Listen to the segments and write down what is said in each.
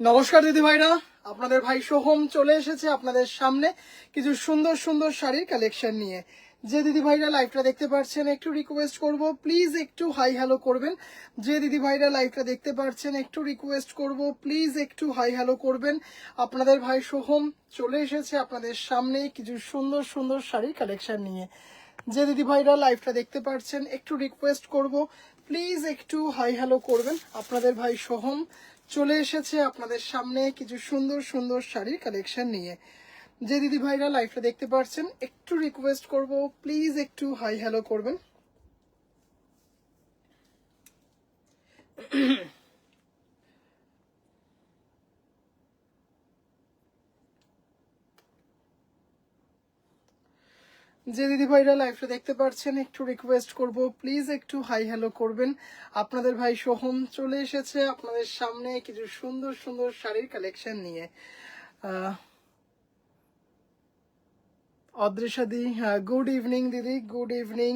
নমস্কার দিদি ভাইরা, আপনাদের ভাই সোহম চলে এসেছে আপনাদের সামনে কিছু সুন্দর সুন্দর শাড়ির কালেকশন নিয়ে। যে দিদি ভাইরা লাইভটা দেখতে পাচ্ছেন একটু রিকোয়েস্ট করব, প্লিজ একটু হাই হ্যালো করবেন। যে দিদি ভাইরা লাইভটা দেখতে পাচ্ছেন একটু রিকোয়েস্ট করব, প্লিজ একটু হাই হ্যালো করবেন। আপনাদের ভাই সোহম চলে এসেছে আপনাদের সামনে কিছু সুন্দর সুন্দর শাড়ির কালেকশন নিয়ে। যে দিদি ভাইরা লাইভটা দেখতে পাচ্ছেন একটু রিকোয়েস্ট করব, প্লিজ একটু হাই হ্যালো করবেন। আপনাদের ভাই সোহম চলে এসেছে আপনাদের সামনে কিছু সুন্দর সুন্দর শাড়ির কালেকশন নিয়ে। যে দিদি ভাইরা লাইভটা দেখতে পাচ্ছেন একটু রিকোয়েস্ট করব, প্লিজ একটু হাই হ্যালো করবেন। যে দিদি ভাইরা লাইভটা দেখতে পাচ্ছেন একটু রিকোয়েস্ট করব, প্লিজ একটু হাই হ্যালো করবেন। আপনাদের ভাই সোহম চলে এসেছে আপনাদের সামনে কিছু সুন্দর সুন্দর শাড়ির কালেকশন নিয়ে। অদৃশা দি, গুড ইভিনিং দিদি, গুড ইভিনিং।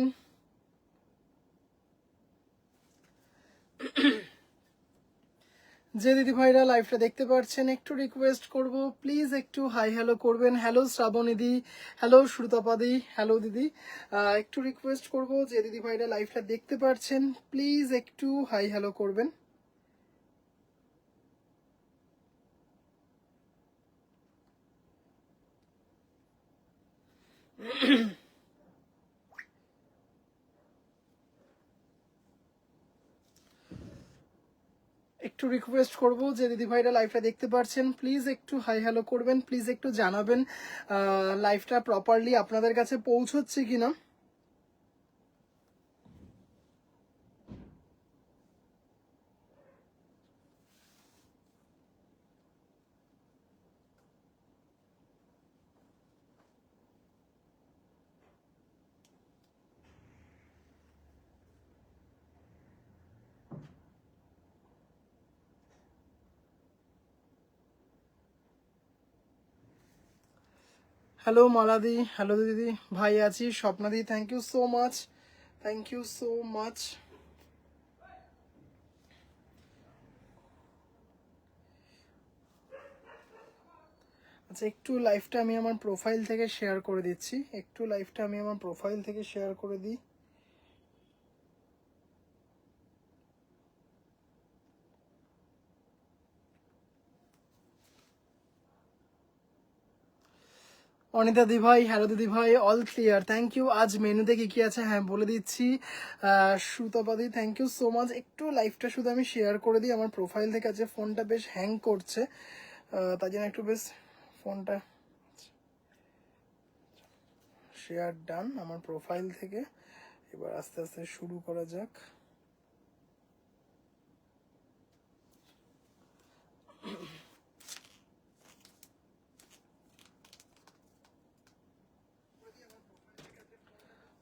যে দিদি ভাইরা লাইভটা দেখতে পাচ্ছেন একটু রিকোয়েস্ট করব, প্লিজ একটু হাই হ্যালো করবেন। হ্যালো শ্রাবণী দি, হ্যালো শ্রুতপা দি, হ্যালো দিদি। একটু রিকোয়েস্ট করব, যে দিদি ভাইরা লাইভটা দেখতে পাচ্ছেন প্লিজ একটু হাই হ্যালো করবেন। একটু রিকোয়েস্ট করব, যে দিদি ভাইরা লাইভটা দেখতে পাচ্ছেন প্লিজ একটু হাই হ্যালো করবেন, প্লিজ একটু জানাবেন লাইভটা প্রপারলি আপনাদের কাছে পৌঁছচ্ছে কিনা। হ্যালো মালাদি, হ্যালো দিদি ভাই আছি। স্বপ্নাদি, thank you so much, thank you so much. আচ্ছা, একটু লাইভটা আমি আমার প্রোফাইল থেকে শেয়ার করে দিচ্ছি, একটু লাইভটা আমি আমার প্রোফাইল থেকে শেয়ার করে দিই। অনিতা দি ভাই, হ্যালো দিদি ভাই, অল ক্লিয়ার, থ্যাংক ইউ। আজ মেনুতে কি কি আছে হ্যাঁ বলে দিচ্ছি। সুতপাদি, থ্যাংক ইউ সো মাচ। একটু লাইভটা শুধু আমি শেয়ার করে দিই আমার প্রোফাইল থেকে। আছে ফোনটা বেশ হ্যাং করছে, তাই জন্য একটু বেশ ফোনটা শেয়ার ডান আমার প্রোফাইল থেকে। এবার আস্তে আস্তে শুরু করা যাক।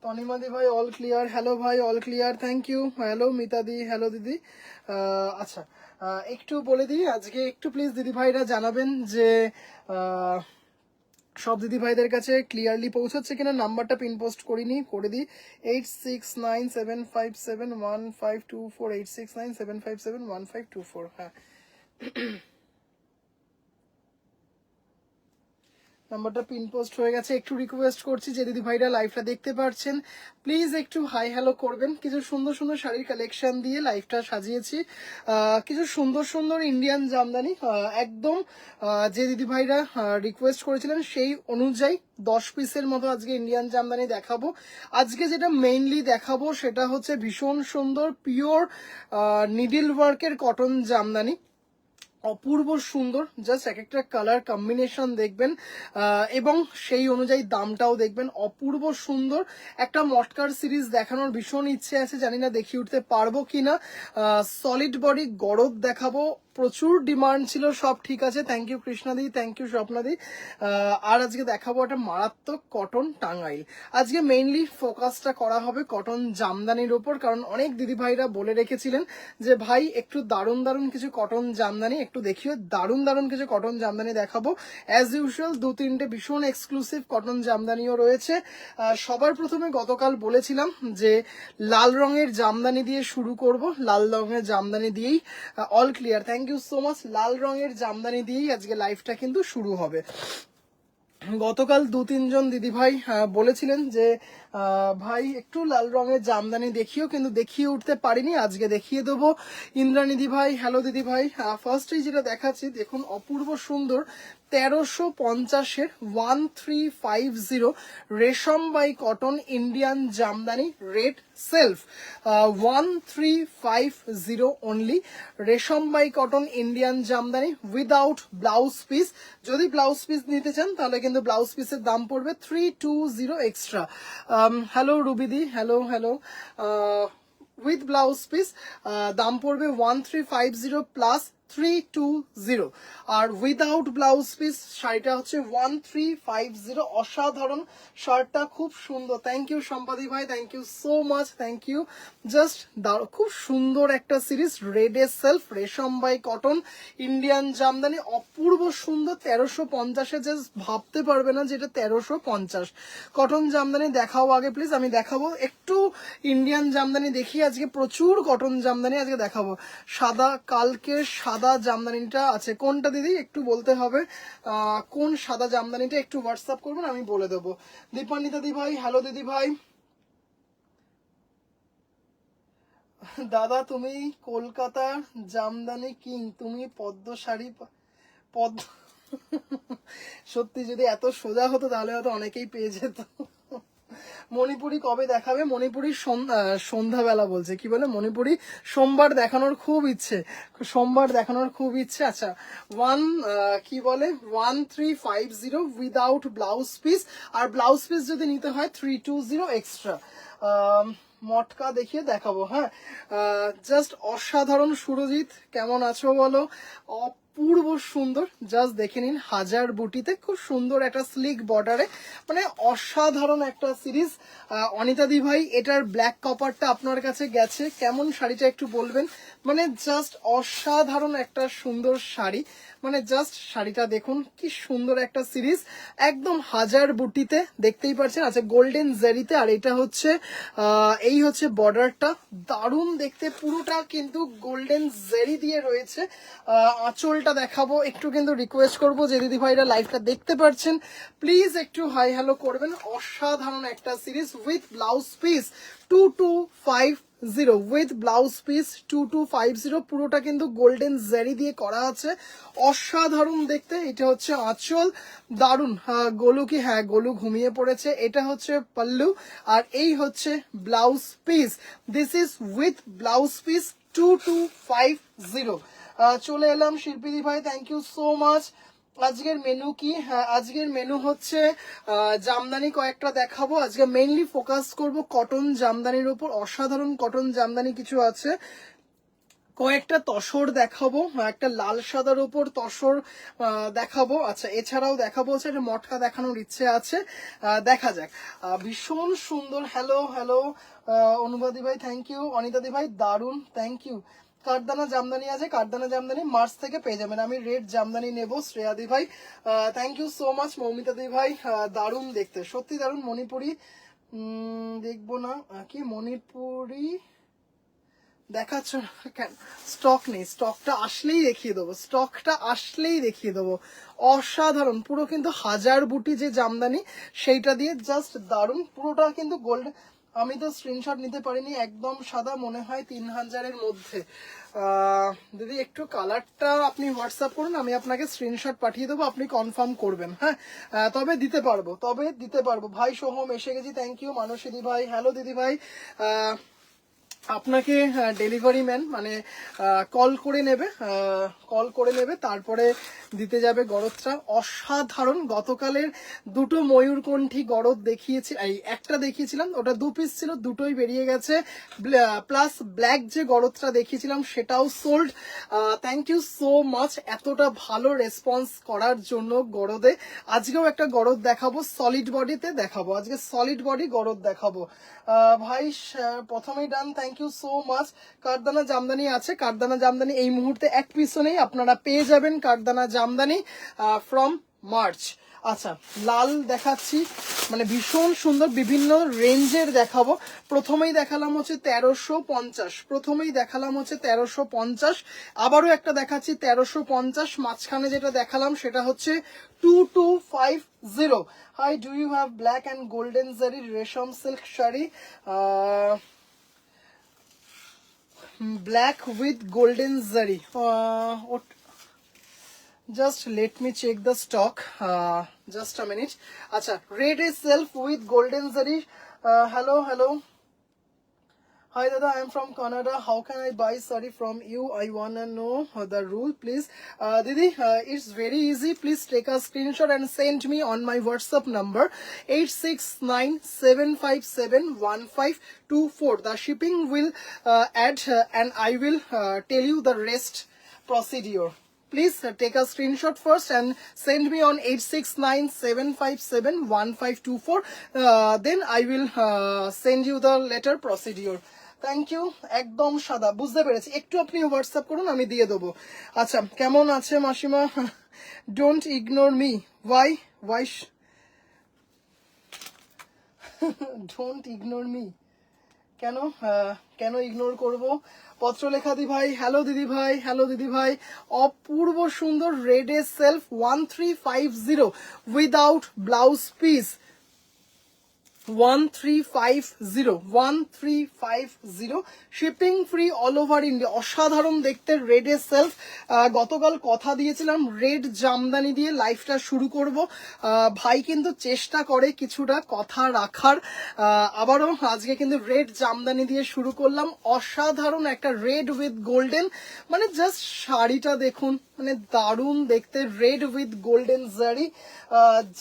তনিমাদি ভাই, অল ক্লিয়ার, হ্যালো ভাই, all clear, thank you. Hello মিতাদি, হ্যালো দিদি। আচ্ছা, একটু বলে দিই আজকে একটু প্লিজ দিদি ভাইরা জানাবেন যে সব দিদি ভাইদের কাছে ক্লিয়ারলি পৌঁছাচ্ছে কিনা। নাম্বারটা পিন পোস্ট করিনি, করে দিই 8697571524, 8697571524। হ্যাঁ, নাম্বারটা পিন পোস্ট হয়ে গেছে। একটু রিকোয়েস্ট করছি, যে দিদি ভাইরা লাইভটা দেখতে পাচ্ছেন প্লিজ একটু হাই হ্যালো করবেন। কিছু সুন্দর সুন্দর শাড়ির কালেকশন দিয়ে লাইভটা সাজিয়েছি। কিছু সুন্দর সুন্দর ইন্ডিয়ান জামদানি, একদম যে দিদি ভাইরা রিকোয়েস্ট করেছিলেন সেই অনুযায়ী 10 পিসের মতো আজকে ইন্ডিয়ান জামদানি দেখাবো। আজকে যেটা মেইনলি দেখাবো সেটা হচ্ছে ভীষণ সুন্দর পিওর নিডল ওয়ার্কের কটন জামদানি, অপূর্ব সুন্দর। জাস্ট এক একটা কালার কম্বিনেশন দেখবেন এবং সেই অনুযায়ী দামটাও দেখবেন। অপূর্ব সুন্দর একটা মটকার সিরিজ দেখানোর ভীষণ ইচ্ছে আছে, জানি না দেখিয়ে উঠতে পারবো কিনা। সলিড বডি গরদ দেখাবো, প্রচুর ডিমান্ড ছিল, সব ঠিক আছে, থ্যাংক ইউ কৃষ্ণাদি, থ্যাংক ইউ স্বপ্নাদি। আর আজকে দেখাবো একটা মারাত্মক কটন টাঙ্গাইল। আজকে মেইনলি ফোকাসটা করা হবে কটন জামদানির ওপর, কারণ অনেক দিদিভাইরা বলে রেখেছিলেন যে ভাই একটু দারুণ দারুণ কিছু কটন জামদানি একটু দেখিও, দারুণ দারুণ কিছু কটন জামদানি দেখাবো। অ্যাজ ইউজুয়াল 2-3টে ভীষণ এক্সক্লুসিভ কটন জামদানিও রয়েছে। সবার প্রথমে গতকাল বলেছিলাম যে লাল রঙের জামদানি দিয়ে শুরু করব, লাল রঙের জামদানি দিয়েই all clear, thank you so much. লাল রঙের জামদানি দিয়েই আজকে লাইভটা কিন্তু শুরু হবে। গতকাল 2-3 জন দিদিভাই বলেছিলেন যে ভাই একটু লাল রঙের জামদানি দেখিও, কিন্তু দেখিয়ে উঠতে পারিনি, আজকে দেখিয়ে দেবো। ইন্দ্রাণী দিদিভাই, হ্যালো দিদিভাই। ফার্স্টেই যেটা দেখাচ্ছি দেখুন, অপূর্ব সুন্দর 1350-এর 1350 resham by cotton Indian jamdani red self, 1350 only, resham by cotton Indian jamdani without blouse piece. যদি ব্লাউজ পিস নিতে চান তাহলে কিন্তু ব্লাউজ পিসের দাম পড়বে 320 এক্সট্রা। হ্যালো রুবিদি, hello hello. With blouse piece দাম পড়বে 1350 প্লাস 320, আর উইদাউট ব্লাউজ পিস শাড়িটা হচ্ছে 1350। অসাধারণ শার্টটা, খুব সুন্দর, থ্যাংক ইউ সম্পাদি ভাই, thank you so much, thank you. Just খুব সুন্দর একটা series, red self resham by cotton Indian jamdani, অপূর্ব সুন্দর। 1350-এ জাস্ট ভাবতে পারবে না যেটা 1350 কটন জামদানি। দেখাও আগে প্লিজ, আমি দেখাবো একটু ইন্ডিয়ান জামদানি দেখি। আজকে প্রচুর কটন জামদানি আজকে দেখাবো। সাদা, কালকে সাদা জামদানিটা আছে কোনটা দিদি একটু বলতে হবে, কোন সাদা জামদানিটা একটু হোয়াটসঅ্যাপ করবেন, আমি বলে দেবো। দীপান্বিতা দি ভাই, হ্যালো দিদি ভাই। দাদা তুমি কলকাতার জামদানি কিং, তুমি পদ্ম শাড়ি পদ্ম সত্যি যদি এত সোজা হতো তাহলে হয়তো অনেকেই পেয়ে যেত। মণিপুরি কবে দেখাবে? মণিপুরি সন্ধ্যাবেলা বলছে, কি বলে মণিপুরি সোমবার দেখানোর খুব ইচ্ছে, সোমবার দেখানোর খুব ইচ্ছে। আচ্ছা, কি বলে 1350 উইদাউট ব্লাউজ পিস, আর ব্লাউজ পিস যদি নিতে হয় 320 এক্সট্রা। মটকা দেখিয়ে দেখাবো। হ্যাঁ, জাস্ট অসাধারণ। সুরজিৎ কেমন আছো বলো? অপূর্ব সুন্দর, জাস্ট দেখে নিন, হাজার বুটিতে খুব সুন্দর একটা স্লিক বর্ডারে, মানে অসাধারণ একটা সিরিজ। অনিতা দি ভাই, এটার ব্ল্যাক কপারটা আপনার কাছে গেছে, কেমন শাড়িটা একটু বলবেন? মানে জাস্ট অসাধারণ একটা সুন্দর শাড়ি, মানে জাস্ট শাড়িটা দেখুন কি সুন্দর একটা সিরিজ, একদম হাজার বুটিতে দেখতেই পাচ্ছেন। আচ্ছা, গোল্ডেন জেরিতে, আর এটা হচ্ছে এই হচ্ছে বর্ডারটা, দারুণ দেখতে, পুরোটা কিন্তু গোল্ডেন জেরি দিয়ে রয়েছে। আঁচলটা দেখাবো, একটু কিন্তু রিকোয়েস্ট করবো যে দিদি ভাইরা লাইভটা দেখতে পাচ্ছেন প্লিজ একটু হাই হ্যালো করবেন। অসাধারণ একটা series with blouse piece 2250, with blouse piece 2250, পুরোটা কিন্তু গোল্ডেন জেরি দিয়ে করা আছে, অসাধারণ দেখতে। এটা হচ্ছে আঁচল, দারুণ। গোলু কি? হ্যাঁ, গোলু ঘুমিয়ে পড়েছে। এটা হচ্ছে পাল্লু, আর এই হচ্ছে blouse piece. This is with blouse piece 2250। চলে এলাম শিল্পীদি ভাই, থ্যাংক ইউ সো মাচ। আজকের মেনু কি? হ্যাঁ, আজকের মেনু হচ্ছে জামদানি কয়েকটা দেখাবো। আজকে মেইনলি ফোকাস করব কটন জামদানির উপর, অসাধারণ কটন জামদানি কিছু আছে। কয়েকটা তসর দেখাবো, একটা লাল সাদার উপর তসর দেখাবো। আচ্ছা, এছাড়াও দেখাবো হচ্ছে একটা মটকা দেখানোর ইচ্ছে আছে, দেখা যাক। ভীষণ সুন্দর। হ্যালো হ্যালো অনুবাদি ভাই, থ্যাংক ইউ। অনিতা দি ভাই দারুণ, থ্যাংক ইউ। কাঠদানা জামদানি আছে, কাঠদানা জামদানি মার্চ থেকে পেয়ে যাবেন, আমি রেড জামদানি নেব। শ্রেয়া দি ভাই thank you so much. Moumita di ভাই দারুণ দেখতে, সত্যি দারুণ। মণিপুরি দেখবো না কি? মণিপুরি দেখাচ্ছ কেন? স্টক নেই, স্টকটা আসলেই দেখিয়ে দেবো, স্টকটা আসলেই দেখিয়ে দেবো। অসাধারণ, পুরো কিন্তু হাজার বুটি যে জামদানি সেইটা দিয়ে জাস্ট দারুণ, পুরোটা কিন্তু গোল্ড। আমি তো স্ক্রিনশট নিতে পারিনি, একদম সাদা, মনে হয় 3000-এর মধ্যে। দিদি একটু কালারটা আপনি হোয়াটসঅ্যাপ করুন, আমি আপনাকে স্ক্রিনশট পাঠিয়ে দেবো, আপনি কনফার্ম করবেন। হ্যাঁ, তবে দিতে পারবো, তবে দিতে পারবো। ভাই সোহম এসে গেছি, থ্যাংক ইউ। মানসী দি ভাই, হ্যালো দিদি ভাই। আপনাকে ডেলিভারি ম্যান মানে কল করে নেবে, কল করে নেবে, তারপরে দিতে যাবে গরদটা অসাধারণ। গতকালের দুটো ময়ূরকণ্ঠী গরদ দেখিয়েছি, এই একটা দেখিয়েছিলাম, ওটা 2 পিস ছিল, দুটোই বেরিয়ে গেছে। প্লাস ব্ল্যাক যে গরদটা দেখিয়েছিলাম সেটাও sold. Thank you so much এতটা ভালো রেসপন্স করার জন্য গরদে। আজকেও একটা গরদ দেখাবো, সলিড বডিতে দেখাবো, আজকে সলিড বডি গরদ দেখাবো। ভাই প্রথমেই done, thank you so much. কারদানা জামদানি আছে, কারদানা জামদানি এই মুহূর্তে এক পিসও নেই, আপনারা পেয়ে যাবেন কারদানা জামদানি ফ্রম মার্চ। আচ্ছা, লাল দেখাচ্ছি, মানে ভীষণ সুন্দর, বিভিন্ন রেঞ্জের দেখাবো। প্রথমেই দেখালাম হচ্ছে 1350, প্রথমেই দেখালাম হচ্ছে 1350, আবারও একটা দেখাচ্ছি 1350, মাঝখানে যেটা দেখালাম সেটা হচ্ছে 2250। Hi, do you have black and golden zari resham silk sari? Black with golden zari, just let me check the stock, just a minute. Acha, red itself with golden zari. Hello. Hi dada, I am from Canada. How can I buy sari from you? I wanna know the rule, please. Didi, it's very easy. Please take a screenshot and send me on my WhatsApp number 8697571524. The shipping will add and I will tell you the rest procedure. Please take a screenshot first and send me on 8697571524. Then I will send you the letter procedure. Thank you. একদম সাদা, বুঝতে পেরেছি, একটু আপনি WhatsApp করুন, আমি দিয়ে দেবো। আচ্ছা, কেমন আছে মাসিমা? Don't ignore me. Why don't ignore me, কেন ইগনোর করব? পত্রলেখা দি ভাই, হ্যালো দিদি ভাই, হ্যালো দিদি ভাই। অপূর্ব সুন্দর red a self 1350 without blouse piece, 1350 shipping free all over India. অসাধারণ দেখতে রেড এ সেলফ। গতকাল কথা দিয়েছিলাম রেড জামদানি দিয়ে লাইফটা শুরু করব, ভাই কিন্তু চেষ্টা করে কিছুটা কথা রাখার। আবারও আজকে কিন্তু রেড জামদানি দিয়ে শুরু করলাম। অসাধারণ একটা রেড উইথ গোল্ডেন, মানে জাস্ট শাড়িটা দেখুন, মানে দারুণ দেখতে, রেড উইথ গোল্ডেন জারি,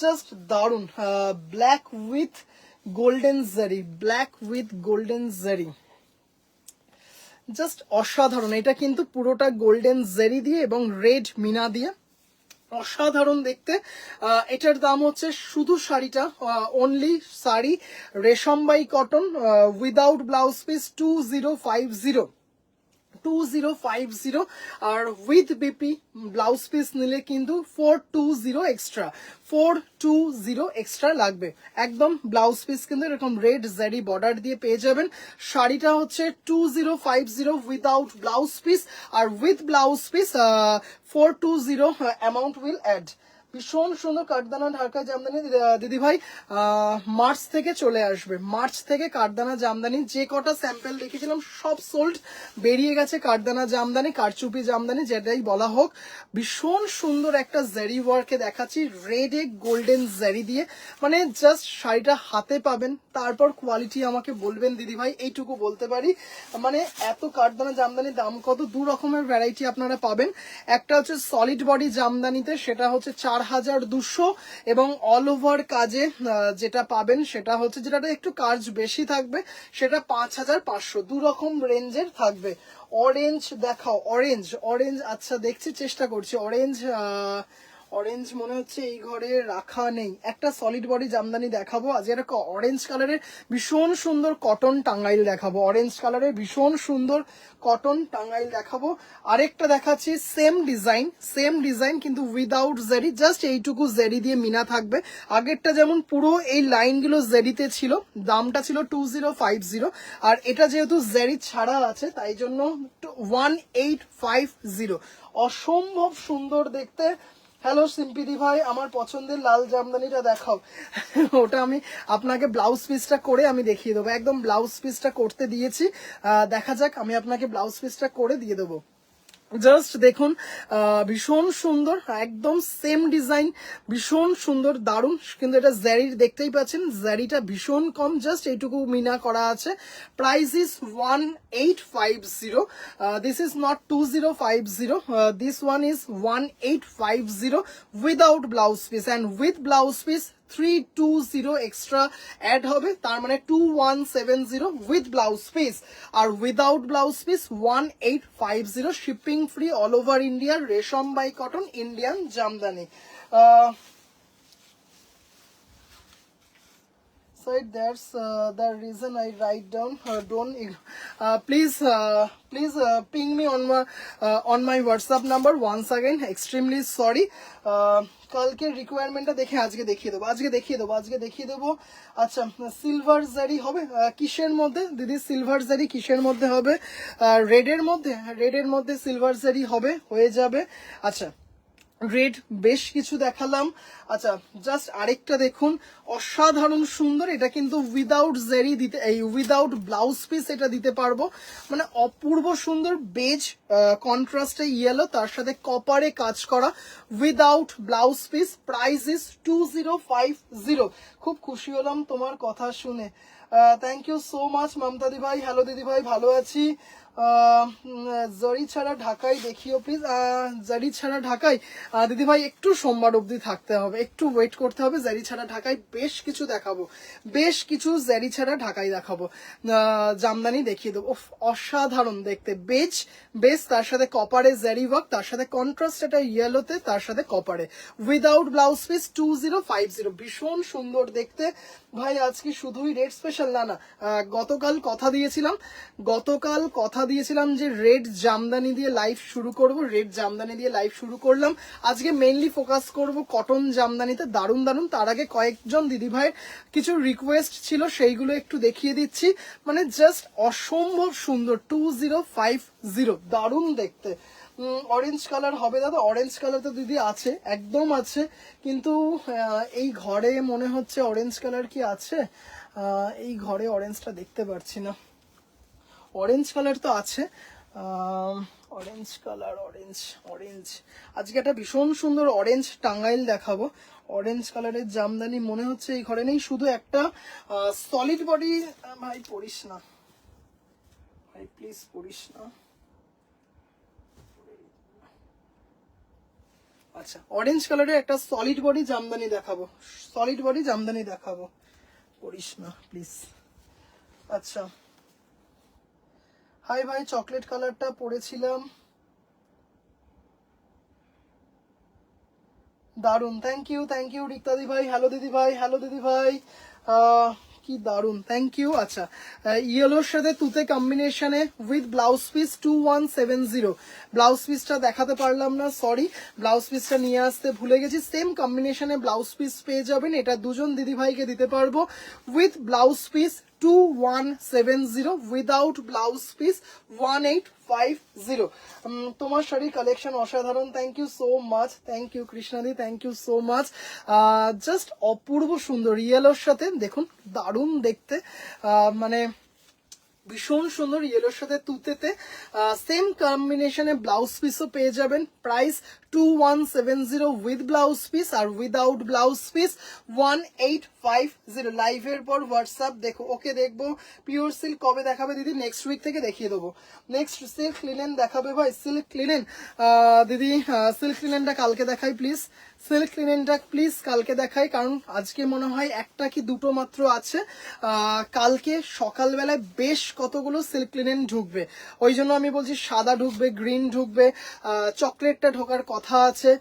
জাস্ট দারুণ। ব্ল্যাক উইথ গোল্ডেন জারি, ব্ল্যাক উইথ গোল্ডেন জারি, জাস্ট অসাধারণ। এটা কিন্তু পুরোটা গোল্ডেন জারি দিয়ে এবং রেড মিনা দিয়ে, অসাধারণ দেখতে। এটার দাম হচ্ছে শুধু শাড়িটা, only sari resham by cotton without blouse piece 2050 আর উইথ বিপি ব্লাউজ পিস নিলে কিন্তু 420 এক্সট্রা লাগবে। একদম ব্লাউজ পিস কিন্তু এরকম রেড জারি বর্ডার দিয়ে পেয়ে যাবেন। শাড়িটা হচ্ছে 2050 উইদাউট ব্লাউজ পিস, আর with blouse piece 420 amount will add. ভীষণ সুন্দর কাঠদানা ঢাকা জামদানি দিদি ভাই, মার্চ থেকে চলে আসবে, মার্চ থেকে কাঠদানা জামদানি। যে কটা স্যাম্পল দেখেছিলাম সব সোল্ড, বেরিয়ে গেছে কাঠদানা জামদানি, কারচুপি জামদানি যেটাই বলা হোক। ভীষণ সুন্দর একটা জারি ওয়ার্কে দেখাচ্ছি, রেড এ গোল্ডেন জারি দিয়ে, মানে জাস্ট শাড়িটা হাতে পাবেন, তারপর কোয়ালিটি আমাকে বলবেন দিদি ভাই, এইটুকু বলতে পারি। মানে এত কাঠদানা জামদানির দাম কত, 2 রকমের ভ্যারাইটি আপনারা পাবেন। একটা হচ্ছে সলিড বডি জামদানিতে, সেটা হচ্ছে 4200, এবং অল ওভার কাজে যেটা পাবেন সেটা হচ্ছে, যেটাতে একটু কাজ বেশি থাকবে, সেটা 5500। 2 রকম রেঞ্জের থাকবে। অরেঞ্জ দেখাও, অরেঞ্জ, আচ্ছা দেখছি, চেষ্টা করছি। অরেঞ্জ মনে হচ্ছে এই ঘরে রাখা নেই। একটা সলিড বডি জামদানি দেখাবো আজ, একটা অরেঞ্জ কালারের ভীষণ সুন্দর কটন টাঙ্গাইল দেখাবো, অরেঞ্জ কালারের ভীষণ সুন্দর কটন টাঙ্গাইল দেখাবো। আরেকটা দেখাচ্ছি সেম ডিজাইন কিন্তু উইদাউট জেরি, জাস্ট এইটুকু জেরি দিয়ে মিনা থাকবে। আগেরটা যেমন পুরো এই লাইনগুলো জেরিতে ছিল, দামটা ছিল 2050, আর এটা যেহেতু জেরি ছাড়া আছে তাই জন্য 1850। অসম্ভব সুন্দর দেখতে। হ্যালো সিম্পিদি ভাই, আমার পছন্দের লাল জামদানিটা দেখাও। ওটা আমি আপনাকে ব্লাউজ পিসটা করে আমি দেখিয়ে দেবো, একদম ব্লাউজ পিসটা করতে দিয়েছি, দেখা যাক, আমি আপনাকে ব্লাউজ পিসটা করে দিয়ে দেবো। জাস্ট দেখুন ভীষণ সুন্দর, একদম সেম ডিজাইন, ভীষণ সুন্দর, দারুণ। কিন্তু এটা জারির দেখতেই পাচ্ছেন, জারিটা ভীষণ কম, জাস্ট এইটুকু মিনা করা আছে। Price is 1850। This is not 2050, this one is 1850 without blouse piece, and with blouse piece 320 extra add হবে, তার মানে 2170 উইথ ব্লাউজ পিস। আর without blouse piece 1850, shipping free all over India, resham by cotton, Indian jamdani. So that's the reason I write down. Don't please ping me on my WhatsApp number once again. Extremely sorry. কালকে রিকোয়ারমেন্টটা দেখে আজকে দেখিয়ে দেবো। আচ্ছা, silver জারি হবে কিসের মধ্যে দিদি? সিলভার জারি কিসের মধ্যে হবে? রেডের মধ্যে সিলভার জারি হবে, হয়ে যাবে। আচ্ছা, রেড বেশ কিছু দেখালাম। আচ্ছা, জাস্ট আরেকটা দেখুন, অসাধারণ সুন্দর। এটা কিন্তু উইদাউট জেরি দিতে, এই উইদাউট ব্লাউজ পিস এটা দিতে পারবো, মানে অপূর্ব সুন্দর। বেজ কন্ট্রাস্টে ইয়েলো, তার সাথে কপারে কাজ করা, without blouse piece. Price is 2050। খুব খুশি হলাম তোমার কথা শুনে, thank you so much Mamata di ভাই। হ্যালো দিদি ভাই, ভালো আছি। জরি ছাড়া ঢাকায় দেখিও প্লিজ। জারি ছাড়া ঢাকায় দিদি ভাই একটু সোমবার অবধি থাকতে হবে, একটু ওয়েট করতে হবে। জারি ছাড়া ঢাকায় বেশ কিছু দেখাবো, বেশ কিছু জারি ছাড়া ঢাকায় দেখাবো। জামদানি দেখিয়ে দেবো, অসাধারণ দেখতে। বেজ তার সাথে কপারে জারি ওয়ার্ক, তার সাথে কন্ট্রাস্ট এটা ইয়েলোতে, তার সাথে কপারে, উইদাউট ব্লাউজ পিস 2050। ভীষণ সুন্দর দেখতে ভাই। আজকে শুধুই রেড স্পেশাল না, গতকাল কথা দিয়েছিলাম যে রেড জামদানি দিয়ে লাইভ শুরু করব, রেড জামদানি দিয়ে লাইভ শুরু করলাম। আজকে মেইনলি ফোকাস করব কটন জামদানিতে, দারুণ। তার আগে কয়েকজন দিদি ভাইয়ের কিছু রিকোয়েস্ট ছিল, সেইগুলো একটু দেখিয়ে দিচ্ছি। মানে জাস্ট অসম্ভব সুন্দর, 2050, দারুণ দেখতে। অরেঞ্জ কালার হবে দাদা? অরেঞ্জ কালার তো দিদি আছে, একদম আছে, কিন্তু এই ঘরে মনে হচ্ছে অরেঞ্জ কালার কি আছে? এই ঘরে অরেঞ্জটা দেখতে পাচ্ছি না। অরেঞ্জ কালার তো আছে, অরেঞ্জ কালার, অরেঞ্জ আজকে একটা ভীষণ সুন্দর অরেঞ্জ টাঙ্গাইল দেখাবো। অরেঞ্জ কালারের জামদানি মনে হচ্ছে এই ঘরে নেই, শুধু একটা সলিড বডি। ভাই পড়িস না ভাই, প্লিজ পড়িস না। আচ্ছা, অরেঞ্জ কালারের একটা সলিড বডি জামদানি দেখাবো, পড়িস না প্লিজ। আচ্ছা, হাই ভাই, চকলেট কালারটা পরেছিলাম, দারুন। থ্যাংক ইউ রিক্তাদি ভাই। হ্যালো দিদি ভাই, কি দারুন, থ্যাংক ইউ। আচ্ছা, ইয়েলোর সাথে তুতে কম্বিনেশনে উইথ ব্লাউজ পিস 2170। ব্লাউজ পিসটা দেখাতে পারলাম না, সরি, ব্লাউজ পিসটা নিয়ে আসতে ভুলে গেছি। সেম কম্বিনেশনে ব্লাউজ পিস পেয়ে যাবেন, এটা দুজন দিদি ভাইকে দিতে পারবো। With blouse piece 2170, without blouse piece 1850। তোমার শাড়ির কালেকশন অসাধারণ, thank you so much, thank you কৃষ্ণাদি, thank you so much. Just অপূর্ব সুন্দর ইয়েলোর সাথে দেখুন, দারুণ দেখতে, মানে ভীষণ সুন্দর। ইয়েলোর সাথে তুতেতে সেম কম্বিনেশনে ব্লাউজ পিসও পেয়ে যাবেন। প্রাইস 2170 উইথ ব্লাউজ পিস, আর উইদাউট ব্লাউজ পিস 1850। লাইভের পর হোয়াটসঅ্যাপ দেখো, ওকে দেখবো। পিওর সিল্ক কবে দেখাবে দিদি? নেক্সট উইক থেকে দেখিয়ে দেবো। নেক্সট সিল্ক লিনেন দেখাবে ভাই? সিল্ক লিনেন দিদি, সিল্ক লিনেনটা কালকে দেখাই প্লিজ, সিল্ক লিনেনটা প্লিজ কালকে দেখাই, কারণ আজকে মনে হয় একটা কি দুটো মাত্র আছে। কালকে সকালবেলায় বেশ কতগুলো সিল্ক লিনেন ঢুকবে, ওই জন্য আমি বলছি সাদা ঢুকবে, গ্রিন ঢুকবে, চকলেটটা ঢোকার কথা আছে,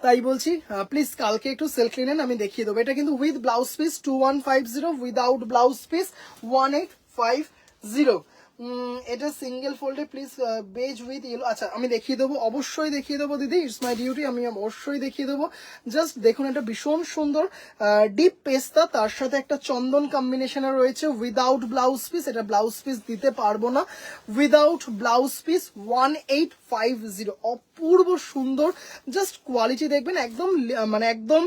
তাই বলছি প্লিজ কালকে একটু সিল্ক লিনেন আমি দেখিয়ে দেবো। এটা কিন্তু with blouse piece 2150, without blouse piece 1850। এটা সিঙ্গেল ফোল্ডে প্লিজ, বেজ উইথ ইয়েলো। আচ্ছা, আমি দেখিয়ে দেবো, অবশ্যই দেখিয়ে দেবো দিদি, ইটস মাই ডিউটি, আমি অবশ্যই দেখিয়ে দেবো। জাস্ট দেখুন, এটা ভীষণ সুন্দর ডিপ পেস্তা, তার সাথে একটা চন্দন কম্বিনেশনে রয়েছে, উইদাউট ব্লাউজ পিস। এটা ব্লাউজ পিস দিতে পারবো না, উইদাউট ব্লাউজ পিস 1850। অপূর্ব সুন্দর, জাস্ট কোয়ালিটি দেখবেন, একদম মানে একদম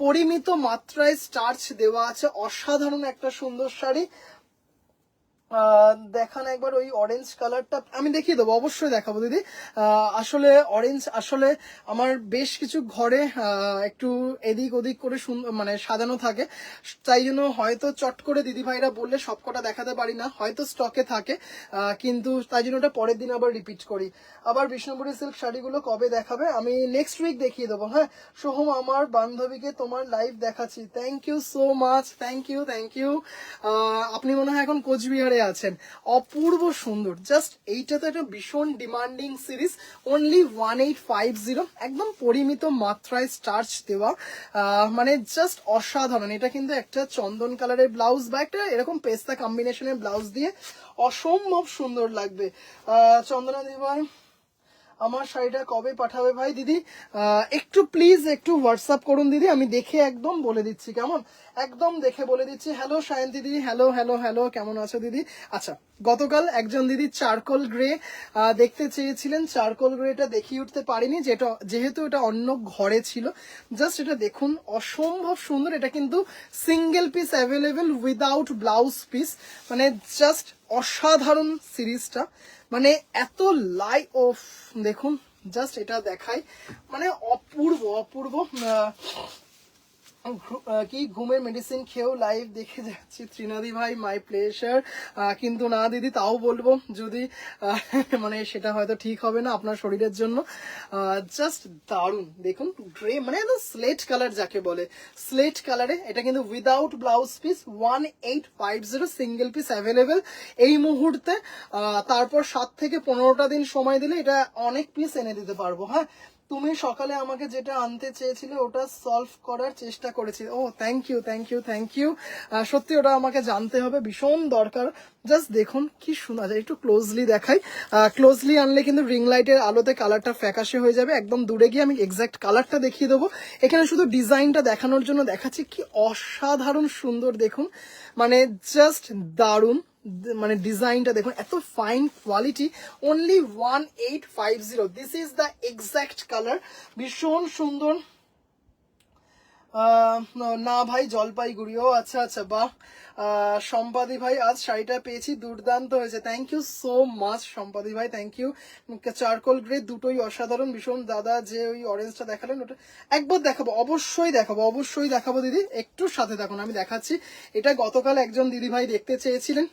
পরিমিত মাত্রায় স্টার্চ দেওয়া আছে, অসাধারণ একটা সুন্দর শাড়ি। দেখান একবার ওই অরেঞ্জ কালারটা, আমি দেখিয়ে দেবো, অবশ্যই দেখাবো দিদি। আসলে অরেঞ্জ আসলে আমার বেশ কিছু ঘরে একটু এদিক ওদিক করে মানে সাজানো থাকে, তাই জন্য হয়তো চট করে দিদি ভাইরা বললে সবকটা দেখাতে পারি না, হয়তো স্টকে থাকে, কিন্তু তাই জন্য ওটা পরের দিন আবার রিপিট করি। আবার বিষ্ণুপুরি সিল্ক শাড়িগুলো কবে দেখাবে? আমি নেক্সট উইক দেখিয়ে দেবো। হ্যাঁ সোহম, আমার বান্ধবীকে তোমার লাইভ দেখাচ্ছি। Thank you so much, thank you thank you. আপনি মনে হয় এখন কোচবিহারে আছেন। অপূর্ব সুন্দর, জাস্ট এইটা তো একটা ভীষণ ডিমান্ডিং সিরিজ, অনলি 1850, একদম পরিমিত মাত্রায় স্টার্চ দেওয়া, মানে জাস্ট অসাধারণ। এটা কিন্তু একটা চন্দন কালারের ব্লাউজ বা একটা এরকম পেস্তা কম্বিনেশনের ব্লাউজ দিয়ে অসম্ভব সুন্দর লাগবে। চন্দনা দিভাই, আমার শাড়িটা কবে পাঠাবে ভাই? দিদি একটু প্লিজ একটু হোয়াটসঅ্যাপ করুন দিদি, আমি দেখে একদম বলে দিচ্ছি, কেমন? একদম দেখে বলে দিচ্ছি। হ্যালো সায়ন্তী দিদি, হ্যালো হ্যালো হ্যালো, কেমন আছো দিদি? আচ্ছা, গতকাল একজন দিদি চারকোল গ্রে দেখতে চেয়েছিলেন, চারকোল গ্রেটা দেখিয়ে উঠতে পারিনি, যেহেতু এটা অন্য ঘরে ছিল। জাস্ট এটা দেখুন, অসম্ভব সুন্দর। এটা কিন্তু single piece available without blouse piece, মানে জাস্ট অসাধারণ সিরিজটা, মানে এত অফ দেখুন, জাস্ট এটা দেখাই, মানে অপূর্ব অপূর্ব। কি ঘুমের মেডিসিন খেয়েও লাইভ দেখে যাচ্ছি ত্রিনাদি ভাই, মাই প্লেজার। কিন্তু না দিদি, তাও বলবো যদি মানে সেটা হয়তো ঠিক হবে না আপনার শরীরের জন্য। জাস্ট দারুণ দেখুন, গ্রে মানে একদম স্লেট কালার যাকে বলে, স্লেট কালারে। এটা কিন্তু without blouse piece, 1850 single piece available এই মুহূর্তে। তারপর 7 থেকে 15টা দিন সময় দিলে এটা অনেক পিস এনে দিতে পারবো। হ্যাঁ, তুমি সকালে আমাকে যেটা আনতে চেয়েছিলে ওটা সলভ করার চেষ্টা করেছি। ও thank you thank you thank you. সত্যি ওটা আমাকে জানতে হবে, ভীষণ দরকার। জাস্ট দেখুন কি শোনা যায়, একটু ক্লোজলি দেখাই। ক্লোজলি আনলে কিন্তু রিং লাইটের আলোতে কালারটা ফ্যাকাশে হয়ে যাবে, একদম দূরে গিয়ে আমি এক্সাক্ট কালারটা দেখিয়ে দেবো। এখানে শুধু ডিজাইনটা দেখানোর জন্য দেখাচ্ছি, কি অসাধারণ সুন্দর দেখুন, মানে জাস্ট দারুণ। মানে ডিজাইনটা দেখুন, এত fine quality, only 1850, this is the exact colour, ভীষণ সুন্দর। না ভাই, জলপাইগুড়ি। ও আচ্ছা আচ্ছা, বাহ। সম্পাদি ভাই, আজ শাড়িটা পেয়েছি, দুর্দান্ত হয়েছে। থ্যাংক ইউ সো মাচ সম্পাদি ভাই, থ্যাংক ইউ। চারকোল গ্রে দুটোই অসাধারণ ভীষণ। দাদা যে ওই অরেঞ্জটা দেখালেন ওটা একবার দেখাবো, অবশ্যই দেখাবো, অবশ্যই দেখাবো দিদি, একটু সাথে থাকুন, আমি দেখাচ্ছি। এটা গতকাল একজন দিদি ভাই দেখতে চেয়েছিলেন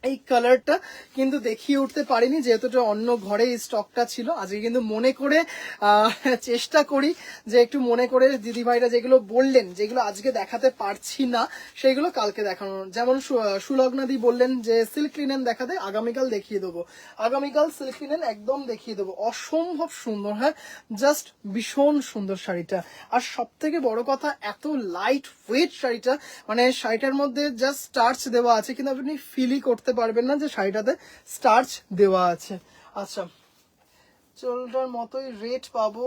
এই কালারটা, কিন্তু দেখিয়ে উঠতে পারিনি যেহেতু অন্য ঘরে এই স্টকটা ছিল। আজকে কিন্তু মনে করে চেষ্টা করি যে একটু মনে করে দিদি ভাইরা যেগুলো বললেন, যেগুলো আজকে দেখাতে পারছি না সেগুলো কালকে দেখানোর। যেমন সুলগ্নাদি বললেন যে সিল্ক লিনেন দেখাতে, আগামীকাল দেখিয়ে দেবো, আগামীকাল সিল্ক লিনেন একদম দেখিয়ে দেবো। অসম্ভব সুন্দর, হ্যাঁ জাস্ট ভীষণ সুন্দর শাড়িটা। আর সব থেকে বড় কথা, এত লাইট ওয়েট শাড়িটা, মানে শাড়িটার মধ্যে জাস্ট স্টার্চ দেওয়া আছে, কিন্তু আপনি ফিলই করতে পারবেন না যে শাড়িটাতে স্টার্চ দেওয়া আছে। আচ্ছা, চোলটার মতোই রেট পাবো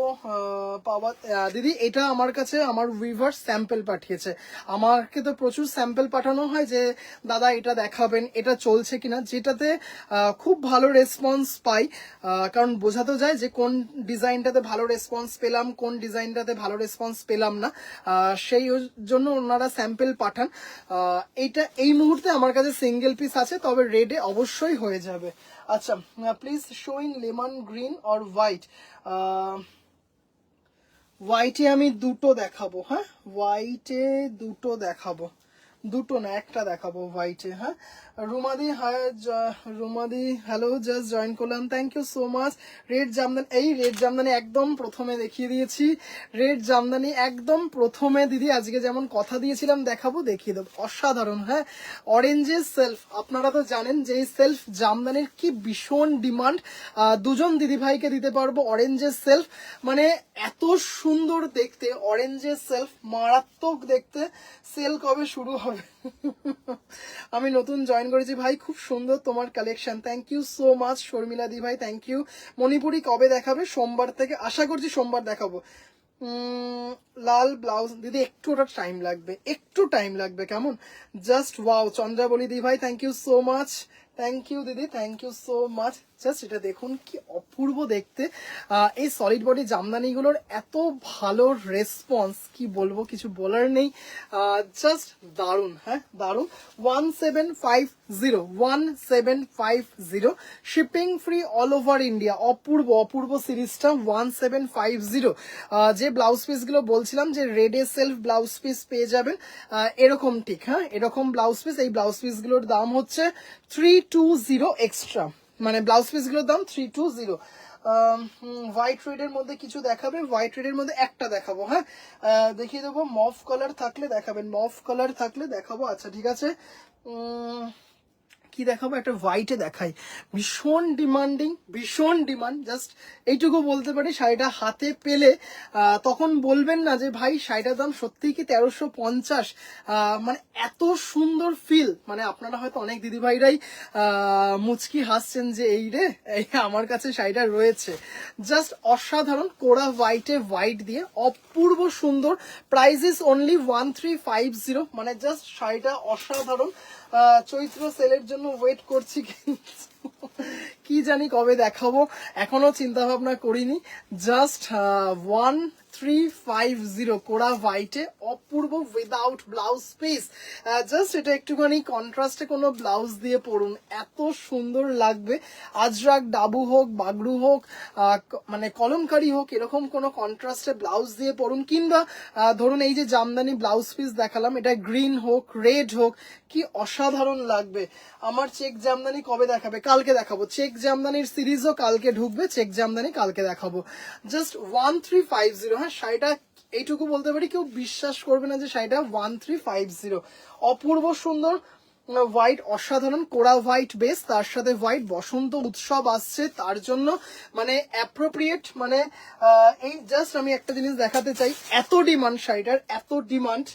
পাওয়া দিদি? এটা আমার কাছে আমার উইভার স্যাম্পল পাঠিয়েছে, আমাকে তো প্রচুর স্যাম্পল পাঠানো হয় যে দাদা এটা দেখাবেন, এটা চলছে কিনা, যেটাতে খুব ভালো রেসপন্স পাই, কারণ বোঝাতে যায় যে কোন ডিজাইনটাতে ভালো রেসপন্স পেলাম, কোন ডিজাইনটাতে ভালো রেসপন্স পেলাম না, সেই জন্য ওনারা স্যাম্পল পাঠান। এইটা এই মুহূর্তে আমার কাছে সিঙ্গেল পিস আছে, তবে রেডে অবশ্যই হয়ে যাবে। আচ্ছা, please show in lemon green or white. হোয়াইটে আমি দুটো দেখাবো, হ্যাঁ হোয়াইটে দুটো দেখাবো, দুটো না একটা দেখাবো হোয়াইটে। হ্যাঁ, রুমাদি, হাই রুমাদি, হ্যালো, জাস্ট জয়েন করলাম, thank you so much. Red jamdani, এই রেড জামদানি একদম প্রথমে দেখিয়ে দিয়েছি, রেড জামদানি একদম প্রথমে দিদি আজকে যেমন কথা দিয়েছিলাম দেখাবো, দেখিয়ে দেবো, অসাধারণ। হ্যাঁ, অরেঞ্জের সেলফ, আপনারা তো জানেন যে এই সেলফ জামদানির কি ভীষণ ডিমান্ড, দুজন দিদি ভাইকে দিতে পারবো অরেঞ্জের সেলফ, মানে এত সুন্দর দেখতে অরেঞ্জের সেলফ, মারাত্মক দেখতে। সেল কবে শুরু হবে? আমি নতুন জয়েন করেছি ভাই, খুব সুন্দর তোমার collection, thank you so much Sharmila di ভাই, থ্যাংক ইউ। মণিপুরি কবে দেখাবে? সোমবার থেকে, আশা করছি সোমবার দেখাবো। লাল ব্লাউজ দিদি, একটু ওটা টাইম লাগবে, একটু টাইম লাগবে, কেমন? Just wow. চন্দ্রাবলী দি ভাই, thank you so much, thank you দিদি, thank you so much. Just এটা দেখুন কি অপূর্ব দেখতে। এই সলিড বডি জামদানিগুলোর এত ভালো রেসপন্স, কি বলবো, কিছু বলার নেই। জাস্ট দারুণ, হ্যাঁ দারুণ। 1750, 1750, shipping free all over India. অপূর্ব অপূর্ব সিরিজটা 1750। যে ব্লাউজ পিসগুলো বলছিলাম যে রেডে সেলফ ব্লাউজ পিস পেয়ে যাবেন, এরকম ঠিক, হ্যাঁ এরকম ব্লাউজ পিস। এই ব্লাউজ পিসগুলোর দাম হচ্ছে 320 এক্সট্রা, মানে ব্লাউজ পিসগুলোর দাম 320। হোয়াইট রেডের মধ্যে কিছু দেখাবে, হোয়াইট রেডের মধ্যে একটা দেখাবো, হ্যাঁ দেখিয়ে দেবো। মফ কালার থাকলে দেখাবেন, মফ কালার থাকলে দেখাবো। আচ্ছা ঠিক আছে, কি দেখাবো, একটা হোয়াইটে দেখাই। ভীষণ ডিমান্ডিং, ভীষণ ডিমান্ড। জাস্ট এইটুকু বলতে পারি, শাড়িটা হাতে পেলে তখন বলবেন না যে ভাই শাড়িটার দাম সত্যিই কি 1350। মানে এত সুন্দর ফিল, মানে আপনারা হয়তো অনেক দিদিভাইরাই মুচকি হাসছেন যে এই রে, এই আমার কাছে শাড়িটা রয়েছে। জাস্ট অসাধারণ, কোরা হোয়াইটে হোয়াইট দিয়ে অপূর্ব সুন্দর। প্রাইস ইজ অনলি 1350, মানে জাস্ট শাড়িটা অসাধারণ। চৈত্র সেলের জন্য ওয়েট করছি, কি জানি কবে দেখাবো, এখনো চিন্তা ভাবনা করিনি। জাস্ট 1350 কোরা হোয়াইটে অপূর্ব উইদাউট ব্লাউজ পিস। জাস্ট এটা একটুখানি কন্ট্রাস্টে কোনো ব্লাউজ দিয়ে পরুন, এত সুন্দর লাগবে। আজরাক ডাবু হোক, বাগড়ু হোক, মানে কলমকারি হোক, এরকম কোনো কন্ট্রাস্টে ব্লাউজ দিয়ে পরুন। কিংবা ধরুন এই যে জামদানি ব্লাউজ পিস দেখালাম, এটা গ্রিন হোক, রেড হোক, কি অসাধারণ লাগবে। আমার চেক জামদানি কবে দেখাবে? কালকে দেখাবো। চেক জামদানির সিরিজও কালকে ঢুকবে, চেক জামদানি কালকে দেখাবো। জাস্ট 1350, হ্যাঁ শাড়িটা এইটুকু বলতে পারি, কেউ বিশ্বাস করবে না যে শাড়িটা 1350। অপূর্ব সুন্দর হোয়াইট, অসাধারণ কোরা হোয়াইট বেস, তার সাথে হোয়াইট। বসন্ত উৎসব আসছে, তার জন্য মানে অ্যাপ্রোপ্রিয়েট। মানে এই জাস্ট আমি একটা জিনিস দেখাতে চাই, এত ডিমান্ড শাড়িটার, এত ডিমান্ড।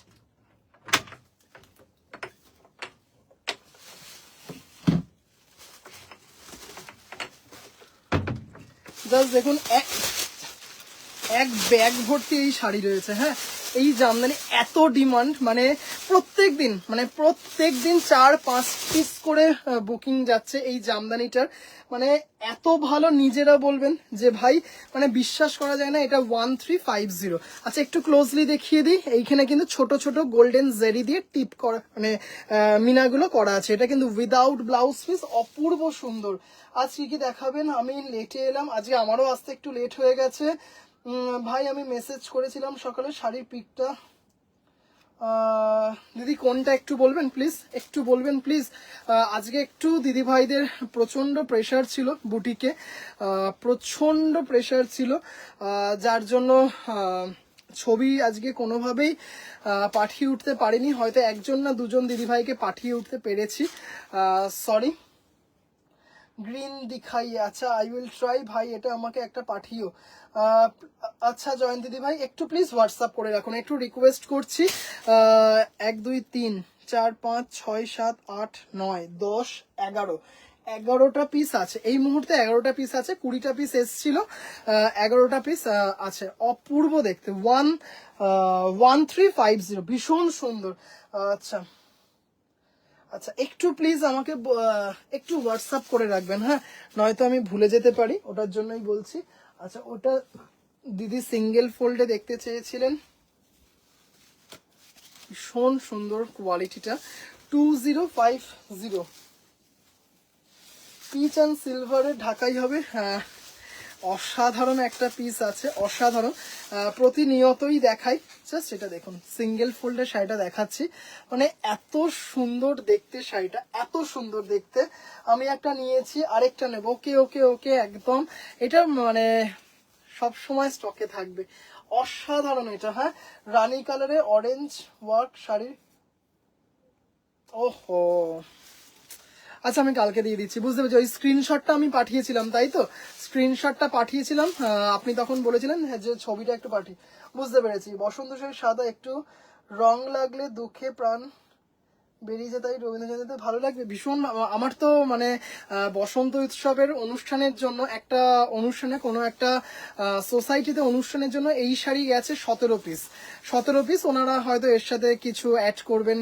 জাস্ট দেখুন, এক ব্যাগ ভর্তি এই শাড়ি রয়েছে, হ্যাঁ এই জামদানি এত ডিমান্ড। মানে প্রত্যেক দিন 4-5 পিস করে বুকিং যাচ্ছে এই জামদানিটার। মানে এত ভালো, নিজেরা বলবেন যে ভাই মানে বিশ্বাস করা যায় না, এটা 1350। আচ্ছা একটু ক্লোজলি দেখিয়ে দিই, এইখানে কিন্তু ছোট ছোট গোল্ডেন জেরি দিয়ে টিপ করা, মানে মিনাগুলো করা আছে। এটা কিন্তু উইদাউট ব্লাউজ পিস, অপূর্ব সুন্দর। আজ কি কি দেখাবেন? আমি লেটে এলাম, আজকে আমারও আসতে একটু লেট হয়ে গেছে। ভাই আমি মেসেজ করেছিলাম সকালে, শাড়ির পিকটা দিদি কোনটা একটু বলবেন প্লিজ, একটু বলবেন প্লিজ। আজকে একটু দিদি ভাইদের প্রচন্ড প্রেশার ছিল বুটিকে, প্রচন্ড প্রেশার ছিল, যার জন্য ছবি আজকে কোনোভাবেই পাঠিয়ে উঠতে পারিনি। হয়তো একজন না দুজন দিদিভাইকে পাঠিয়ে উঠতে পেরেছি, সরি। গ্রিন দিখাই, আচ্ছা আই উইল ট্রাই ভাই, এটা আমাকে একটা পাঠিও। আচ্ছা জয়ন্ত দিদি ভাই একটু প্লিজ হোয়াটসঅ্যাপ করে রাখুন, একটু রিকোয়েস্ট করছি। 1 2 3 4 5 6 7 8 9 10 11, 11টা পিস আছে এই মুহূর্তে, 11টা পিস আছে। 20টা পিস এসছিল, 11টা পিস আছে। অপূর্ব দেখতে, 1350, ভীষণ সুন্দর। আচ্ছা আচ্ছা একটু প্লিজ আমাকে একটু হোয়াটসঅ্যাপ করে রাখবেন, হ্যাঁ নয়তো আমি ভুলে যেতে পারি, ওটার জন্যই বলছি। আচ্ছা ওটা দিদি সিঙ্গেল ফোল্ডে দেখতে চেয়েছিলেন, ভীষণ সুন্দর কোয়ালিটিটা। 2050 পিচ অ্যান্ড সিলভারের ঢাকাই হবে, হ্যাঁ অসাধারণ একটা পিস আছে, অসাধারণ। প্রতিনিয়তই দেখাই, জাস্ট এটা দেখুন সিঙ্গেল ফোল্ডের শাড়িটা দেখাচ্ছি, মানে এত সুন্দর দেখতে শাড়িটা, এত সুন্দর দেখতে। আমি একটা নিয়েছি, আরেকটা নেব। ওকে ওকে ওকে একদম, এটা মানে সব সময় স্টকে থাকবে, অসাধারণ এটা। হ্যাঁ রানী কালারে অরেঞ্জ ওয়ার্ক শাড়ি, ওহো আচ্ছা আমি কালকে দিয়ে দিচ্ছি, বুঝতে পেরেছি। ওই স্ক্রিনশটটা আমি পাঠিয়েছিলাম, তাই তো স্ক্রিনশটটা পাঠিয়েছিলাম, আপনি তখন বলেছিলেন যে ছবিটা একটু পাঠিয়ে, বুঝতে পেরেছি। বসন্ত সেই সাদা, একটু রং লাগলে দুঃখে প্রাণ বেরিয়ে যায়, তাই রবীন্দ্রজয়ন্তীতে ভালো লাগবে ভীষণ। আমার তো মানে বসন্ত উৎসবের অনুষ্ঠানের জন্য, একটা অনুষ্ঠানে কোনো একটা সোসাইটিতে অনুষ্ঠানের জন্য এই শাড়ি গেছে 17 পিস। ওনারা হয়তো এর সাথে কিছু অ্যাড করবেন,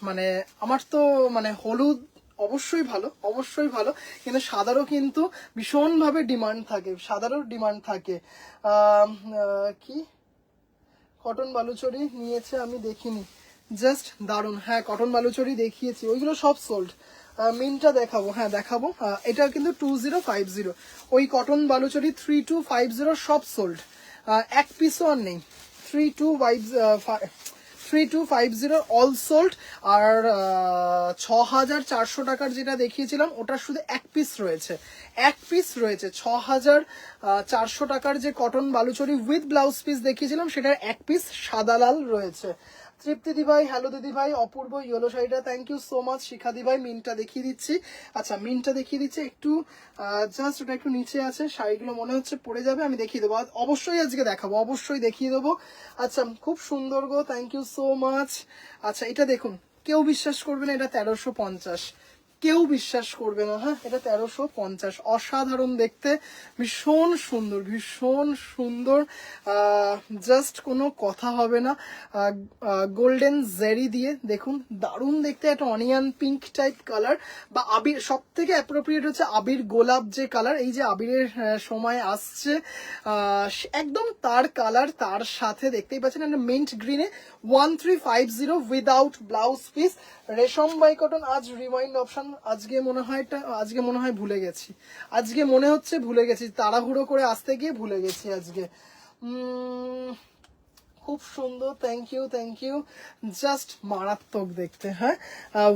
মানে আমার তো মানে হলুদ অবশ্যই ভালো, অবশ্যই ভালো, কিন্তু সাদারও কিন্তু ভীষণভাবে ডিমান্ড থাকে, সাদারও ডিমান্ড থাকে। কি কটন বালুচরি নিয়েছে আমি দেখিনি, জাস্ট দারুণ। হ্যাঁ কটন বালুচরি দেখিয়েছি, ওইগুলো সব সোল্ড। মিনটা দেখাবো, হ্যাঁ দেখাবো। এটা কিন্তু 2050, ওই কটন বালুচরি 3250 সব সোল্ড, এক পিসও আর নেই। 3250 অল সোল্ড। আর 6400 টাকার যেটা দেখিয়েছিলাম ওটার শুধু এক পিস রয়েছে, এক পিস রয়েছে। 6400 টাকার যে cotton Baluchari with blouse piece দেখিয়েছিলাম সেটার এক পিস সাদা লাল রয়েছে। তৃপ্তি দিভাই, হ্যালো দিদি ভাই, অপূর্ব ইয়েলো শাড়িটা, থ্যাংক ইউ সো মাচ। শিখা দিভাই, মিনটা দেখিয়ে দিচ্ছি। আচ্ছা মিনটা দেখিয়ে দিচ্ছি একটু, জাস্ট ওটা একটু নিচে আছে, শাড়িগুলো মনে হচ্ছে পড়ে যাবে, আমি দেখিয়ে দেবো, অবশ্যই আজকে দেখাবো, অবশ্যই দেখিয়ে দেবো। আচ্ছা খুব সুন্দর গো, থ্যাংক ইউ সো মাচ। আচ্ছা এটা দেখুন, কেউ বিশ্বাস করবে না, এটা 1350, কেউ বিশ্বাস করবে না। হ্যাঁ এটা 1350, অসাধারণ দেখতে, ভীষণ সুন্দর, ভীষণ সুন্দর, জাস্ট কোনো কথা হবে না। গোল্ডেন জেরি দিয়ে দেখুন, দারুণ দেখতে, একটা অনিয়ন পিঙ্ক টাইপ কালার, বা আবির, সব থেকে অ্যাপ্রোপ্রিয়েট হচ্ছে আবির গোলাপ যে কালার, এই যে আবিরের সময় আসছে, একদম তার কালার, তার সাথে দেখতেই পাচ্ছেন একটা মিন্ট গ্রিনে 1350 উইদাউট ব্লাউজ পিস, রেশম বাই কটন। আজ রিমাইন্ড অপশন, আজকে মনে হয় ভুলে গেছি, আজকে মনে হচ্ছে ভুলে গেছি, তাড়াহুড়ো করে আসতে গিয়ে ভুলে গেছি আজকে। খুব সুন্দর, thank you, thank you, just মারাত্মক দেখতে। হ্যাঁ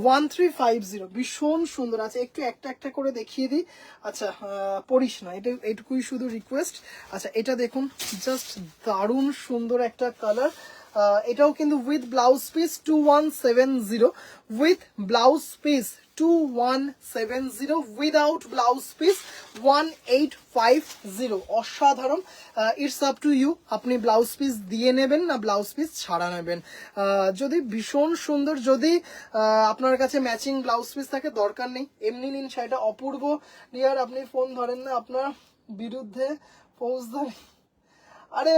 1350 ভীষণ সুন্দর আছে, একটু একটা একটা করে দেখিয়ে দিই। আচ্ছা পড়িস না, এটা এটুকুই শুধু রিকোয়েস্ট। আচ্ছা এটা দেখুন, জাস্ট দারুণ সুন্দর একটা কালার, এটাও কিন্তু with blouse piece 2170, with blouse piece 2170, without blouse piece 1850, অসাধারণ। ইটস আপ টু ইউ, আপনি ব্লাউজ পিস দিয়ে নেবেন না ব্লাউজ পিস ছাড়া নেবেন। যদি ভীষণ সুন্দর, যদি আপনার কাছে ম্যাচিং ব্লাউজ পিস থাকে দরকার নেই, এমনি নিন শাড়িটা। অপূর্ব ডিয়ার, আপনি ফোন ধরেন না, আপনার বিরুদ্ধে ফৌজদারি। আরে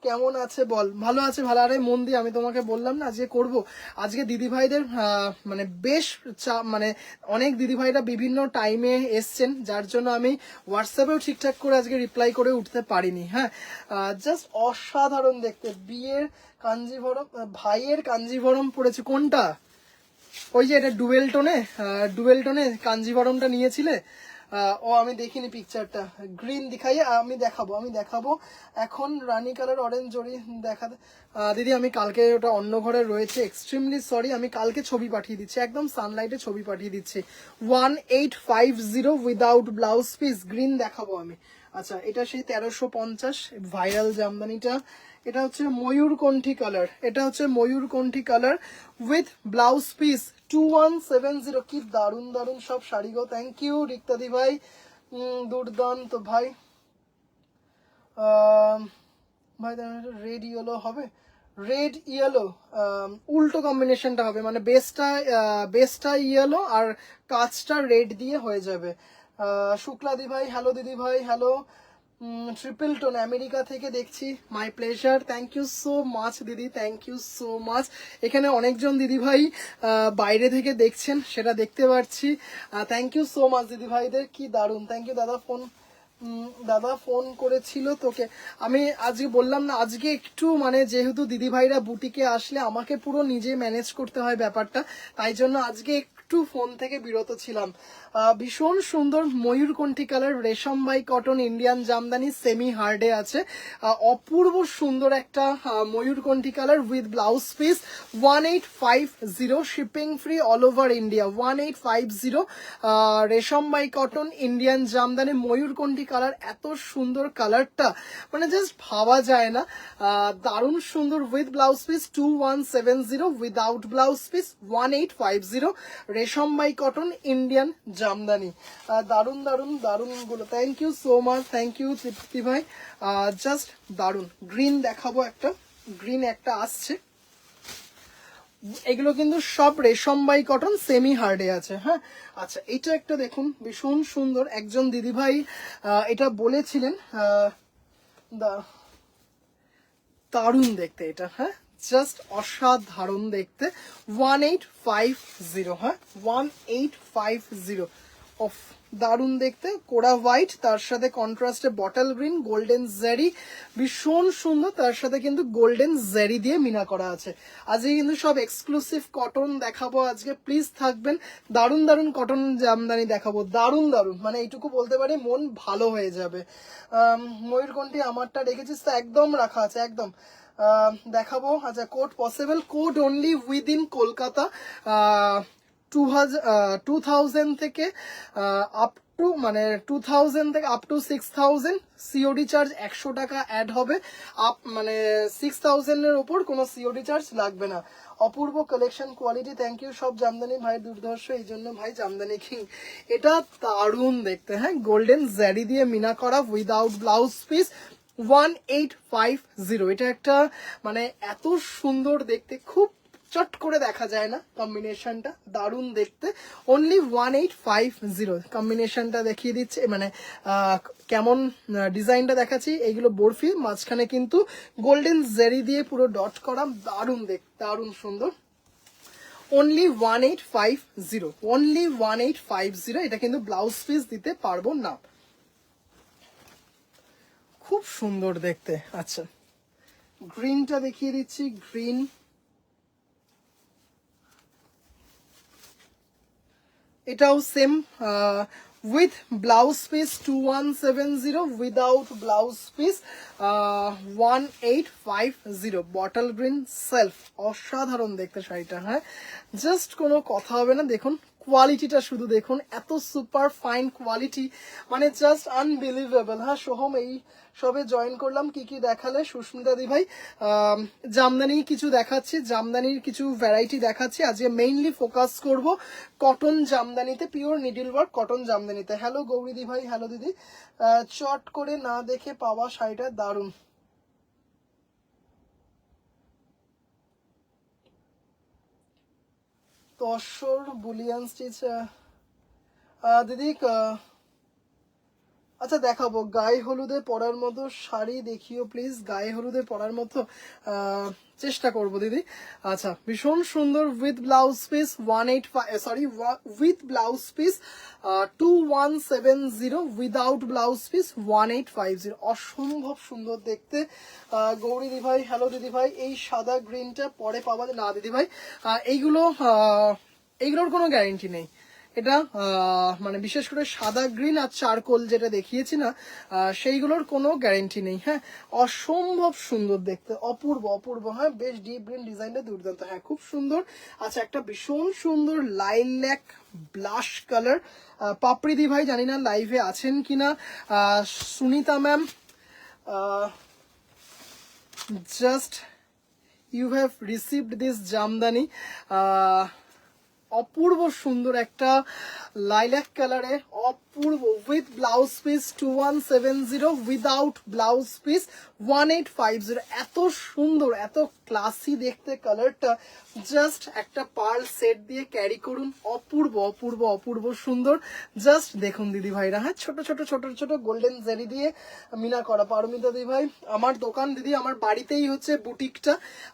কেমন আছে বল, ভালো আছে, ভালো। আরে মন দিয়ে, আমি তোমাকে বললাম না আজকে করব, আজকে দিদিভাইদের মানে বেশ মানে অনেক দিদিভাইরা বিভিন্ন টাইমে এসছেন, যার জন্য আমি হোয়াটসঅ্যাপেও ঠিকঠাক করে আজকে রিপ্লাই করে উঠতে পারিনি। হ্যাঁ জাস্ট অসাধারণ দেখতে, বিয়ের কাঞ্জিভরম, ভাইয়ের কাঞ্জিভরম পড়েছে কোনটা, ওই যে এটা ডুয়েল টোনে কাঞ্জিভরমটা নিয়েছিলে। ও আমি দেখিনি পিকচারটা, গ্রিন দেখাই, আমি দেখাবো এখন রানী কালার অরেঞ্জ জড়ি দেখাতে। দিদি আমি কালকে, ওটা অন্য ঘরে রয়েছে, এক্সট্রিমলি সরি, আমি কালকে ছবি পাঠিয়ে দিচ্ছি, একদম সানলাইটে ছবি পাঠিয়ে দিচ্ছি। 1850 উইদাউট ব্লাউজ পিস, গ্রিন দেখাবো আমি। আচ্ছা এটা সেই 1350 ভাইরাল জামদানিটা, এটা হচ্ছে ময়ূরকণ্ঠী কালার, এটা হচ্ছে ময়ূরকণ্ঠী কালার উইথ ব্লাউজ পিস 2170। কি দারুন দারুন সব শাড়ি গো, থ্যাংক ইউ রিক্তাদি ভাই, দুর্দান্ত ভাই। ভাই রেড ইয়েলো হবে, রেড ইয়েলো উল্টো কম্বিনেশনটা হবে, মানে বেসটা ইয়েলো আর কাজটা রেড দিয়ে হয়ে যাবে। শুক্লা দি ভাই, হ্যালো দিদি ভাই, হ্যালো। ট্রিপল টোন আমেরিকা থেকে দেখছি, my pleasure, thank you so much দিদি, থ্যাংক ইউ সো মাচ। এখানে অনেকজন দিদি ভাই বাইরে থেকে দেখছেন, সেটা দেখতে পাচ্ছি, থ্যাংক ইউ সো মাচ দিদি ভাইদের, কি দারুণ, থ্যাংক ইউ। দাদা ফোন করেছিল তোকে, আমি আজকে বললাম না, আজকে একটু মানে যেহেতু দিদি ভাইরা বুটিকে আসলে আমাকে পুরো নিজে ম্যানেজ করতে হয় ব্যাপারটা, তাই জন্য আজকে একটু ফোন থেকে বিরত ছিলাম। ভীষণ সুন্দর ময়ূরকণ্ঠী colour, resham by cotton Indian jamdani, semi হার্ডে আছে, অপূর্ব সুন্দর একটা ময়ূরকণ্ঠী colour with blouse piece 1850, shipping free all over India, 1850, resham by cotton Indian jamdani ময়ূরকণ্ঠী কালার, এত সুন্দর কালারটা মানে জাস্ট ভাবা যায় না, দারুণ সুন্দর, with blouse piece 2170, without blouse piece 1850, resham by cotton Indian Jamdani, দারুণ দারুণ দারুণ গুলো, thank you so much, thank you Tripti ভাই, জাস্ট দারুণ। গ্রিন দেখাবো, একটা গ্রিন একটা আসছে, এগুলো কিন্তু সব রেশম বাই কটন সেমি হার্ডে আছে। হ্যাঁ আচ্ছা এটা একটা দেখুন, ভীষণ সুন্দর, একজন দিদিভাই এটা বলেছিলেন, দারুণ দেখতে এটা। হ্যাঁ জাস্ট অসাধারণ দেখতে 1850, হ্যাঁ 1850 অফ, দারুণ দেখতে, কোরা হোয়াইট, তার সাথে কন্ট্রাস্টে বটল গ্রিন, গোল্ডেন জেরি, ভীষণ সুন্দর, তার সাথে কিন্তু গোল্ডেন জেরি দিয়ে মিনা করা আছে। আজকে কিন্তু সব এক্সক্লুসিভ কটন দেখাবো আজকে, প্লিজ থাকবেন। দারুণ দারুণ কটন জামদানি দেখাবো, দারুণ দারুণ, মানে এইটুকু বলতে পারি মন ভালো হয়ে যাবে। ময়ূরকণ্ঠী আমারটা রেখেছিস তো, একদম রাখা আছে একদম। দেখাবো। আচ্ছা, code possible, code only within Kolkata, 2000 থেকে আপ টু, মানে 2000 থেকে আপ টু 6000, সিওডি চার্জ 100 টাকা অ্যাড হবে। আপ মানে 6000 এর উপর কোনো সিওডি চার্জ লাগবে না। অপূর্ব কালেকশন, কোয়ালিটি, থ্যাংক ইউ সব জামদানি ভাই, দুর্ধর্ষ, এই জন্য ভাই জামদানি কিং। এটা দারুণ দেখতে, হ্যাঁ গোল্ডেন জারি দিয়ে মিনা করা উইদাউট ব্লাউজ পিস, 1850। এটা একটা মানে এত সুন্দর দেখতে, খুব চট করে দেখা যায় না কম্বিনেশনটা, দারুণ দেখতে, অনলি 1850। কম্বিনেশনটা দেখিয়ে দিচ্ছে, মানে কেমন ডিজাইনটা দেখাচ্ছি, এইগুলো বরফি, মাঝখানে কিন্তু গোল্ডেন জেরি দিয়ে পুরো ডট করা, দারুণ দেখতে, দারুণ সুন্দর, অনলি 1850, অনলি 1850। এটা কিন্তু ব্লাউজ পিস দিতে পারবো না, খুব সুন্দর দেখতে। আচ্ছা, গ্রিনটা দেখিয়ে দিচ্ছি, গ্রিন, এটাও same with blouse piece 2170, without blouse piece 1850, bottle green self, অসাধারণ দেখতে শাড়িটা, হ্যাঁ জাস্ট কোনো কথা হবে না। দেখুন কোয়ালিটিটা শুধু দেখুন, এত সুপার ফাইন কোয়ালিটি, মানে জাস্ট আনবিলিভেবল। হ্যাঁ সোহম, এই সবে জয়েন করলাম, কি কি দেখালে সুস্মিতা দি ভাই? জামদানি কিছু দেখাচ্ছি, জামদানির কিছু ভ্যারাইটি দেখাচ্ছি। আজকে মেইনলি ফোকাস করব কটন জামদানিতে, পিওর নিডল ওয়ার্ক কটন জামদানিতে। হ্যালো গৌরী দি ভাই, হ্যালো দিদি। চট করে না দেখে পাওয়া শাড়িটা দারুণ, তসর বুলিয়ান স্টিচ দিদি। আচ্ছা দেখাবো, গায়ে হলুদে পরার মতো শাড়ি দেখিও প্লিজ, গায়ে হলুদে পরার মতো চেষ্টা করব দিদি। আচ্ছা, ভীষণ সুন্দর with blouse piece 185, sorry with blouse piece 2170, without blouse piece 1850, অসম্ভব সুন্দর দেখতে। গৌরী দিদি ভাই, হ্যালো দিদি ভাই। এই সাদা গ্রিনটা পরে পাওয়া যায় না দিদি ভাই, এইগুলোর কোনো গ্যারেন্টি নেই। এটা মানে বিশেষ করে সাদা গ্রিন আর চারকোল যেটা দেখিয়েছি না, সেইগুলোর কোনো গ্যারেন্টি নেই। হ্যাঁ অসম্ভব সুন্দর দেখতে, অপূর্ব অপূর্ব, হ্যাঁ বেশ ডিপ গ্রিন ডিজাইনটা দুর্দান্ত, হ্যাঁ খুব সুন্দর। আচ্ছা, একটা ভীষণ সুন্দর lilac blush colour, Papri di ভাই জানি না লাইভে আছেন কিনা, Sunita ma'am, just you have received this jamdani, অপূর্ব সুন্দর একটা লাইলাক কালারে, অপূর্ব with blouse piece 2170, without blouse piece 1850। এত সুন্দর, এত ক্লাসি দেখতে কালারটা, জাস্ট একটা পার্ল সেট দিয়ে ক্যারি করুন, অপূর্ব অপূর্ব অপূর্ব সুন্দর। জাস্ট দেখুন দিদি ভাইরা, হ্যাঁ ছোট ছোট ছোট ছোট গোল্ডেন জেরি দিয়ে মিনা করা। পারমিতা দিদি ভাই, আমার দোকান দিদি, আমার বাড়িতেই হচ্ছে বুটিকটা,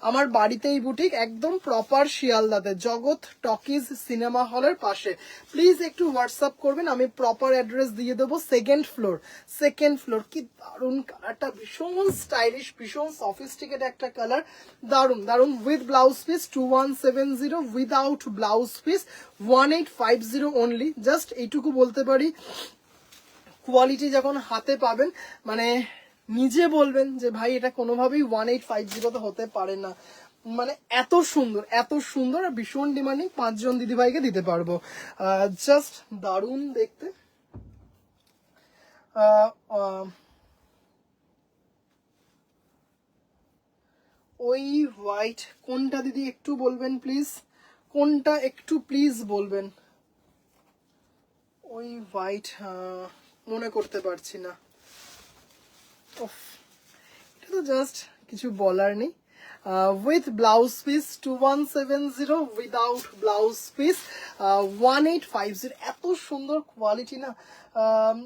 আমার বাড়িতেই বুটিক, একদম প্রপার শিয়ালদাতে জগৎ টকিজ সিনেমা হলের পাশে। প্লিজ একটু হোয়াটসঅ্যাপ করবেন, আমি প্রপার অ্যাড্রেস দিয়ে দেবো। Second floor, second floor. কি দারুণ কালারটা, ভীষণ স্টাইলিশ, ভীষণ সফিস্টিকেট একটা কালার, দারুণ দারুণ। With blouse piece 2170, without blouse piece 1850 only. Just এইটুকু বলতে পারি, কোয়ালিটি যখন হাতে পাবেন মানে নিজে বলবেন যে ভাই এটা কোনোভাবেই 1850 তো হতে পারে না, মানে এত সুন্দর এত সুন্দর, আর ভীষণ ডিমান্ডিং, 5 জন দিদিভাইকে দিতে পারবো। জাস্ট দারুণ দেখতে। ওই হোয়াইট কোনটা দিদি একটু বলবেন প্লিজ, কোনটা একটু প্লিজ বলবেন। ওই হোয়াইট মনে করতে পারছি না। এটা তো জাস্ট কিছু বলার নেই। With blouse piece 2170, without blouse piece 1850। এত সুন্দর কোয়ালিটি না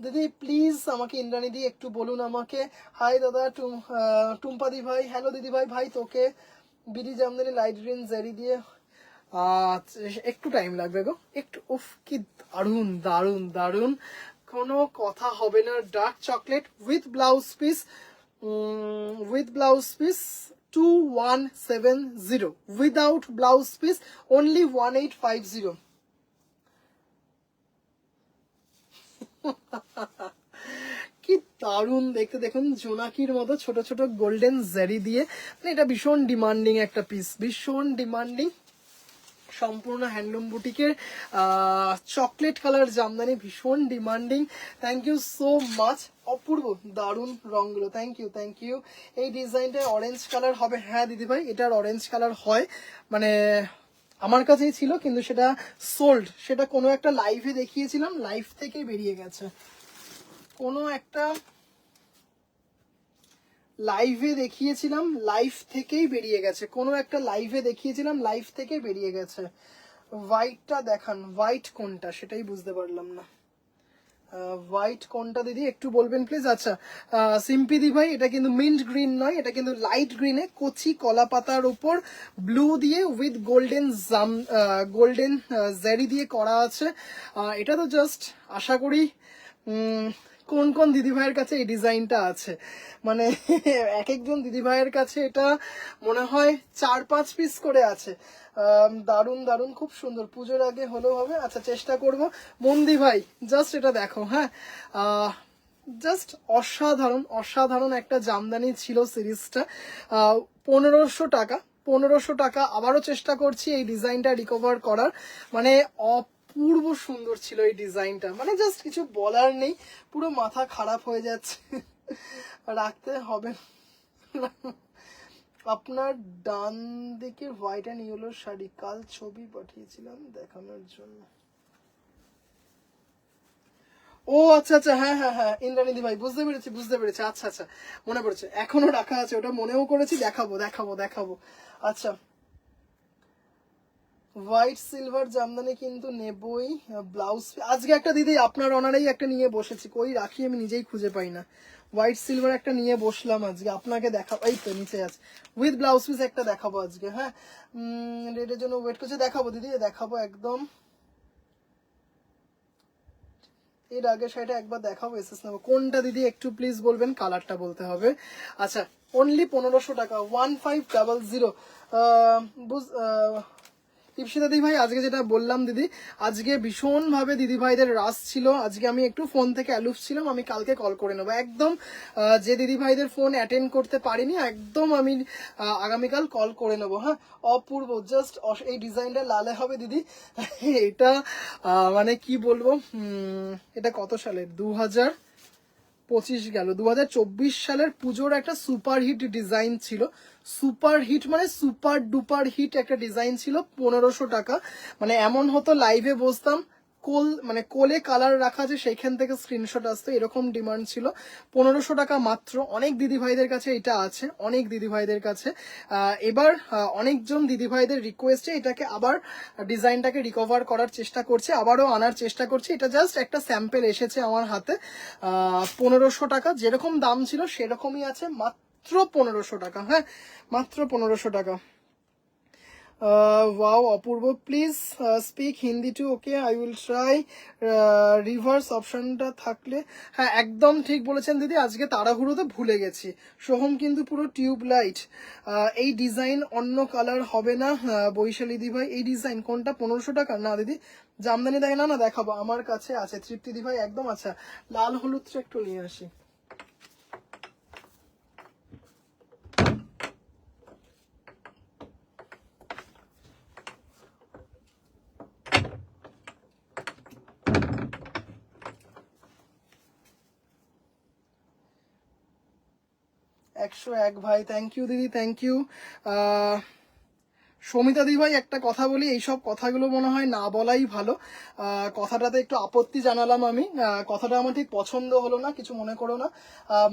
দিদি, প্লিজ আমাকে ইন্দ্রাণী দি একটু বলুন আমাকে। হাই দাদা, টুম্পা দি ভাই, হ্যালো দিদি ভাই, ভাই তোকে বিডি জামদানি লাইট গ্রিন জারি দিয়ে একটু টাইম লাগবে গো, একটু। উফ, কি দারুন দারুন দারুন, কোনো কথা হবে না। Dark chocolate with blouse piece, with blouse piece 2170, without blouse piece only 1850। কি দারুণ দেখতে, দেখুন জোনাকির মতো ছোট ছোট গোল্ডেন জারি দিয়ে, মানে এটা ভীষণ ডিমান্ডিং একটা পিস, ভীষণ ডিমান্ডিং। সম্পূর্ণ হ্যান্ডলুম বুটিকের চকলেট কালার জামদানি, ভীষণ demanding. Thank you so much, অপূর্ব দারুণ রঙগুলো, থ্যাংক ইউ থ্যাংক ইউ। এই ডিজাইনটা অরেঞ্জ কালার হবে, হ্যাঁ দিদিভাই এটার অরেঞ্জ কালার হয়, মানে আমার কাছেই ছিল কিন্তু সেটা সোল্ড, সেটা কোনো একটা লাইভে দেখিয়েছিলাম, লাইভ থেকেই বেরিয়ে গেছে। কোনো একটা লাইভে দেখিয়েছিলাম, লাইভ থেকেই বেরিয়ে গেছে। কোনো একটা লাইভে দেখিয়েছিলাম, লাইভ থেকে বেরিয়ে গেছে। হোয়াইটটা দেখান, হোয়াইট কোনটা সেটাই বুঝতে পারলাম না। হোয়াইট কোনটা দিদি একটু বলবেন প্লিজ। আচ্ছা সিম্পি দি ভাই, এটা কিন্তু মিন্ট গ্রিন নয়, এটা কিন্তু লাইট গ্রিনে কচি কলা পাতার উপর ব্লু দিয়ে উইথ গোল্ডেন গোল্ডেন জারি দিয়ে করা আছে। এটা তো জাস্ট আশা করি কোন কোন দিদিভাইয়ের কাছে এই ডিজাইনটা আছে, মানে এক একজন দিদিভাইয়ের কাছে এটা মনে হয় 4-5 পিস করে আছে। দারুণ দারুণ, খুব সুন্দর, পুজোর আগে হলেও হবে। আচ্ছা চেষ্টা করব। মন্দি ভাই জাস্ট এটা দেখো, হ্যাঁ জাস্ট অসাধারণ অসাধারণ একটা জামদানি ছিল সিরিজটা। 1500 টাকা, 1500 টাকা। আবারও চেষ্টা করছি এই ডিজাইনটা রিকভার করার, মানে অপূর্ব সুন্দর ছিল এই ডিজাইনটা, মানে জাস্ট কিছু বলার নেই, পুরো মাথা খারাপ হয়ে যাচ্ছে। রাখতে হবে। আপনার ডান দিকে হোয়াইট অ্যান্ড ইয়েলো শাড়ি, কাল ছবি পাঠিয়েছিলাম দেখানোর জন্য। ও আচ্ছা আচ্ছা, হ্যাঁ হ্যাঁ হ্যাঁ ইন্দ্রানিধি ভাই, বুঝতে পেরেছি বুঝতে পেরেছি। আচ্ছা আচ্ছা মনে পড়েছে, এখনো রাখা আছে, ওটা মনেও করেছি, দেখাবো দেখাবো দেখাবো। আচ্ছা হোয়াইট সিলভার জামদানি কিন্তু নেবই। ব্লাউজ আজকে একটা দিদি আপনার অনারেই একটা নিয়ে বসেছি, কই রাখি আমি নিজেই খুঁজে পাই না। হোয়াইট সিলভার একটা নিয়ে বসলাম আজকে, আপনাকে দেখাবো, এই তো নিচে আছে, উইথ ব্লাউজ পিস একটা দেখাবো আজকে। হ্যাঁ রেটের জন্য ওয়েট করছে, দেখাবো দিদি দেখাবো একদম। এর আগে শাড়িটা একবার দেখাবো, এসএস নেবো কোনটা দিদি একটু প্লিজ বলবেন, কালারটা বলতে হবে। আচ্ছা অনলি 1500 টাকা, 1500। ইপসিতা দিদি ভাই আজকে যেটা বললাম দিদি, আজকে ভীষণভাবে দিদি ভাইদের রাশ ছিল, আজকে আমি একটু ফোন থেকে অ্যালুফ ছিলাম, আমি কালকে কল করে নেবো একদম। যে দিদি ভাইদের ফোন অ্যাটেন্ড করতে পারিনি একদম আমি আগামীকাল কল করে নেবো। হ্যাঁ অপূর্ব, জাস্ট এই ডিজাইনটা লালে হবে দিদি। এটা মানে কি বলবো, এটা কত সালের, 2025 গেল, 2024 সালের পুজোর একটা সুপার হিট ডিজাইন ছিল। সুপার হিট মানে সুপার ডুপার হিট একটা ডিজাইন ছিল। 1500 টাকা, মানে এমন হতো লাইভে বসতাম, মানে কোলে কালার রাখা আছে সেইখান থেকে স্ক্রিনশট আসতো, এরকম ডিমান্ড ছিল। 1500 টাকা মাত্র। অনেক দিদিভাইদের কাছে এটা আছে, অনেক দিদিভাইদের কাছে। এবার অনেকজন দিদিভাইদের রিকোয়েস্টে এটাকে আবার ডিজাইনটাকে রিকভার করার চেষ্টা করছে, আবারও আনার চেষ্টা করছে। এটা জাস্ট একটা স্যাম্পেল এসেছে আমার হাতে। 1500 টাকা, যেরকম দাম ছিল সেরকমই আছে, মাত্র 1500 টাকা। হ্যাঁ মাত্র 1500 টাকা। ওয়াও অপূর্ব, please speak Hindi too, okay I will try. Reverse অপশনটা থাকলে, হ্যাঁ একদম ঠিক বলেছেন দিদি, আজকে তাড়াহুড়োতে ভুলে গেছি। সোহম কিন্তু পুরো টিউব লাইট, এই ডিজাইন অন্য কালার হবে না। বৈশালী দি ভাই এই ডিজাইন কোনটা, 1500 টাকা না দিদি, জামদানি দেখে না, না দেখাবো আমার কাছে আছে। তৃপ্তি দি ভাই একদম। আচ্ছা লাল হলুদটা একটু নিয়ে আসি। একশো এক ভাই, থ্যাংক ইউ দিদি, থ্যাংক ইউ। সমিতা দি ভাই একটা কথা বলি, এইসব কথাগুলো মনে হয় না বলাই ভালো। কথাটাতে একটু আপত্তি জানালাম আমি, কথাটা আমার ঠিক পছন্দ হলো না, কিছু মনে করো না।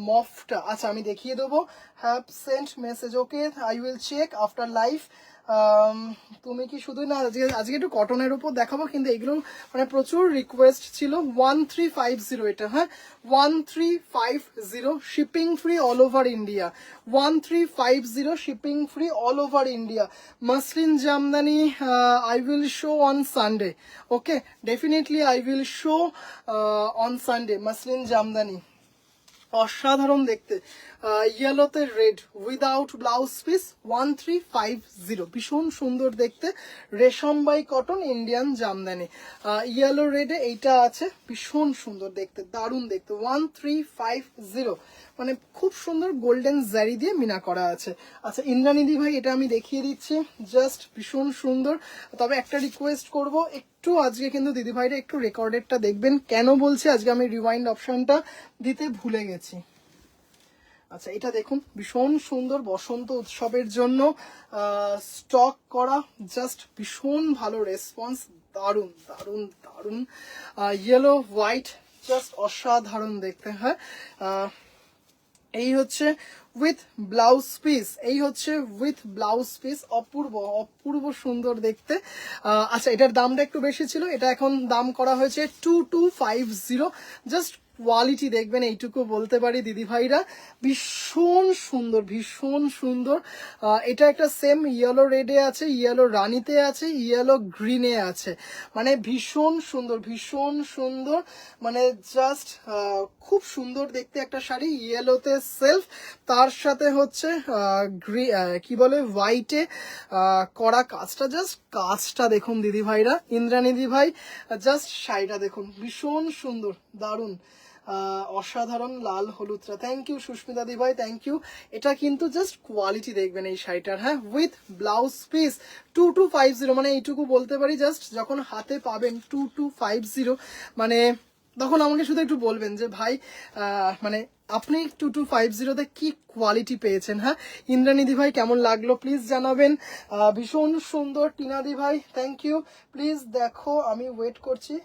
মফটা আচ্ছা আমি দেখিয়ে দেবো। Have sent message, okay I will check after live. তুমি কি শুধু না আজকে আজকে একটু কটনের উপর দেখাবো, কিন্তু এগুলো মানে প্রচুর রিকোয়েস্ট ছিল। 1350 এটা, হ্যাঁ 1350, shipping free all over India. 1350 shipping free all over India. Muslin jamdani I will show on Sunday. Okay, definitely I will show on Sunday muslin jamdani. অসাধারণ দেখতে, ইয়েলোতে রেড উইদাউট ব্লাউজ পিস, 1350, ভীষণ সুন্দর দেখতে, resham by cotton Indian jamdani, yellow রেডে এইটা আছে, ভীষণ সুন্দর দেখতে, দারুণ দেখতে, 1350, মানে খুব সুন্দর গোল্ডেন জারি দিয়ে মিনা করা আছে। আচ্ছা ইন্দ্রানিধি ভাই, এটা আমি দেখিয়ে দিচ্ছি, জাস্ট ভীষণ সুন্দর। তবে একটা রিকোয়েস্ট করব, একটু আজকে কিন্তু দিদি ভাইরা একটু রেকর্ডেডটা দেখবেন। কেন বলছি, আজকে আমি রিওয়াইন্ড অপশনটা দিতে ভুলে গেছি। আচ্ছা এটা দেখুন, ভীষণ সুন্দর, বসন্ত উৎসবের জন্য স্টক করা, জাস্ট ভীষণ ভালো রেসপন্স, দারুণ দারুণ দারুণ, ইয়েলো হোয়াইট, জাস্ট অসাধারণ দেখতে। হ্যাঁ এই হচ্ছে উইথ ব্লাউজ পিস, এই হচ্ছে উইথ ব্লাউজ পিস, অপূর্ব অপূর্ব সুন্দর দেখতে। আচ্ছা এটার দামটা একটু বেশি ছিল, এটা এখন দাম করা হয়েছে 2250। জাস্ট কোয়ালিটি দেখবেন, এইটুকু বলতে পারি দিদি ভাইরা, ভীষণ সুন্দর ভীষণ সুন্দর। এটা একটা সেম ইয়েলো রেডে আছে, ইয়েলো রানিতে আছে, ইয়েলো গ্রিনে আছে, মানে ভীষণ সুন্দর ভীষণ সুন্দর, মানে জাস্ট খুব সুন্দর দেখতে একটা শাড়ি, ইয়েলোতে সেলফ, তার সাথে হচ্ছে কি বলে হোয়াইটে করা কাজটা, জাস্ট কাজটা দেখুন দিদি ভাইরা, ইন্দ্রানিধি ভাই, জাস্ট শাড়িটা দেখুন, ভীষণ সুন্দর, দারুণ, অসাধারণ, লাল হলুদটা, থ্যাংক ইউ সুস্মিতা দি ভাই, থ্যাংক ইউ। এটা কিন্তু জাস্ট কোয়ালিটি দেখবেন এই শাড়িটার, হ্যাঁ উইথ ব্লাউজ পিস 2250, মানে এইটুকু বলতে পারি, জাস্ট যখন হাতে পাবেন 2250, মানে তখন আমাকে শুধু একটু বলবেন যে ভাই মানে আপনি 2250-তে কি কোয়ালিটি পেয়েছেন। হ্যাঁ ইন্দ্রানিধি ভাই কেমন লাগলো প্লিজ জানাবেন, ভীষণ সুন্দর। টিনাদি ভাই থ্যাংক ইউ, প্লিজ দেখো আমি ওয়েট করছি।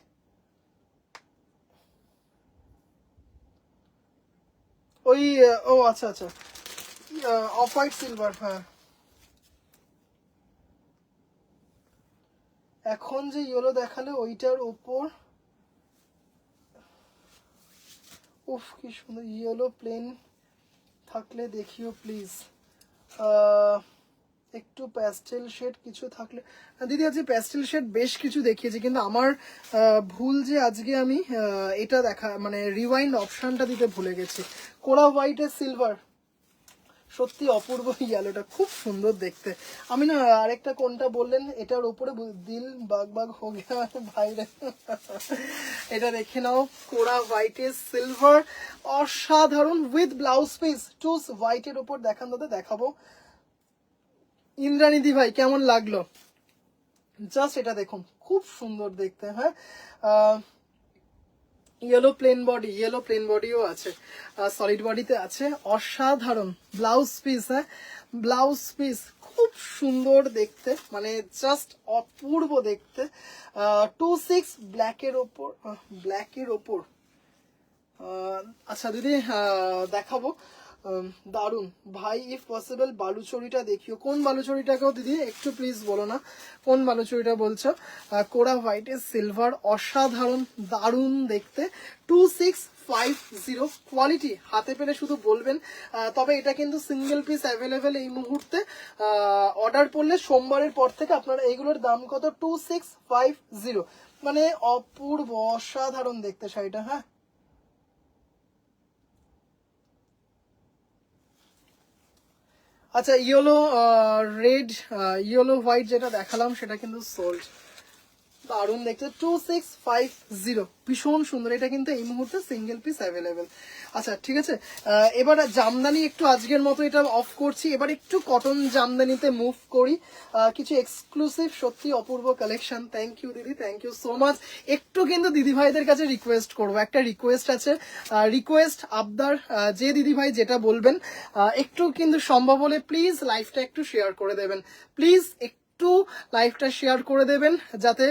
ওই ও আচ্ছা আচ্ছা, অফ হোয়াইট সিলভার, হ্যাঁ এখন যে ইয়েলো দেখালে ওইটার উপর, উফ কি সুন্দর, ইয়েলো প্লেন থাকলে দেখিও প্লিজ, একটু প্যাস্টেল শেড কিছু থাকলে। দিদি আজকে প্যাস্টেল শেড বেশ কিছু দেখিয়েছি, কিন্তু আমার ভুল যে আজকে আমি এটা দেখা মানে রিওয়াইন্ড অপশনটা দিতে ভুলে গেছি। কোরা হোয়াইটের সিলভার, সত্যি অপূর্ব, ইয়েলোটা খুব সুন্দর দেখতে। আমি না আরেকটা কোনটা বললেন, এটার উপরে দিল বাগ বাগ হো গিয়া ভাইরে, এটা দেখে নাও, কোরা হোয়াইটের সিলভার, অসাধারণ, উইথ ব্লাউজ পিস, টু হোয়াইটের উপর দেখান দাদা, দেখাবো। ইন্দ্রানিধি ভাই কেমন লাগলো, জাস্ট এটা দেখুন, খুব সুন্দর দেখতে। হ্যাঁ yellow plain body, yellow plain বডিও আছে, সলিড বডিতে আছে, অসাধারণ ব্লাউজ পিস, হ্যাঁ ব্লাউজ পিস খুব সুন্দর দেখতে, মানে জাস্ট অপূর্ব দেখতে, 26 ব্ল্যাকের ওপর, ব্ল্যাকের ওপর, আচ্ছা দিদি দেখাবো, দারুন ভাই, ইফ পসিবল বালুচরিটা দেখিও। কোন বালুচরিটাকেও দিদি একটু প্লিজ বলো না, কোন বালুচরিটা বলছো। কোরা হোয়াইটের সিলভার, অসাধারণ দারুণ দেখতে, 2650, কোয়ালিটি হাতে পেলে শুধু বলবেন। তবে এটা কিন্তু সিঙ্গেল পিস অ্যাভেলেবেল এই মুহূর্তে, অর্ডার করলে সোমবারের পর থেকে আপনারা, এইগুলোর দাম কত, 2650, মানে অপূর্ব অসাধারণ দেখতে শাড়িটা। হ্যাঁ আচ্ছা ইয়েলো রেড, ইয়েলো হোয়াইট যেটা দেখালাম সেটা কিন্তু সোল্ড, দারুণ দেখতে, 2650, ভীষণ সুন্দর, এটা কিন্তু এই মুহূর্তে সিঙ্গেল পিস অ্যাভেলেবেল। আচ্ছা ঠিক আছে, এবার জামদানি একটু আজকের মতো এটা অফ করছি, এবার একটু কটন জামদানিতে মুভ করি, কিছু এক্সক্লুসিভ সত্যি অপূর্ব কালেকশন। থ্যাংক ইউ দিদি, থ্যাংক ইউ সো মাচ। একটু কিন্তু দিদি ভাইদের কাছে রিকোয়েস্ট করবো, একটা রিকোয়েস্ট আছে, রিকোয়েস্ট আবদার, যে দিদি ভাই যেটা বলবেন একটু কিন্তু সম্ভব হলে প্লিজ লাইভটা একটু শেয়ার করে দেবেন প্লিজ, একটু লাইভটা শেয়ার করে দেবেন, যাতে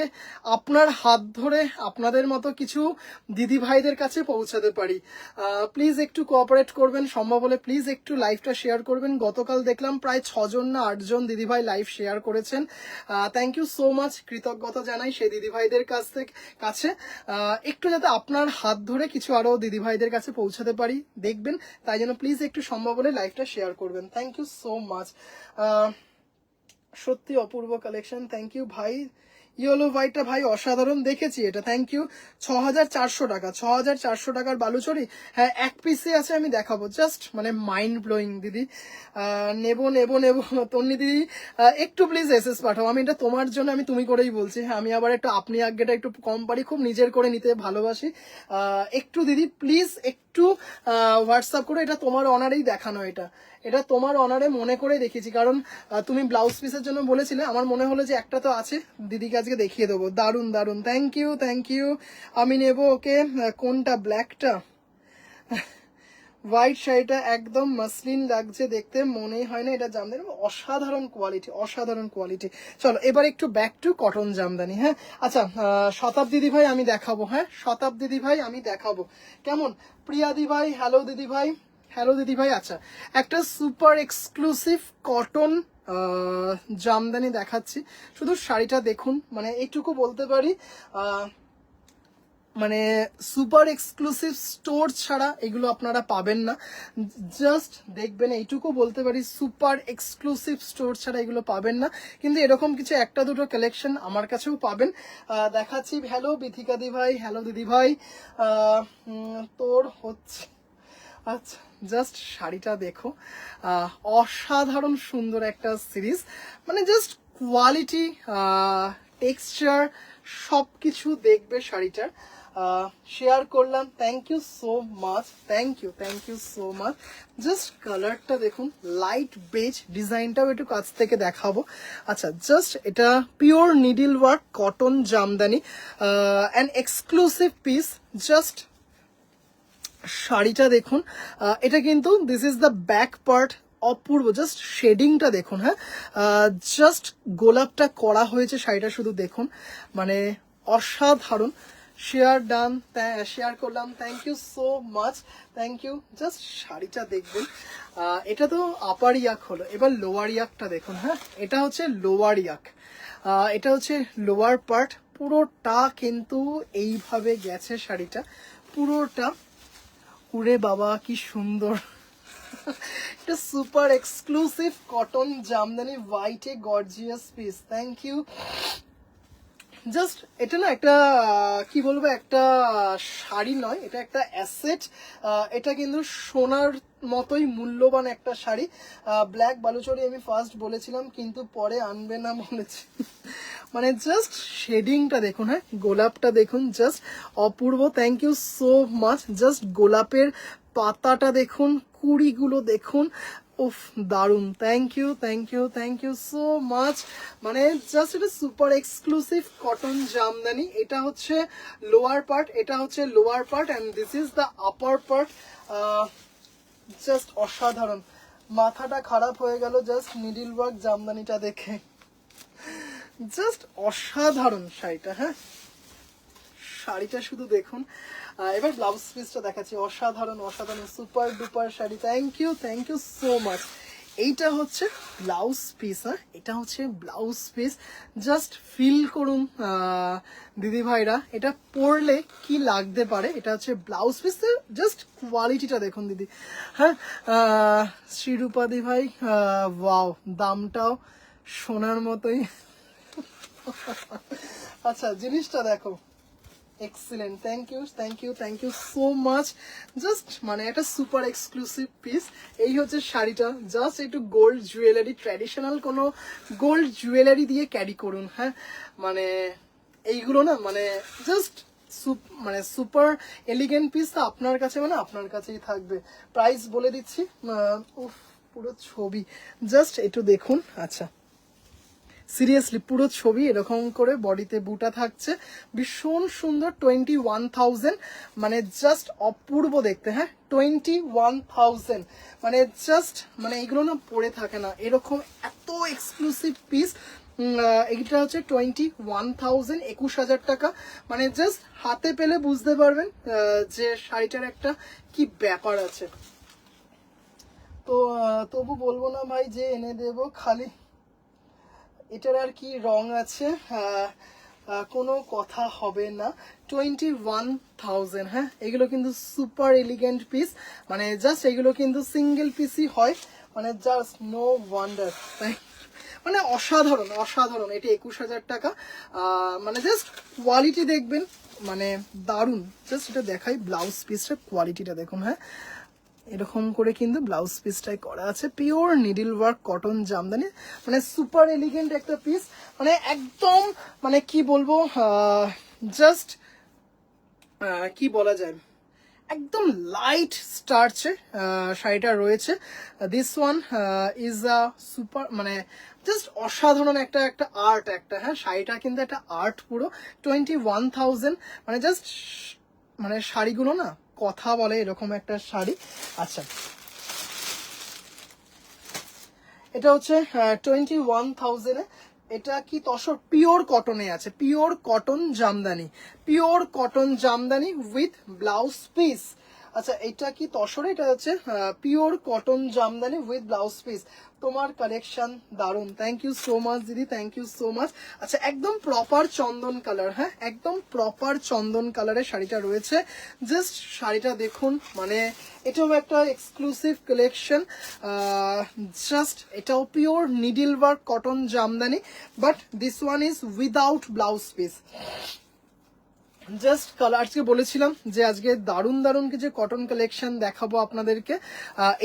আপনার হাত ধরে আপনাদের মতো কিছু দিদি ভাইদের কাছে পৌঁছাতে পারি। প্লিজ একটু কোঅপারেট করবেন, সম্ভব হলে প্লিজ একটু লাইভটা শেয়ার করবেন। গতকাল দেখলাম প্রায় 6জন না 8জন দিদিভাই লাইভ শেয়ার করেছেন। থ্যাংক ইউ সো মাচ, কৃতজ্ঞতা জানাই সেই দিদিভাইদের কাছে। একটু যাতে আপনার হাত ধরে কিছু আরো দিদিভাইদের কাছে পৌঁছাতে পারি দেখবেন, তাই জন্য প্লিজ একটু সম্ভব হলে লাইভটা শেয়ার করবেন। Thank you so much. সত্যি অপূর্ব কালেকশন, থ্যাংক ইউ ভাই। ইয়েলো হোয়াইটটা ভাই অসাধারণ, দেখেছি এটা, থ্যাংক ইউ। 6400 টাকা, 6400 টাকার বালুচরি। হ্যাঁ, এক পিসে আছে, আমি দেখাবো, জাস্ট মানে মাইন্ড ব্লোয়িং দিদি। নেবো নেবো নেবো তন্নি দিদি, একটু প্লিজ এসএস পাঠাও। আমি এটা তোমার জন্য আমি তুমি করেই বলছি। হ্যাঁ, আমি আবার একটু আপনি আজ্ঞাটা একটু কম পারি, খুব নিজের করে নিতে ভালোবাসি। একটু দিদি প্লিজ একটু হোয়াটসঅ্যাপ করে, এটা তোমার অনারেই দেখানো, এটা তোমার অনারে মনে করে দেখেছি, কারণ তুমি ব্লাউজ পিসের জন্য বলেছিলে, আমার মনে হলো যে একটা তো আছে, দিদিকে আজকে দেখিয়ে দেবো। দারুন দারুন, থ্যাংক ইউ থ্যাংক ইউ। আমি নেব ওকে। কোনটা, ব্ল্যাকটা? হোয়াইট শাড়িটা একদম মাসলিন লাগছে দেখতে, মনেই হয় না এটা জামদানি। অসাধারণ কোয়ালিটি, অসাধারণ কোয়ালিটি। চলো এবার একটু ব্যাক টু কটন জামদানি। হ্যাঁ আচ্ছা, শতাব্দী ভাই আমি দেখাবো। হ্যাঁ, শতাব্দী ভাই আমি দেখাবো। কেমন? প্রিয়াদি ভাই, হ্যালো দিদি ভাই, হ্যালো দিদি ভাই। আচ্ছা, একটা সুপার এক্সক্লুসিভ কটন জামদানি দেখাচ্ছি, শুধু শাড়িটা দেখুন। মানে এইটুকু বলতে পারি, মানে সুপার এক্সক্লুসিভ স্টোর ছাড়া এগুলো আপনারা পাবেন না। জাস্ট দেখবেন, এইটুকু বলতে পারি, সুপার এক্সক্লুসিভ স্টোর ছাড়া এগুলো পাবেন না। কিন্তু এরকম কিছু একটা দুটো কালেকশন আমার কাছেও পাবেন। দেখাচ্ছি। হ্যালো বিথিকা দি ভাই, হ্যালো দিদি ভাই। তোর হচ্ছে, আচ্ছা, জাস্ট শাড়িটা দেখো, অসাধারণ সুন্দর একটা সিরিজ, মানে জাস্ট কোয়ালিটি, টেক্সচার সব কিছু দেখবে শাড়িটার। শেয়ার করলাম, thank you so much, thank you so much. Just কালারটা দেখুন, লাইট বেজ, ডিজাইনটাও একটু কাছ থেকে দেখাবো। আচ্ছা, জাস্ট এটা pure needle work cotton jamdani, and exclusive piece. Just শাড়িটা দেখুন, এটা কিন্তু this is the back part, অপূর্ব। জাস্ট শেডিংটা দেখুন। হ্যাঁ, জাস্ট গোলাপটা করা হয়েছে শাড়িটা, শুধু দেখুন, মানে অসাধারণ। শেয়ার ডান, শেয়ার করলাম, thank you so much, thank you. Just শাড়িটা দেখবেন। এটা তো আপার ইয়াক হলো, এবার লোয়ার ইয়াকটা দেখুন। হ্যাঁ, এটা হচ্ছে লোয়ার ইয়াক, এটা হচ্ছে লোয়ার পার্ট। পুরোটা কিন্তু এইভাবে গেছে শাড়িটা, পুরোটা। উরে বাবা কি সুন্দর! এটা সুপার এক্সক্লুসিভ কটন জামদানি, হোয়াইটে gorgeous piece, thank you. Just এটা না একটা কি বলবো, একটা শাড়ি নয়, এটা একটা অ্যাসেট। এটা কিন্তু সোনার মতোই মূল্যবান একটা শাড়ি। ব্ল্যাক বালুচরি আমি ফার্স্ট বলেছিলাম, কিন্তু পরে আনবে না বলেছি। মানে জাস্ট শেডিংটা দেখুন। হ্যাঁ, গোলাপটা দেখুন, জাস্ট অপূর্ব, thank you so much. Just গোলাপের পাতাটা দেখুন, কুড়িগুলো দেখুন, উফ দারুন, thank you thank you thank you so much. মানে জাস্ট এটা সুপার এক্সক্লুসিভ কটন জামদানি। এটা হচ্ছে লোয়ার পার্ট, এটা হচ্ছে lower part, and this is the upper part. Just অসাধারণ, মাথাটা খারাপ হয়ে গেল জাস্ট নিডল ওয়ার্ক জামদানিটা দেখে। জাস্ট অসাধারণ শাড়িটা। হ্যাঁ, শাড়িটা শুধু দেখুন। এবার ব্লাউজ পিসটা দেখাচ্ছি, অসাধারণ অসাধারণ, super duper sari, thank you so much. এইটা হচ্ছে ব্লাউজ পিস। হ্যাঁ, এটা হচ্ছে ব্লাউজ পিস, জাস্ট ফিল করুন দিদি ভাইরা, এটা পরলে কি লাগতে পারে। এটা হচ্ছে ব্লাউজ পিস, জাস্ট কোয়ালিটিটা দেখুন দিদি। হ্যাঁ, শ্রীরূপা দি ভাই, ওয়াও, দামটাও সোনার মতোই। আচ্ছা, জিনিসটা দেখো, excellent, thank you so much. Just মানে একটা সুপার এক্সক্লুসিভ পিস। এই হচ্ছে শাড়িটা, জাস্ট একটু গোল্ড জুয়েলারি, ট্র্যাডিশনাল কোনো গোল্ড জুয়েলারি দিয়ে ক্যারি করুন। হ্যাঁ, মানে এইগুলো না, মানে জাস্ট মানে সুপার এলিগেন্ট পিস। তো আপনার কাছে, মানে আপনার কাছেই থাকবে। প্রাইস বলে দিচ্ছি, উফ পুরো ছবি, জাস্ট একটু দেখুন। আচ্ছা, সিরিয়াসলি পুরো ছবি এরকম করে বডিতে বুটা থাকছে, ভীষণ সুন্দর। 21,000, মানে জাস্ট অপূর্ব দেখতে। হ্যাঁ, 21,000, মানে জাস্ট, মানে এইগুলো না পরে থাকে না এরকম, এত এক্সক্লুসিভ পিস। এইটা হচ্ছে 21,000, 21,000 টাকা। মানে জাস্ট হাতে পেলে বুঝতে পারবেন যে শাড়িটার একটা কি ব্যাপার আছে। তো তবু বলবো না ভাই যে এনে দেব, খালি এটার আর কি রং আছে, কোনো কথা হবে না। 21,000, হ্যাঁ এগুলো কিন্তু সুপার এলিগেন্ট পিস, মানে জাস্ট এগুলো কিন্তু সিঙ্গেল পিসই হয়, মানে জাস্ট নো ওয়ান্ডার, মানে অসাধারণ অসাধারণ। এটি 21,000 টাকা। মানে জাস্ট কোয়ালিটি দেখবেন, মানে দারুণ। জাস্ট এটা দেখাই ব্লাউজ পিসটার কোয়ালিটিটা দেখুন, হ্যাঁ এরকম করে কিন্তু ব্লাউজ পিসটাই করা আছে, pure needle work cotton Jamdani, মানে সুপার এলিগেন্ট একটা পিস, মানে একদম মানে কি বলবো, জাস্ট কি বলা যায়, একদম লাইট স্টার্চে শাড়িটা রয়েছে। This one is a super, মানে জাস্ট অসাধারণ একটা একটা আর্ট একটা, হ্যাঁ শাড়িটা কিন্তু একটা আর্ট পুরো। 21,000, মানে জাস্ট মানে শাড়িগুলো না কথা বলে এরকম একটা শাড়ি। আচ্ছা এটা হচ্ছে 21,000-এ। এটা কি তসর পিওর কটনে আছে, pure cotton jamdani, pure cotton Jamdani with blouse piece. আচ্ছা এটা কি তসরে, এটা হচ্ছে pure cotton Jamdani with blouse piece. তোমার কালেকশন দারুন, থ্যাংক ইউ সো মাচ দিদি, থ্যাংক ইউ সো মাচ। আচ্ছা একদম প্রপার চন্দন কালার, হ্যাঁ একদম প্রপার চন্দন কালারের শাড়িটা রয়েছে। জাস্ট শাড়িটা দেখুন, মানে এটাও একটা এক্সক্লুসিভ কালেকশন। জাস্ট এটাও pure needle work cotton Jamdani, but this one is without blouse piece. Just colour, আজকে বলেছিলাম যে আজকে দারুণ দারুণ কিছু কটন কালেকশন দেখাবো আপনাদেরকে।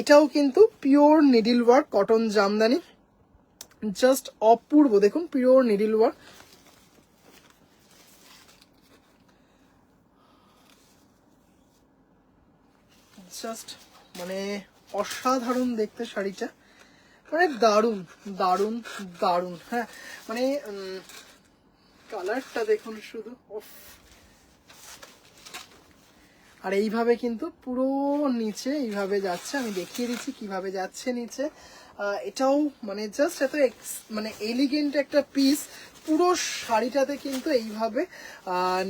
এটাও কিন্তু pure needle work cotton jamdani, just অপূর্ব দেখুন, পিওর নিডল ওয়ার্ক। জাস্ট মানে অসাধারণ দেখতে শাড়িটা, মানে দারুণ দারুণ দারুণ, হ্যাঁ মানে কালারটা দেখুন শুধু, আর এইভাবে কিন্তু পুরো নিচে এইভাবে যাচ্ছে, আমি দেখিয়ে দিচ্ছি কিভাবে যাচ্ছে নিচে। এটাও মানে জাস্ট এত মানে এলিগেন্ট একটা পিস, পুরো শাড়িটাতে কিন্তু এইভাবে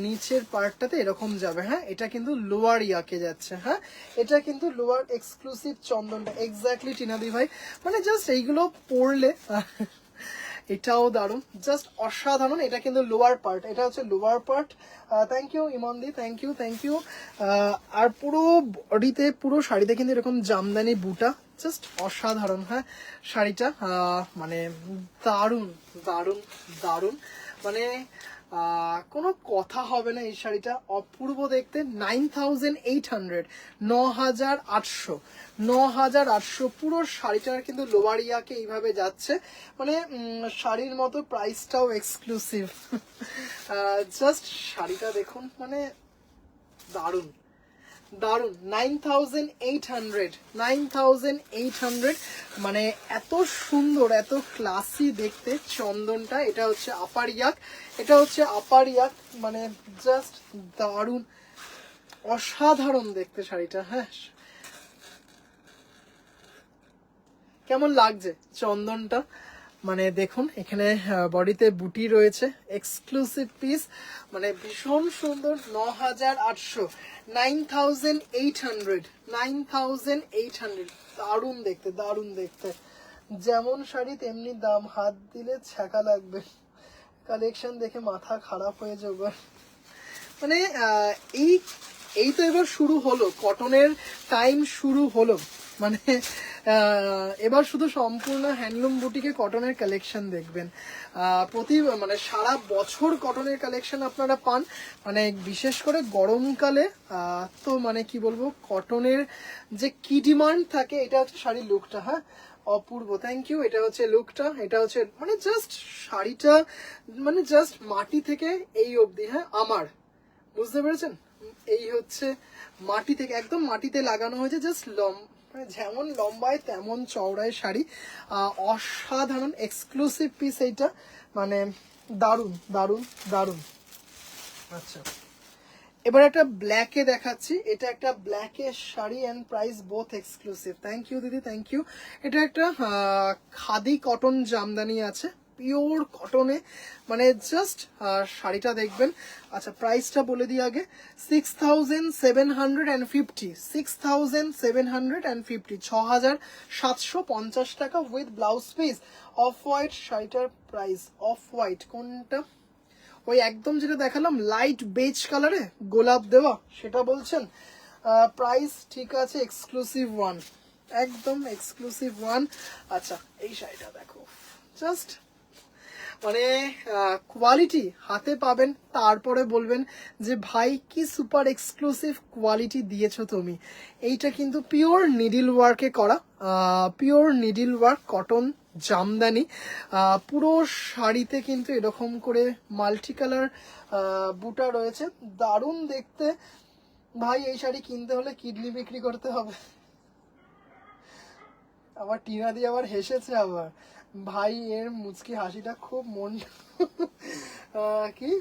নিচের পার্টটাতে এরকম যাবে, হ্যাঁ এটা কিন্তু লোয়ার ইয়াকে যাচ্ছে, হ্যাঁ এটা কিন্তু লোয়ার এক্সক্লুসিভ চন্দনটা, এক্স্যাক্টলি টিনাদি ভাই, মানে জাস্ট এইগুলো পরলে এটাও দারুণ, জাস্ট অসাধারণ। এটা কিন্তু লোয়ার পার্ট, এটা হচ্ছে লোয়ার পার্ট। থ্যাংক ইউ ইমনদি, থ্যাংক ইউ থ্যাংক ইউ। আর পুরো বডিতে পুরো শাড়িতে কিন্তু এরকম জামদানি বুটা, জাস্ট অসাধারণ, হ্যাঁ শাড়িটা মানে দারুণ দারুণ দারুণ, মানে কোনো কথা হবে না, এই শাড়িটা অপূর্ব দেখতে। 9,800, 9,800, 9,800 পুরো শাড়িটার কিন্তু লোয়ার ইয়াকে এইভাবে যাচ্ছে, মানে শাড়ির মতো প্রাইসটাও এক্সক্লুসিভ। জাস্ট শাড়িটা দেখুন, মানে দারুণ দারুণ। 9,800, 9,800, মানে এত সুন্দর এত ক্লাসি দেখতে চন্দনটা। এটা হচ্ছে আপার ইয়াক, এটা হচ্ছে আপার ইয়াক, মানে জাস্ট দারুণ অসাধারণ দেখতে শাড়িটা। হ্যাঁ কেমন লাগছে চন্দনটা, মানে দেখুন এখানে বডিতে বুটি রয়েছে, এক্সক্লুসিভ পিস, মানে ভীষণ সুন্দর। 9,800, 9,800, 9,800, দারুণ দেখতে দারুণ দেখতে, যেমন শাড়ি তেমনি দাম, হাত দিলে ছ্যাঁকা লাগবে। কালেকশন দেখে মাথা খারাপ হয়ে যাবে, মানে এই এই তো এবার শুরু হলো, কটনের টাইম শুরু হলো, মানে এবার শুধু সম্পূর্ণ হ্যান্ডলুম বুটিকে কটনের কালেকশন দেখবেন। প্রতি মানে সারা বছর কটনের কালেকশন আপনারা পান, মানে বিশেষ করে গরমকালে তো মানে কি বলবো, কটনের যে কি ডিমান্ড থাকে, এটা হচ্ছে শাড়ির লুকটা, হ্যাঁ অপূর্ব, থ্যাংক ইউ। এটা হচ্ছে লুকটা, এটা হচ্ছে মানে জাস্ট শাড়িটা, মানে জাস্ট মাটি থেকে এই অবধি, হ্যাঁ আমার, বুঝতে পেরেছেন, এই হচ্ছে মাটি থেকে একদম মাটিতে লাগানো হয়েছে, জাস্ট মানে যেমন লম্বায় তেমন চওড়ায় শাড়ি, অসাধারণ এক্সক্লুসিভ পিস এইটা, মানে দারুণ দারুণ দারুণ। আচ্ছা এবার একটা ব্ল্যাকে দেখাচ্ছি, এটা একটা ব্ল্যাকের sari and price both exclusive. Thank you দিদি, থ্যাংক ইউ। এটা একটা খাদি কটন জামদানি আছে, পিওর কটনে, মানে জাস্ট শাড়িটা দেখবেন। আচ্ছা প্রাইসটা বলে দিই আগে, 6750, 6750, 6750 টাকা with blouse piece. Off white শাড়িটার প্রাইস, অফ হোয়াইট কোনটা, ওই একদম যেটা দেখালাম লাইট বেজ কালারে গোলাপ দেওয়া, সেটা বলছেন? প্রাইস ঠিক আছে, এক্সক্লুসিভ ওয়ান, একদম এক্সক্লুসিভ ওয়ান। আচ্ছা এই শাড়িটা দেখো, জাস্ট মানে কোয়ালিটি হাতে পাবেন, তারপরে বলবেন যে ভাই কি সুপার এক্সক্লুসিভ কোয়ালিটি দিয়েছো তুমি। এইটা কিন্তু পিওর নিডিল ওয়ার্কে করা, pure needle work cotton Jamdani. পুরো শাড়িতে কিন্তু এরকম করে মাল্টি কালার বুটা রয়েছে, দারুণ দেখতে। ভাই এই শাড়ি কিনতে হলে কিডনি বিক্রি করতে হবে। আবার টিনা দিয়ে আবার হেসেছে আবার, ভাই এর মুচকি হাসিটা খুব মন কি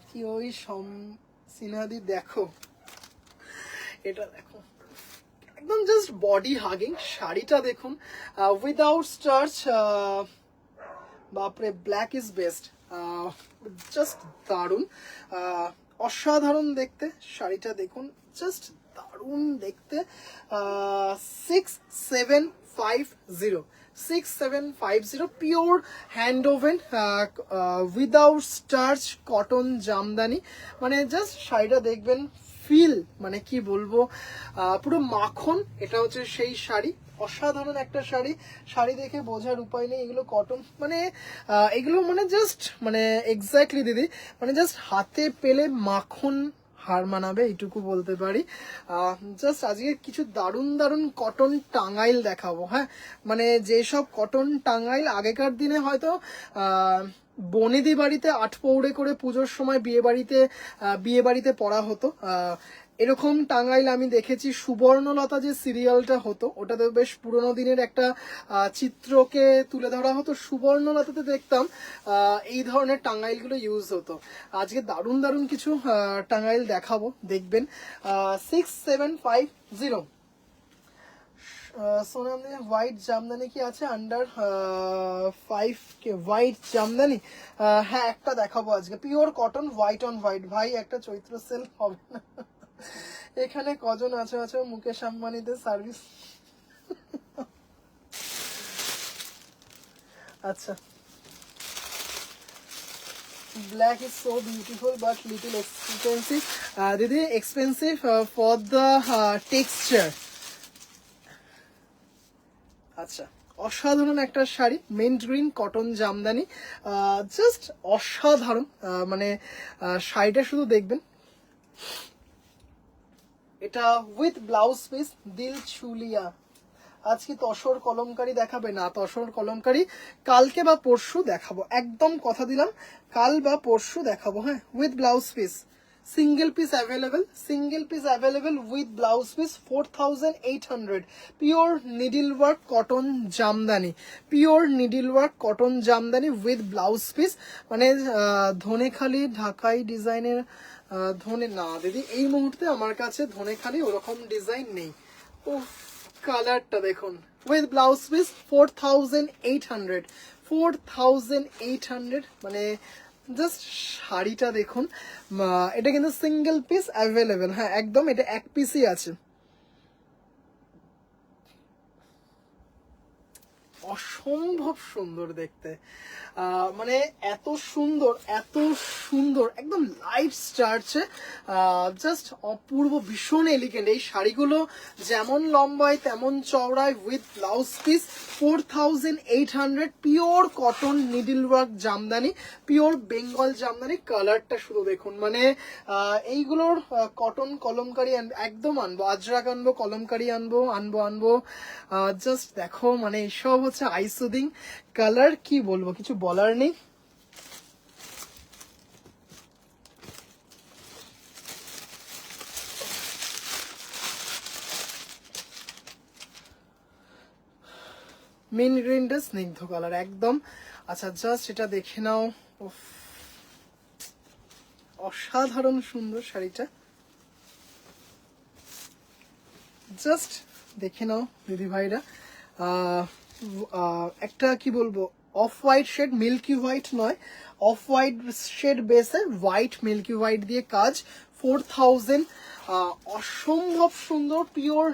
কি ওই সিনহাদি দেখো, এটা দেখো একদম জাস্ট বডি হাগিং শাড়িটা দেখুন, উইদাউট স্টার্চ। বাপরে ব্ল্যাক ইজ বেস্ট, জাস্ট দারুণ, অসাধারণ দেখতে শাড়িটা দেখুন, জাস্ট দারুণ দেখতে। 6750, 6750 pure hand woven without starch cotton Jamdani. মানে জাস্ট শাড়িটা দেখবেন, ফিল মানে কি বলবো, পুরো মাখন। এটা হচ্ছে সেই শাড়ি, অসাধারণ একটা শাড়ি। শাড়ি দেখে বোঝার উপায় নেই এগুলো কটন, মানে এগুলো মানে জাস্ট মানে এক্স্যাক্টলি দিদি, মানে জাস্ট হাতে পেলে মাখন হার মানাবে, এইটুকু বলতে পারি। জাস্ট আজকে কিছু দারুণ দারুণ কটন টাঙ্গাইল দেখাবো। হ্যাঁ, মানে যেসব কটন টাঙ্গাইল আগেকার দিনে হয়তো বনেদি বাড়িতে আটপৌড়ে করে পুজোর সময় বিয়ে বাড়িতে পরা হতো, এরকম টাঙ্গাইল আমি দেখেছি। সুবর্ণলতা যে সিরিয়ালটা হতো, ওটাতে বেশ পুরোনো দিনের একটা চিত্রকে তুলে ধরা হতো, সুবর্ণলতাতে দেখতাম এই ধরনের টাঙ্গাইলগুলো ইউজ হতো। আজকে দারুণ দারুণ কিছু টাঙ্গাইল দেখাবো, দেখবেন। 6750 সোনাম দিয়ে হোয়াইট জামদানি কি আছে আন্ডার 5K হোয়াইট জামদানি? হ্যাঁ একটা দেখাবো আজকে, pure cotton white on white. ভাই একটা চৈত্র সেল হবে না? এখানে কজন আছে মুকেশ আম্বানিদের সার্ভিস। আচ্ছা, black is so beautiful but little expensive. Didi expensive for the texture. আচ্ছা, অসাধারণ একটা sari, meant green cotton jamdani, just অসাধারণ। মানে শাড়িটা শুধু দেখবেন, এটা উইথ ব্লাউজ পিস দিল ছুলিয়া। আজকে তসর কলমকারি দেখাবে না? তসর কলমকারি কালকে বা পরশু দেখাবো, একদম কথা দিলাম, কাল বা পরশু দেখাবো। হ্যাঁ, with blouse piece, single piece available with blouse piece. 4800, pure needle work cotton jamdani, pure needle work cotton Jamdani with blouse piece. মানে ধনেখালি ঢাকাই ডিজাইনের, ধনে না দিদি এই মুহূর্তে আমার কাছে ধনেখালি ওরকম ডিজাইন নেই। ও কালারটা দেখুন, উইথ ব্লাউজ পিস 4800, 4800। মানে জাস্ট শাড়িটা দেখুন, এটা কিন্তু সিঙ্গেল পিস অ্যাভেলেবেল। হ্যাঁ একদম, এটা এক পিসই আছে। অসম্ভব সুন্দর দেখতে, মানে এত সুন্দর, এত সুন্দর, একদম লাইট স্টার্চে, জাস্ট অপূর্ব, ভীষণ এলিগেন্ট। এই শাড়িগুলো যেমন লম্বায় তেমন চওড়ায় with blouse piece. 4800, pure cotton needle work jamdani, pure Bengal jamdani. কালারটা শুধু দেখুন, মানে এইগুলোর কটন কলমকারি একদম আনবো, আজরাক আনবো, কলমকারি আনবো। জাস্ট দেখো, মানে এসব হচ্ছে আইসুদিং কালার, কি বলবো, কিছু বলার নেই। মেন গ্রিনটা স্নিগ্ধ কালার একদম। আচ্ছা জাস্ট এটা দেখে নাও, অসাধারণ সুন্দর শাড়িটা, জাস্ট দেখে নাও দিদি ভাইরা। একটা কি বলবো, off white shade, milky white নয়, অফ হোয়াইট শেড বেসে হোয়াইট মিল্কি হোয়াইট দিয়ে কাজ, 4000। অসম্ভব সুন্দর pure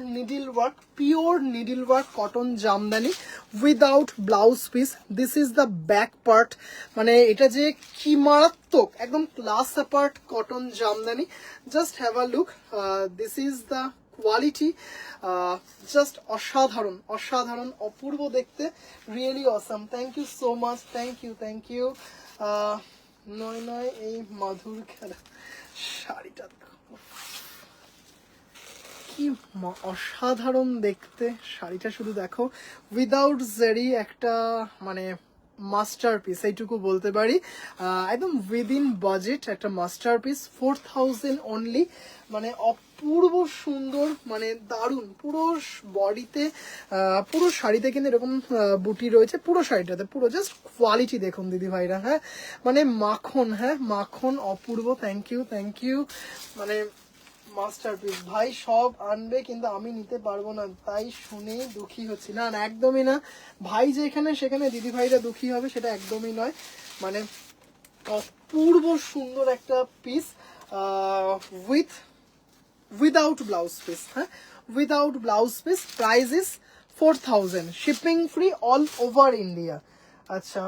needle work cotton jamdani without blouse piece. This is the back part, মানে এটা যে কি মারাত্মক, একদম class apart cotton jamdani. Just have a look, this is the quality, just অসাধারণ অপূর্ব দেখতে, really awesome. Thank you so much, thank you. নয় এই মাধুর খেলা শাড়িটা কি অসাধারণ দেখতে, শাড়িটা শুধু দেখো, উইদাউট জেরি একটা মানে মাস্টারপিস এইটুকু বলতে পারি, একদম উইদিন বাজেট একটা মাস্টারপিস। 4000 অনলি, মানে অপূর্ব সুন্দর, মানে দারুণ। পুরো বডিতে পুরো শাড়িতে কিন্তু এরকম বুটি রয়েছে, পুরো শাড়িটাতে পুরো জাস্ট কোয়ালিটি দেখুন দিদি ভাইরা, হ্যাঁ মানে মাখন, হ্যাঁ মাখন, অপূর্ব। থ্যাংক ইউ, মানে মাস্টারপিস। ভাই সব আনবে কিন্তু আমি নিতে পারবো না, তাই শুনেই দুঃখী হচ্ছি। না একদমই না, ভাই যেখানে সেখানে দিদি ভাইরা দুঃখী হবে সেটা একদমই নয়। মানে অপূর্ব সুন্দর একটা পিস, উইদাউট ব্লাউজ পিস, হ্যাঁ without blouse piece. Price is 4000, shipping free all over India. আচ্ছা,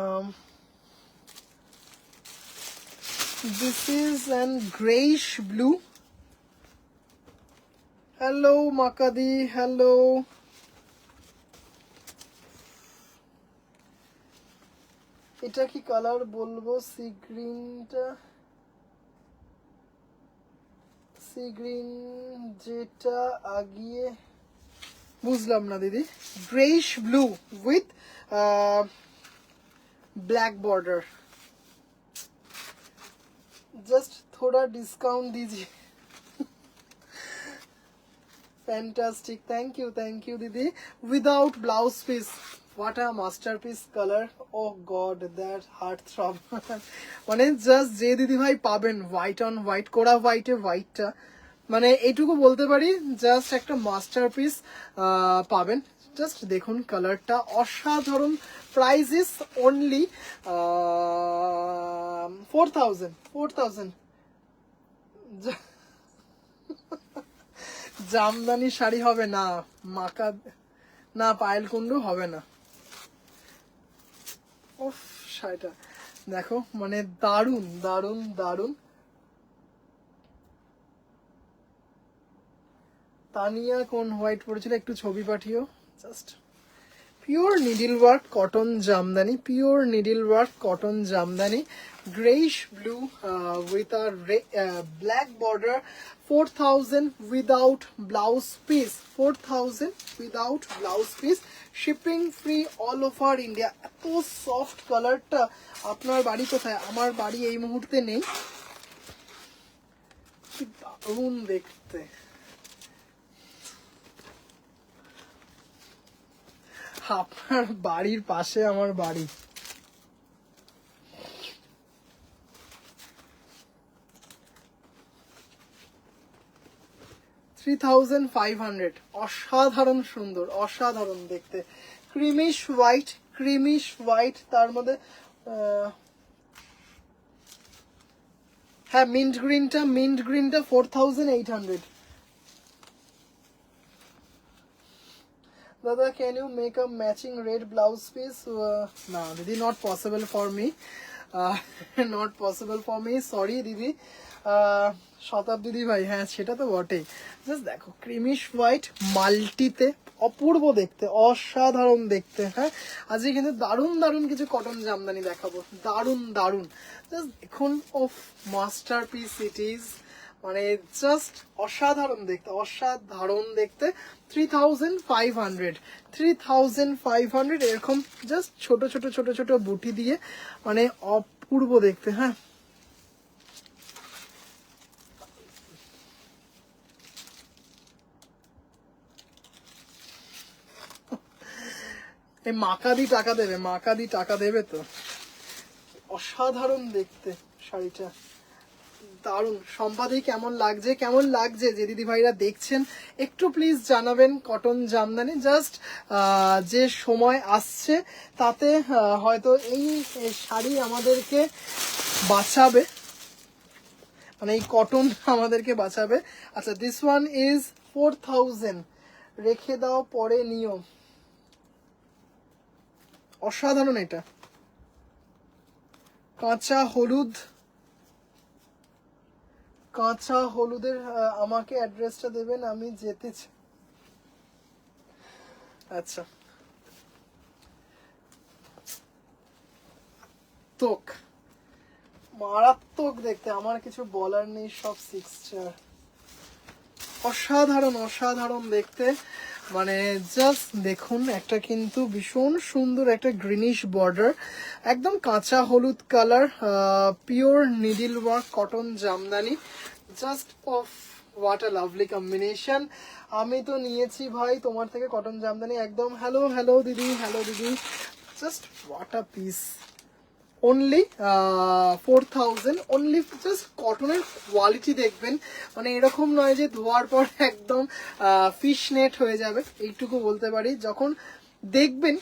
this is an greyish blue. Hello মাকাদি, হ্যালো। এটা কি কালার বলবো? সি গ্রিন যেটা আগিয়ে, বুঝলাম না দিদি। Greyish blue with black border, just थोड़ा डिस्काउंट दीजिए। फैंटास्टिक, थैंक यू दीदी। Without blouse piece, what a masterpiece color, oh god that heart throb। মানে জাস্ট যে দিদি ভাই পাবেন হোয়াইট অন হোয়াইট, কোরা হোয়াইটে হোয়াইটটা, মানে এইটুকু বলতে পারি জাস্ট একটা মাস্টারপিস পাবেন। জাস্ট দেখুন কালারটা অসাধারণ। Price is only 4000। Jamdani sari হবে না, মাকা না পায়েল কুন্ডু হবে না। ওফ, শাড়িটা দেখো, মানে দারুন। তানিয়া কোন হোয়াইট পরেছিল, একটু ছবি পাঠিও। Just pure needle work cotton jamdani, greyish blue with a black border. 4000 without blouse piece, shipping free all over India. এত সফট কালারটা, আপনার বাড়ি কোথায়? আমার বাড়ি এই মুহূর্তে নেই। কি দারুণ দেখতে, আপনার বাড়ির পাশে আমার বাড়ি। $3500, অসাধারণ সুন্দর, অসাধারণ দেখতে। ক্রিমিশ হোয়াইট, তার মধ্যে হ্যাঁ মিন্ট গ্রিনটা 4800। দাদা can you make a matching red blouse piece? না দিদি, not possible for me, sorry দিদি। শতাব্দী দিদি ভাই, হ্যাঁ সেটা তো বটেই। জাস্ট দেখো ক্রিমিশ হোয়াইট মাল্টিতে, অপূর্ব দেখতে, অসাধারণ দেখতে। হ্যাঁ আজকে কিন্তু দারুণ কিছু কটন জামদানি দেখাবো, দারুণ। জাস্ট দেখুন, অফ মাস্টারপিস ইট ইজ, মানে জাস্ট অসাধারণ দেখতে। 3500 এরকম জাস্ট ছোট বুটি দিয়ে, মানে অপূর্ব দেখতে। হ্যাঁ এই মাকাদি টাকা দেবে তো। অসাধারণ দেখতে শাড়িটা, দারুণ। সম্পাদি কেমন লাগছে যে দিদি ভাইরা দেখছেন একটু প্লিজ জানাবেন। কটন জামদানি জাস্ট যে সময় আসছে তাতে হয়তো এই শাড়ি আমাদেরকে বাঁচাবে, মানে এই কটন আমাদেরকে বাঁচাবে। আচ্ছা, দিস ওয়ান ইজ 4000, রেখে দাও পরে নিও। অসাধারণ এটা, কাঁচা হলুদের আমাকে অ্যাড্রেসটা দেবেন, আমি যেতে চাই। আচ্ছা, তোক মারাত্মক দেখতে, আমার কিছু বলার নেই, সব 6 অসাধারণ দেখতে। মানে জাস্ট দেখুন, একটা কিন্তু ভীষণ সুন্দর একটা গ্রিনিশ বর্ডার, একদম কাঁচা হলুদ colour, pure needle work cotton jamdani. Just of what a lovely combination. আমি তো নিয়েছি ভাই তোমার থেকে কটন জামদানি একদম। হ্যালো দিদি, just what a piece. Only 4000, only. Just কটনের কোয়ালিটি দেখবেন, মানে এরকম নয় যে ধোয়ার পর একদম ফিশ নেট হয়ে যাবে, এইটুকু বলতে পারি। যখন দেখবেন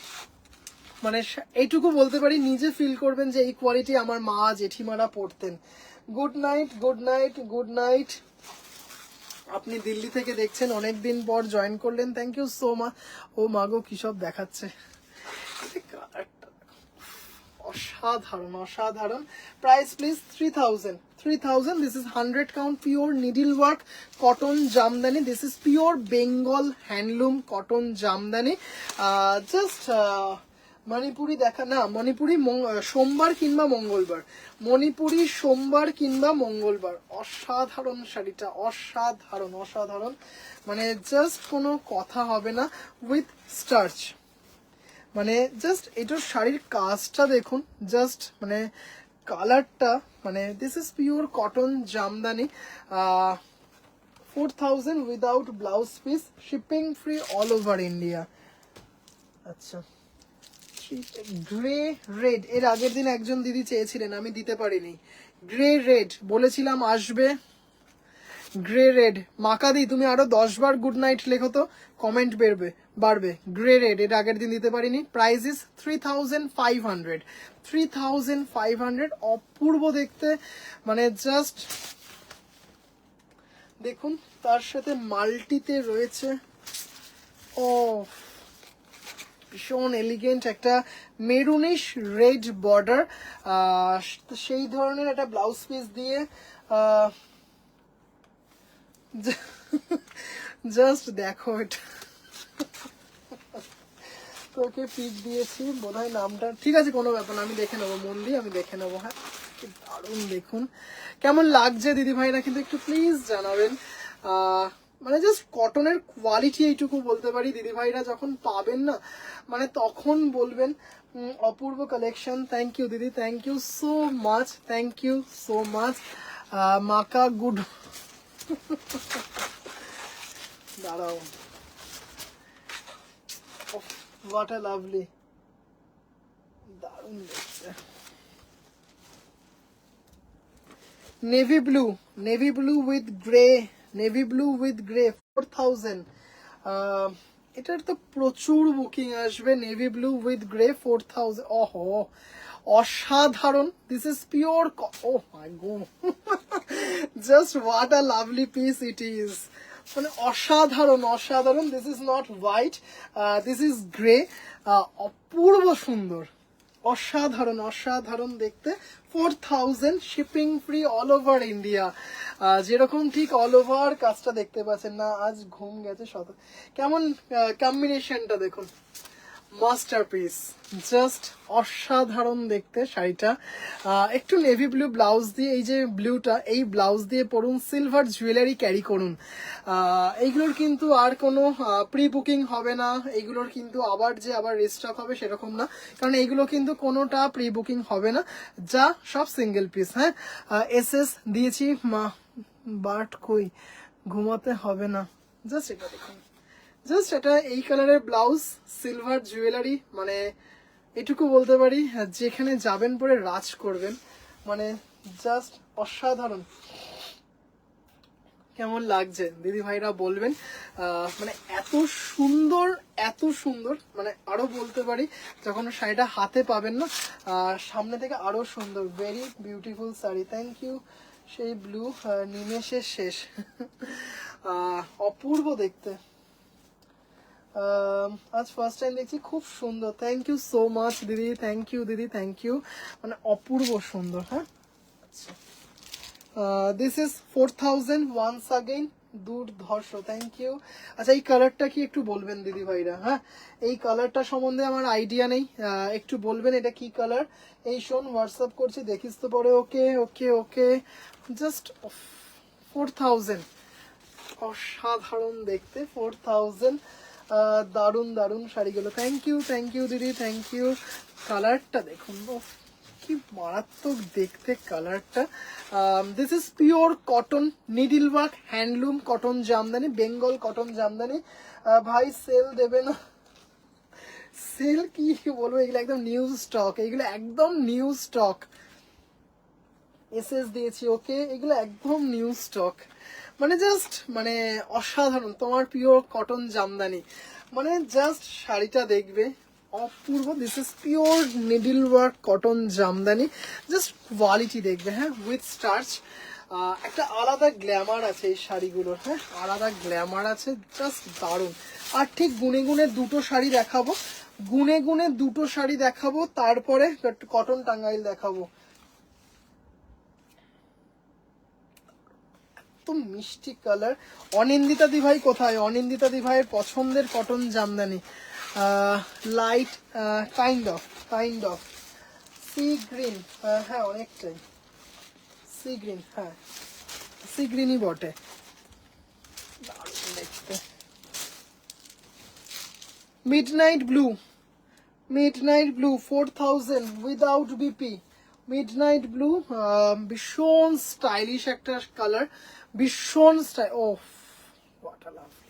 মানে এইটুকু বলতে পারি, নিজে ফিল করবেন যে এই কোয়ালিটি আমার মা জেঠিমারা পরতেন। Good night. আপনি দিল্লি থেকে দেখছেন, অনেকদিন পর জয়েন করলেন, থ্যাংক ইউ সো মাচ। ও মাগো কি সব দেখাচ্ছে, অসাধারণ। Price please 3000। This is 100 count pure needle work cotton Jamdani. This is pure Bengal handloom cotton jamdani. Just Manipuri Manipuri সোমবার কিংবা মঙ্গলবার। অসাধারণ শাড়িটা, অসাধারণ। মানে জাস্ট কোনো কথা হবে না উইথ স্টার্চ। মানে জাস্ট এটার শাড়ির কাজটা দেখুন, জাস্ট মানে কালারটা, মানে this is pure cotton Jamdani. 4000 without blouse piece, shipping free all over India. আচ্ছা, গ্রে রেড, এর আগের দিন একজন দিদি চেয়েছিলেন, আমি দিতে পারিনি। গ্রে রেড বলেছিলাম আসবে, গ্রে রেড। মাকাদি তুমি আরো 10 বার গুড নাইট লেখো তো, কমেন্ট বাড়বে। গ্রে রেড, এর আগের দিন দিতে পারিনি। Price is 3500। অপূর্ব দেখতে, মানে জাস্ট দেখুন, তার সাথে মাল্টিতে রয়েছে, ও ভীষণ এলিগেন্ট একটা মেরুনিশ রেড বর্ডার, সেই ধরনের একটা ব্লাউজ পিস দিয়ে জাস্ট দেখো এটা, তোকে পিক দিয়েছি বোধহয় নামটা, ঠিক আছে কোনো ব্যাপার না, আমি দেখে নেবো, মন দিয়ে আমি দেখে নেবো। হ্যাঁ, কি দারুণ দেখুন, কেমন লাগছে দিদি ভাইরা কিন্তু একটু প্লিজ জানাবেন। মানে জাস্ট কটনের কোয়ালিটি এইটুকু বলতে পারি, দিদি ভাইরা যখন পাবেন না মানে তখন বলবেন অপূর্ব কালেকশন। থ্যাংক ইউ দিদি, thank you so much. Maka good, দাঁড়াও, হোয়াট আ লাভলি, দারুণ দেখতে। Navy blue with grey 4000। এটার তো প্রচুর বুকিং আসবে। নেভি ব্লু উইথ গ্রে 4000, ওহো অসাধারণ। This is pure, oh my god, just what a lovely piece it is, মানে অসাধারণ। This is not white, this is grey, অপূর্ব সুন্দর, অসাধারণ দেখতে। 4000, shipping free all over India. যেরকম ঠিক অল ওভার কাজটা দেখতে পাচ্ছেন না, আজ ঘুম গেছে কেমন কম্বিনেশনটা দেখুন, মাস্টারপিস, জাস্ট অসাধারণ দেখতে শাড়িটা। একটু নেভি ব্লু ব্লাউজ দিয়ে, এই যে ব্লুটা, এই ব্লাউজ দিয়ে পরুন, সিলভার জুয়েলারি ক্যারি করুন। এইগুলোর কিন্তু আর কোনো প্রি বুকিং হবে না, এইগুলোর কিন্তু আবার রিস্টক হবে সেরকম না, কারণ এইগুলো কিন্তু কোনোটা প্রি বুকিং হবে না, যা সব সিঙ্গেল পিস। হ্যাঁ, এসএস দিয়েছি বাট কই, ঘুমাতে হবে না, জাস্ট এটা দেখুন, জাস্ট এটা এই কালারের ব্লাউজ, সিলভার জুয়েলারি, মানে এটুকু বলতে পারি যেখানে যাবেন পরে রাজ করবেন, মানে জাস্ট অসাধারণ। কেমন লাগছে দিদি ভাইরা বলবেন। মানে এত সুন্দর, এত সুন্দর, মানে আরো বলতে পারি যখন শাড়িটা হাতে পাবেন না সামনে থেকে আরো সুন্দর। Very beautiful sari, thank you. সেই ব্লু নিমেষের শেষ। অপূর্ব দেখতে। আজ ফার্স্ট টাইম দেখছি, খুব সুন্দর, থ্যাংক ইউ সো মাচ দিদি, থ্যাংক ইউ দিদি, থ্যাংক ইউ। মানে অপূর্ব সুন্দর। হ্যাঁ, আচ্ছা, দিস ইজ 4000 ওয়ান্স আগেইন, দুর্ধর্ষ, থ্যাংক ইউ। আচ্ছা, এই কালারটা কি একটু বলবেন দিদি ভাইরা? হ্যাঁ, এই কালারটা সম্বন্ধে আমার আইডিয়া নেই, একটু বলবেন এটা কি কালার। এই শোন, হোয়াটসঅ্যাপ করছি, দেখিস তো পরে। ওকে ওকে ওকে, জাস্ট 4000, অসাধারণ দেখতে, 4000। দারুন দারুন শাড়িগুলো, থ্যাংক ইউ দিদি, থ্যাংক ইউ। কালারটা দেখুন, কি মারাত্মক দেখতে কালারটা। This is pure cotton, needle work, handloom cotton Jamdani, Bengal cotton Jamdani. ভাই সেল দেবে না? সেল কি বলবো, এগুলো একদম নিউ স্টক, এগুলো একদম নিউ স্টক। এসএস দিয়েছি, ওকে, এগুলো একদম নিউ স্টক। মানে জাস্ট মানে অসাধারণ, তোমার পিওর কটন জামদানি, মানে জাস্ট শাড়িটা দেখবে অপূর্ব। This is pure needle work cotton jamdani, just quality দেখবে। হ্যাঁ, উইথ স্টার্চ, একটা আলাদা গ্ল্যামার আছে এই শাড়িগুলোর। হ্যাঁ, আলাদা গ্ল্যামার আছে, জাস্ট দারুণ। আর ঠিক গুনে গুনে দুটো শাড়ি দেখাবো, গুনে গুনে দুটো শাড়ি দেখাবো, তারপরে কটন টাঙ্গাইল দেখাবো। মিষ্টি কালার। অনিন্দিতা দি ভাই কোথায়? অনিন্দিতা দি ভাইয়ের পছন্দের cotton jamdani, light kind of sea green. হ্যাঁ, অনেকটাই সি গ্রিন, হ্যাঁ সি গ্রিনই বটে, দারুণ দেখতে। Midnight blue 4000 without BP. Midnight blue, ভীষণ স্টাইলিশ একটা কালার, ভীষণ style. Oh what a lovely.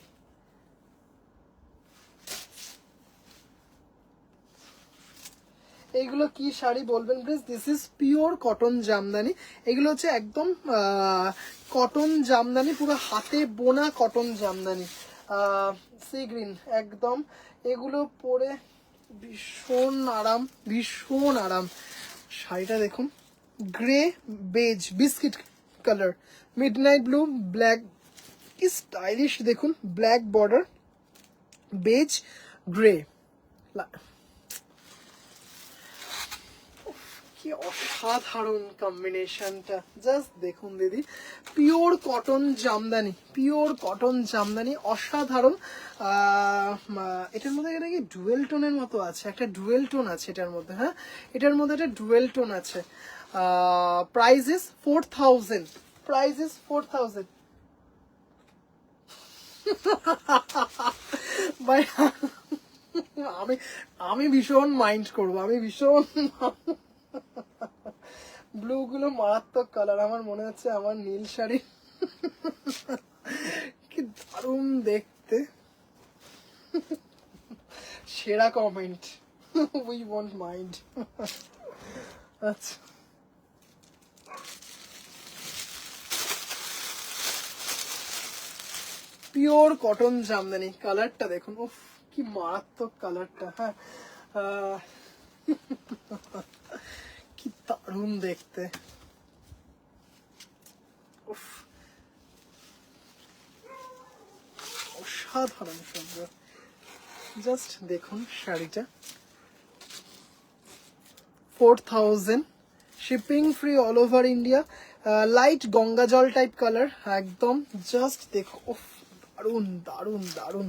এইগুলো কি শাড়ি বলবেন please? This is pure cotton jamdani, এগুলো হচ্ছে একদম কটন জামদানি, পুরো হাতে বোনা কটন জামদানি, সি গ্রিন একদম। এগুলো পরে ভীষণ আরাম, ভীষণ আরাম। শাড়িটা দেখুন, grey beige biscuit colour, midnight blue, black, কি স্টাইলিশ দেখুন, ব্ল্যাক বর্ডার, বেজ গ্রে, কি অসাধারণ কম্বিনেশনটা, জাস্ট দেখুন দিদি। Pure cotton jamdani, pure cotton jamdani, অসাধারণ। এটার মধ্যে নাকি ডুয়েল টোনের মতো আছে, একটা ডুয়েল টোন আছে এটার মধ্যে। হ্যাঁ, এটার মধ্যে একটা ডুয়েল টোন আছে। Price is 4000, price is 4000। ভাই আমি ভীষণ মাইন্ড করবো, আমি ভীষণ। ব্লু গুলো মারাত্মক কালার, আমার মনে হচ্ছে আমার নীল শাড়ি। কি দারুণ দেখতে, সেরা কমেন্ট, উই ওয়ন্ট মাইন্ড। আচ্ছা, পিওর কটন জামদানি, কালারটা দেখুন, উফ কি মারাত্মক কালারটা। হ্যাঁ, কি দারুণ দেখতে, উফ অসাধারণ সুন্দর। জাস্ট দেখুন শাড়িটা, 4000, shipping free all over India, light Ganga জল টাইপ কালার একদম। জাস্ট দেখো, উফ দারুণ দারুণ দারুণ।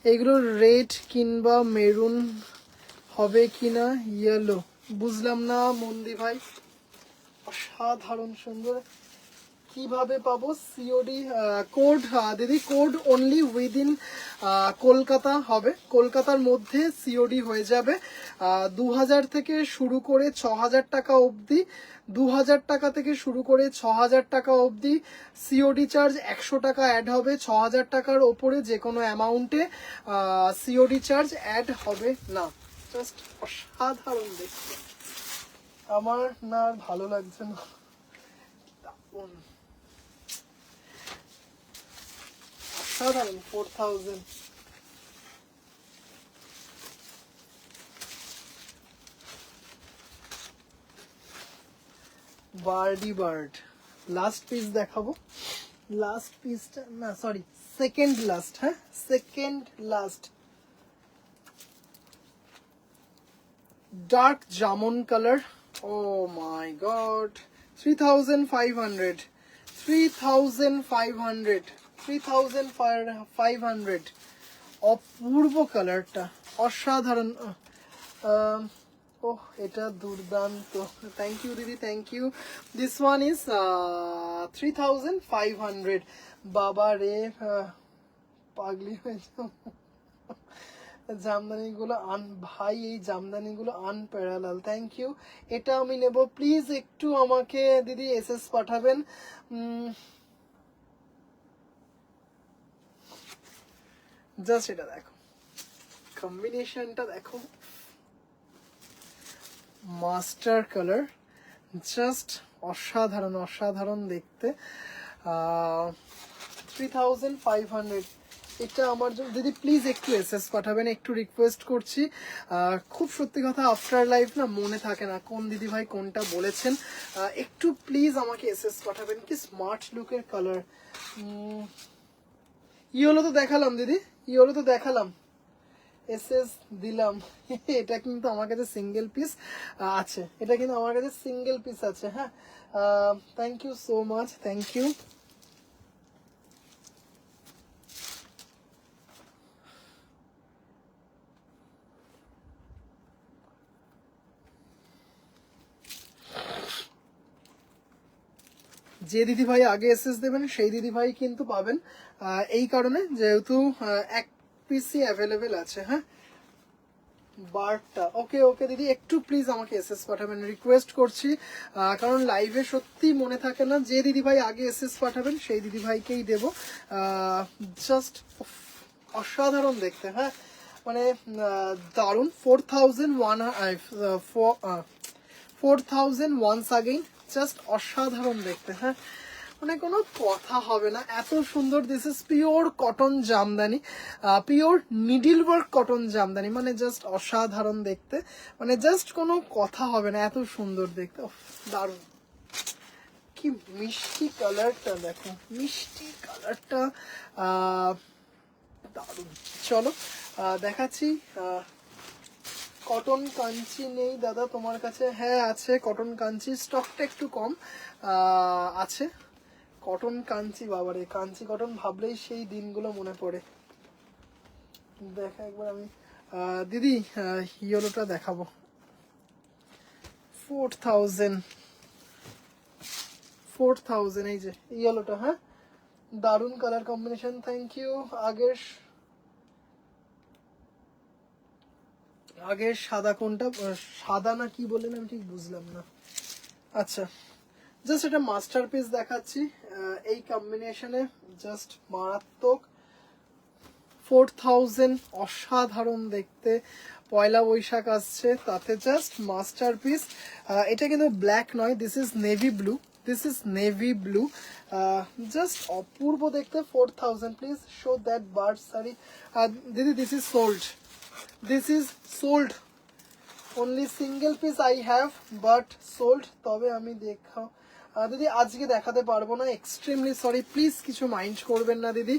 এগুলো রেড কিংবা মেরুন হবে কিনা, ইয়েলো, বুঝলাম না মন্দি ভাই। অসাধারণ সুন্দর, কিভাবে পাবো? সিওডি কোড দিদি, কোড অনলি উইদিন কলকাতা হবে, কলকাতার মধ্যে সিওডি হয়ে যাবে। 2000 থেকে শুরু করে 6000 টাকা অবধি, 2000 টাকা থেকে শুরু করে 6000 টাকা অবধি সিওডি চার্জ 100 টাকা অ্যাড হবে। 6000 টাকার ওপরে যে কোনো অ্যামাউন্টে সিওডি চার্জ অ্যাড হবে না। জাস্ট অসাধারণ দেখতে, আমার না আর ভালো লাগছে না। অসাধারণ 4000। বার্ডি বার্ড লাস্ট পিস দেখাবো। লাস্ট পিসটা না, সরি, সেকেন্ড লাস্ট। হ্যাঁ, second last. Dark jamun colour. Oh my god, 3500, 3500, 3500। অপূর্ব কালারটা, অসাধারণ। ওহ, এটা দুর্দান্ত। থ্যাংক ইউ দিদি, thank you. This one is 3500। বাবা রে, পাগলি হয়ে যাও। জামদানিগুলো ভাই, এই জামদানিগুলো আনপ্যারালাল। Thank you. এটা আমি নেব। প্লিজ একটু আমাকে দিদি এসএস পাঠাবেন। জাস্ট এটা দেখো, কম্বিনেশনটা দেখো, মাস্টার কালার, জাস্ট অসাধারণ, অসাধারণ দেখতে। 3500। এটা আমার জন্য দিদি প্লিজ একটু এসএস পাঠাবেন, একটু রিকোয়েস্ট করছি। খুব সত্যি কথা, আফটার লাইফ না মনে থাকে না কোন দিদি ভাই কোনটা বলেছেন। একটু প্লিজ আমাকে এসএস পাঠাবেন। কি স্মার্ট লুকের কালার। ইয়েলো তো দেখালাম দিদি, ইয়েলো তো দেখালাম, এসএস দিলাম। এটা কিন্তু আমার কাছে সিঙ্গেল পিস আছে, এটা কিন্তু আমার কাছে সিঙ্গেল পিস আছে। হ্যাঁ, thank you so much, thank you. যে দিদি ভাই আগে এসএস দেবেন সেই দিদি ভাই কিন্তু পাবেন, এই কারণে যেহেতু এক পিসই অ্যাভেলেবেল আছে। হ্যাঁ, বারটা ওকে ওকে দিদি, একটু প্লিজ আমাকে এসএস পাঠাবেন, রিকোয়েস্ট করছি। কারণ লাইভে সত্যি মনে থাকে না। যে দিদি ভাই আগে এসএস পাঠাবেন সেই দিদি ভাইকেই দেবো। জাস্ট অসাধারণ দেখতে। হ্যাঁ, মানে দারুণ। 4000 ওয়ান্স আগেইন, জাস্ট অসাধারণ দেখতে। হ্যাঁ, মানে কোনো কথা হবে না, এত সুন্দর। This is pure cotton jamdani, pure needle work cotton Jamdani, মানে জাস্ট অসাধারণ দেখতে, মানে জাস্ট কোনো কথা হবে না, এত সুন্দর দেখতে। দারুণ, কি মিষ্টি কালারটা দেখো, মিষ্টি কালারটা দারুণ। চলো দেখাচ্ছি। কটন কাঞ্চি নেই দাদা তোমার কাছে? হ্যাঁ আছে, কটন কাঞ্চি স্টকটা একটু কম আছে। কটন কাঞ্চি, বাবারে কাঞ্চি কটন ভাবলেই সেই দিনগুলো মনে পড়ে। দেখা একবার আমি দিদি ইয়েলোটা দেখাবো। 4000, এই যে ইয়েলোটা। হ্যাঁ, দারুণ কালার কম্বিনেশন, থ্যাংক ইউ। আগের সাদা কোনটা? সাদা না কি বললেন আমি ঠিক বুঝলাম না। আচ্ছা, জাস্ট এটা মাস্টারপিস দেখাচ্ছি এই কম্বিনেশনে, জাস্ট মারাত্মক। 4000, অসাধারণ দেখতে। পয়লা বৈশাখ আসছে, তাতে জাস্ট মাস্টারপিস। এটা কিন্তু ব্ল্যাক নয়, this is navy blue, this is navy blue, just অপূর্ব দেখতে। 4000। Please show that bird sari. দিদি this is sold, this is sold, only single piece I have, but sold. তবে আমি দেখাও দিদি আজকে দেখাতে পারবো না, এক্সট্রিমলি সরি, প্লিজ কিছু মাইন্ড করবেন না দিদি।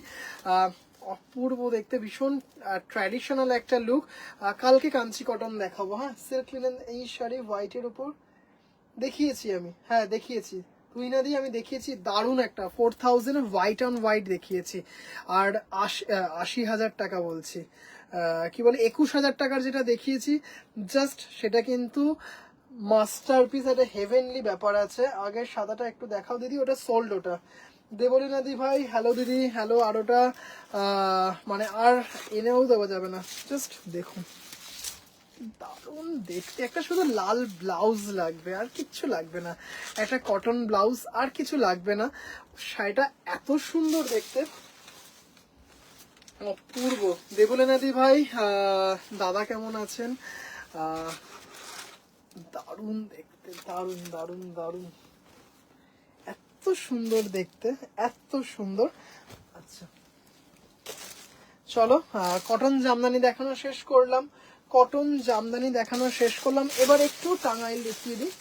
অপূর্ব দেখতে, ভীষণ ট্র্যাডিশনাল একটা লুক। কালকে কাঞ্চি কটন দেখাবো। হ্যাঁ, সিল্ক লিনেন এই শাড়ি হোয়াইটের উপর দেখিয়েছি আমি। হ্যাঁ দেখিয়েছি, তুই না দিয়ে আমি দেখিয়েছি, দারুণ একটা 4000 হোয়াইট অন হোয়াইট দেখিয়েছি। আর 80,000 টাকা বলছি, কি বলে 21,000 টাকার যেটা দেখিয়েছি, জাস্ট সেটা কিন্তু মাস্টারপিস, একটা হেভেনলি ব্যাপার আছে। আগের সাদাটা একটু দেখাও দিদি, ওটা সোল্ড। ওটা দেবলিনা দি ভাই, হ্যালো দিদি, হ্যালো। আর ওটা মানে আর এনেও দেওয়া যাবে না, জাস্ট দেখুন, দারুণ দেখতে। একটা শুধু লাল ব্লাউজ লাগবে, আর কিচ্ছু লাগবে না, একটা কটন ব্লাউজ, আর কিছু লাগবে না। শাড়িটা এত সুন্দর দেখতে, অপূর্ব। দেবলিনা দি ভাই, দাদা কেমন আছেন? দারুণ দেখতে, দারুণ দারুণ দারুণ, এত সুন্দর দেখতে, এত সুন্দর। আচ্ছা চলো, কটন জামদানি দেখানো শেষ করলাম, কটন জামদানি দেখানো শেষ করলাম। এবার একটু টাঙ্গাইল দেখিয়ে দিই,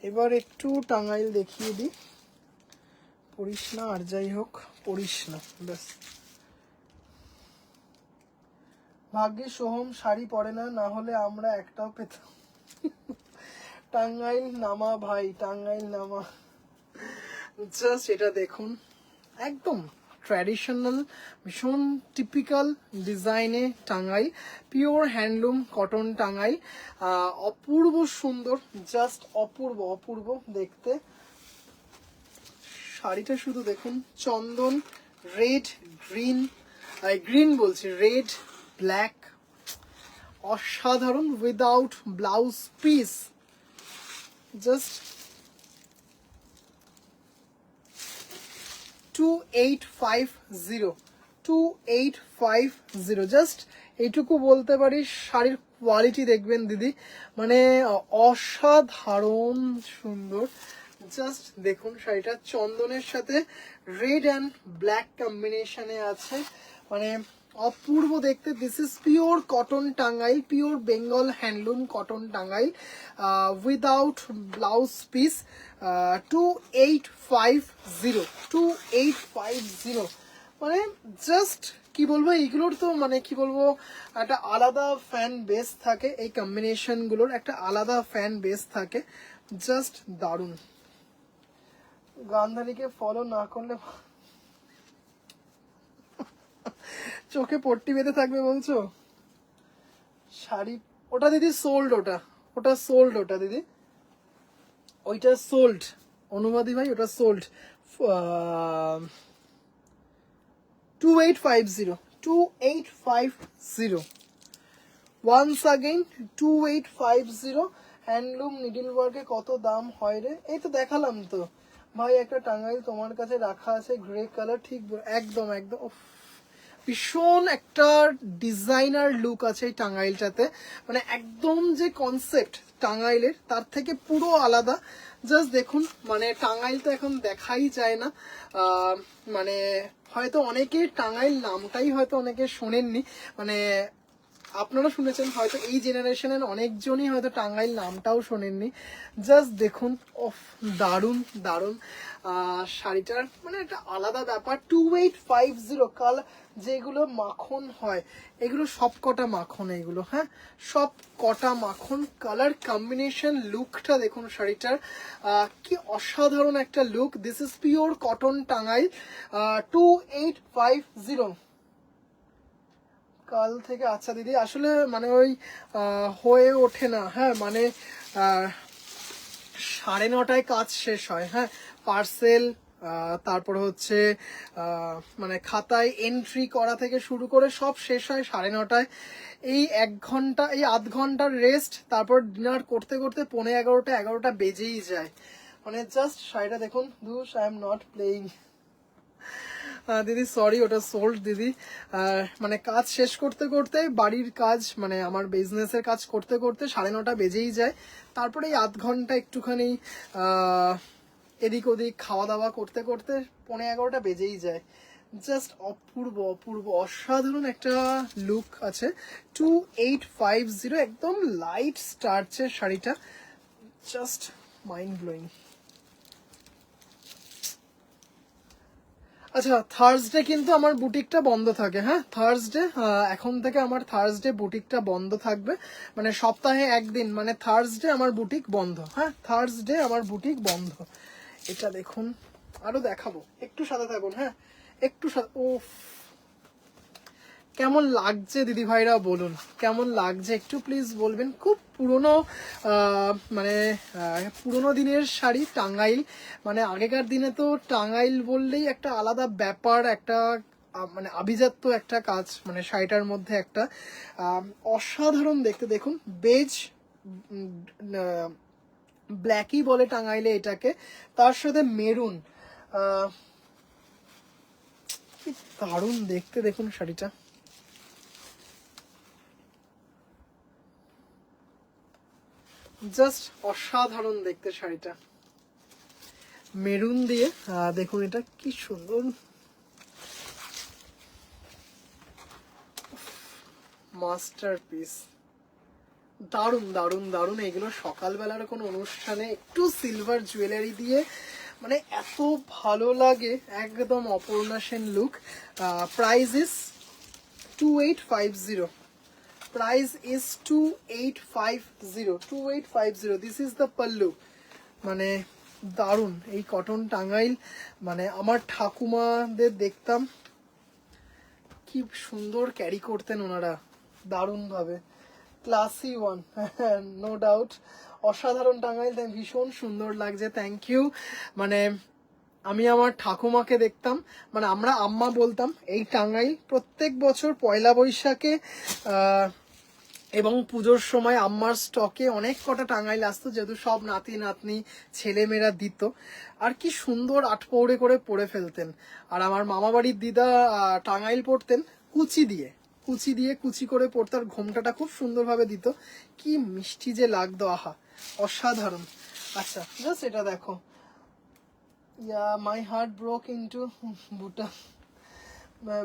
এবার একটু টাঙ্গাইল দেখিয়ে দিই। পড়িস না, আর যাই হোক পড়িস না, ব্যাস। ভাগ্যে সোহম শাড়ি পরে না, না হলে আমরা একটাও পেতাম। টাঙ্গাইল নামা ভাই, টাঙ্গাইল নামা। জাস্ট এটা দেখুন, একদম ট্র্যাডিশনাল, ভীষণ টিপিক্যাল ডিজাইনে Tangail, pure handloom cotton Tangail, অপূর্ব সুন্দর, জাস্ট অপূর্ব অপূর্ব দেখতে। শাড়িটা শুধু দেখুন, চন্দন, রেড, গ্রিন, গ্রিন বলছি, রেড, ব্ল্যাক, অসাধারণ, without blouse piece, just 2850, 2850, just এইটুকু বলতে পারি। শাড়ির কোয়ালিটি দেখবেন দিদি, মানে অসাধারণ সুন্দর। জাস্ট দেখুন শাড়িটা চন্দনের সাথে রেড অ্যান্ড ব্ল্যাক কম্বিনেশনে আছে, মানে অপূর্ব দেখতে। This is pure cotton Tangail, pure Bengal handloom cotton Tangail, without blouse piece, 2850, 2850। মানে জাস্ট কি বলবো, এইগুলোর তো মানে কি বলবো, একটা আলাদা ফ্যান বেস থাকে, এই কম্বিনেশনগুলোর একটা আলাদা ফ্যান বেস থাকে, জাস্ট দারুণ। গান্ধারীকে ফলো না করলে চোখে পট্টি বেঁধে থাকবে বলছো? শাড়ি ওটা দিদি সোল্ড, ওটা ওটা সোল্ড, ওটা দিদি ওইটা সোল্ড, অনুবাদী ভাই ওটা sold. 2850, 2850, once again 2850। Handloom needle ওয়ার্কে কত দাম হয় রে? এই তো দেখালাম তো ভাই, একটা টাঙ্গাইল তোমার কাছে রাখা আছে, গ্রে কালার, ঠিক একদম একদম, ভীষণ একটা ডিজাইনার লুক আছে এই টাঙ্গাইলটাতে, মানে একদম যে কনসেপ্ট টাঙ্গাইলের তার থেকে পুরো আলাদা। জাস্ট দেখুন, মানে টাঙ্গাইল তো এখন দেখাই যায় না, মানে হয়তো অনেকে টাঙ্গাইল নামটাই হয়তো অনেকে শোনেননি, মানে আপনারা শুনেছেন হয়তো, এই জেনারেশনের অনেকজনই হয়তো টাঙ্গাইল নামটাও শোনেননি। জাস্ট দেখুন, অফ দারুণ দারুণ শাড়িটার, মানে একটা আলাদা ব্যাপার। 2850 কালার, যেগুলো মাখন হয় এগুলো সব কটা মাখন, এগুলো হ্যাঁ সব কটা মাখন। কালার কম্বিনেশন, লুকটা দেখুন শাড়িটার, কি অসাধারণ একটা look. This is pure cotton Tangail, 2850। কাল থেকে, আচ্ছা দিদি, আসলে মানে ওই হয়ে ওঠে না, হ্যাঁ মানে 9:30টায় কাজ শেষ হয়, হ্যাঁ পার্সেল, তারপরে হচ্ছে মানে খাতায় এন্ট্রি করা থেকে শুরু করে সব শেষ হয় 9:30টায়। এই 1 ঘন্টা, এই আধ ঘন্টার রেস্ট, তারপর ডিনার করতে করতে 11:45, 11টা বেজেই যায়। মানে জাস্ট শাড়িটা দেখুন, ধুস, আই এম নট প্লেইং। দিদি সরি, ওটা সোল্ড দিদি। মানে কাজ শেষ করতে করতে, বাড়ির কাজ মানে আমার বিজনেসের কাজ করতে করতে 9:30টা বেজেই যায়। তারপরে এই আধ ঘন্টা একটুখানি এদিক ওদিক খাওয়া দাওয়া করতে করতে 11:45 বেজেই যায়। জাস্ট অপূর্ব অপূর্ব অসাধারণ একটা লুক আছে। 2850, একদম লাইট স্টার্চের শাড়িটা, জাস্ট মাইন্ড ব্লোয়িং। আচ্ছা, থার্সডে কিন্তু আমার বুটিকটা বন্ধ থাকে, হ্যাঁ থার্সডে, এখন থেকে আমার থার্সডে বুটিকটা বন্ধ থাকবে, মানে সপ্তাহে একদিন, মানে থার্সডে আমার বুটিক বন্ধ, হ্যাঁ থার্সডে আমার বুটিক বন্ধ। এটা দেখুন, আরো দেখাবো, একটু সাথে থাকুন, হ্যাঁ একটু ও কেমন লাগছে দিদি ভাইরা বলুন, কেমন লাগছে একটু প্লিজ বলবেন। খুব পুরনো, মানে পুরনো দিনের শাড়ি টাঙ্গাইল, মানে আগেকার দিনে তো টাঙ্গাইল বললেই একটা আলাদা ব্যাপার, একটা মানে আভিজাত্য একটা কাজ, মানে শাড়িটার মধ্যে একটা অসাধারণ দেখতে। দেখুন বেজ, ব্ল্যাকই বলে টাঙ্গাইলে এটাকে, তার সাথে মেরুন, কি দারুণ দেখতে দেখুন শাড়িটা। জাস্ট অসাধারণ দেখতে শাড়িটা, মেরুন দিয়ে। দেখুন এটা কি সুন্দর, মাস্টারপিস। দারুণ দারুণ দারুণ। এগুলো সকালবেলার কোনো অনুষ্ঠানে একটু সিলভার জুয়েলারি দিয়ে মানে এত ভালো লাগে, একদম Aparna Sen look. Price is 2850। Price is 2850। This is the pallu. মানে দারুণ এই কটন টাঙ্গাইল, মানে আমার ঠাকুমাদের দেখতাম কি সুন্দর ক্যারি করতেন ওনারা, দারুণভাবে। Classy one, no doubt. অসাধারণ টাঙ্গাইল, তাই ভীষণ সুন্দর লাগছে, থ্যাংক ইউ। মানে আমি আমার ঠাকুমাকে দেখতাম, মানে আমরা আম্মা বলতাম, এই টাঙ্গাইল প্রত্যেক বছর পয়লা বৈশাখে এবং পুজোর সময় আম্মার স্টকে অনেক কটা টাঙ্গাইল আসতো, যেহেতু সব নাতি নাতনি ছেলেমেয়েরা দিত। আর কি সুন্দর আটপৌড়ে করে পরে ফেলতেন। আর আমার মামাবাড়ির দিদা টাঙ্গাইল পরতেন কুচি দিয়ে, কুচি করে পরতে, আর ঘোমটাটা খুব সুন্দরভাবে দিত, কি মিষ্টি যে লাগতো, আহা অসাধারণ। আচ্ছা জাস্ট এটা দেখো, ইয়া মাই হার্ট ব্রোক ইনটু বুটা।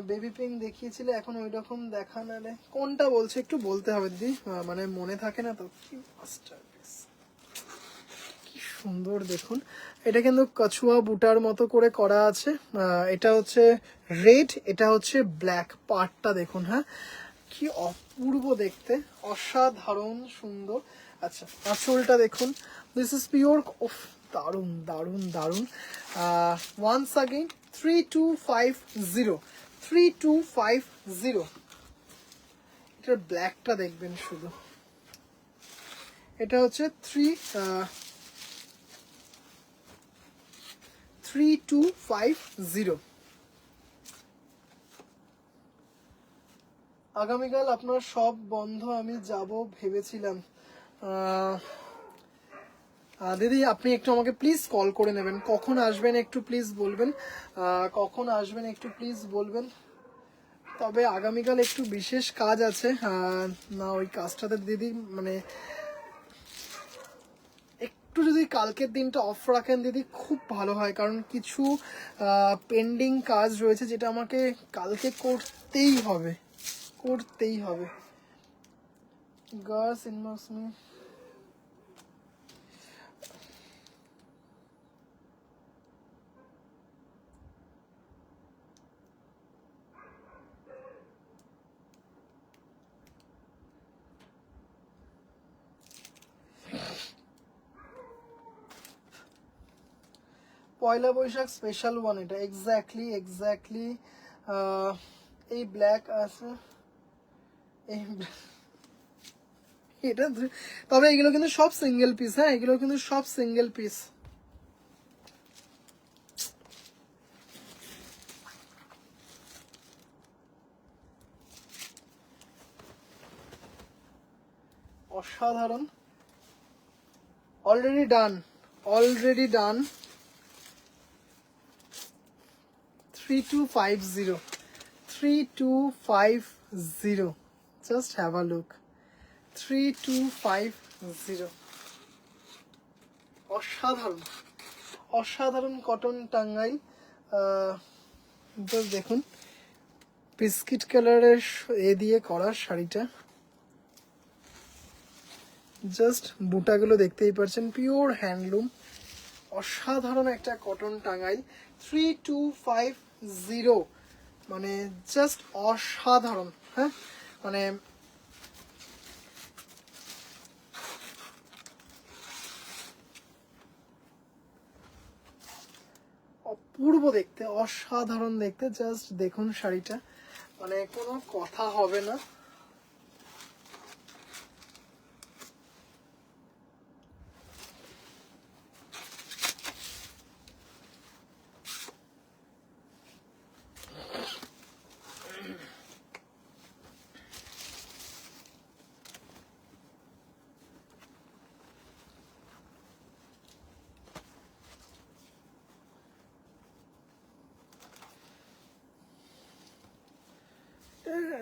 বেবি পিঙ্ক দেখিয়েছিলে, এখন ওই রকম দেখা নালে কোনটা বলছে একটু বলতে হবে দিদি, মানে মনে থাকে না তো। কি মাস্টারপিস, কি সুন্দর দেখুন। এটা কিন্তু কছুয়া বুটার মতো করে করা আছে। এটা হচ্ছে রেড, এটা হচ্ছে ব্ল্যাক, পার্টটা দেখুন। হ্যাঁ, কি অপূর্ব দেখতে, অসাধারণ সুন্দর। আচ্ছা আঁচলটা দেখুন, দিস ইজ পিওর। ওফ, দারুণ দারুণ দারুণ। Once again 3250, 3250। এটার ব্ল্যাকটা দেখবেন শুধু, এটা হচ্ছে 3250। আগামীকাল আপনার সব বন্ধ, আমি যাব ভেবেছিলাম। দিদি আপনি একটু আমাকে প্লিজ কল করে নেবেন, কখন আসবেন একটু প্লিজ বলবেন, কখন আসবেন একটু প্লিজ বলবেন। তবে আগামীকাল একটু বিশেষ কাজ আছে, না ওই কাজটাতে দিদি মানে একটু যদি কালকের দিনটা অফ রাখেন দিদি খুব ভালো হয়, কারণ কিছু পেন্ডিং কাজ রয়েছে যেটা আমাকে কালকে করতেই হবে, করতেই হবে। Girls inbox me. Poila Baishakh special one এটা, এক্স্যাক্টলি এক্স্যাক্টলি। এই ব্ল্যাক আছে, এই এটা তবে এগুলো কিন্তু সব সিঙ্গেল পিস। হ্যাঁ, এগুলো কিন্তু সব সিঙ্গেল পিস। অসাধারণ। Already done, already done. 3250, 3250, just have a look. 3250, অসাধারণ অসাধারণ কটন টাঙ্গাইল। জাস্ট দেখুন, বিস্কিট কালারের এ দিয়ে করা শাড়িটা, জাস্ট বুটাগুলো দেখতেই পাচ্ছেন, পিওর হ্যান্ডলুম, অসাধারণ একটা কটন টাঙ্গাইল। 3250, মানে জাস্ট অসাধারণ। হ্যাঁ, মানে অপূর্ব দেখতে, অসাধারণ দেখতে। জাস্ট দেখুন শাড়িটা, মানে কোনো কথা হবে না।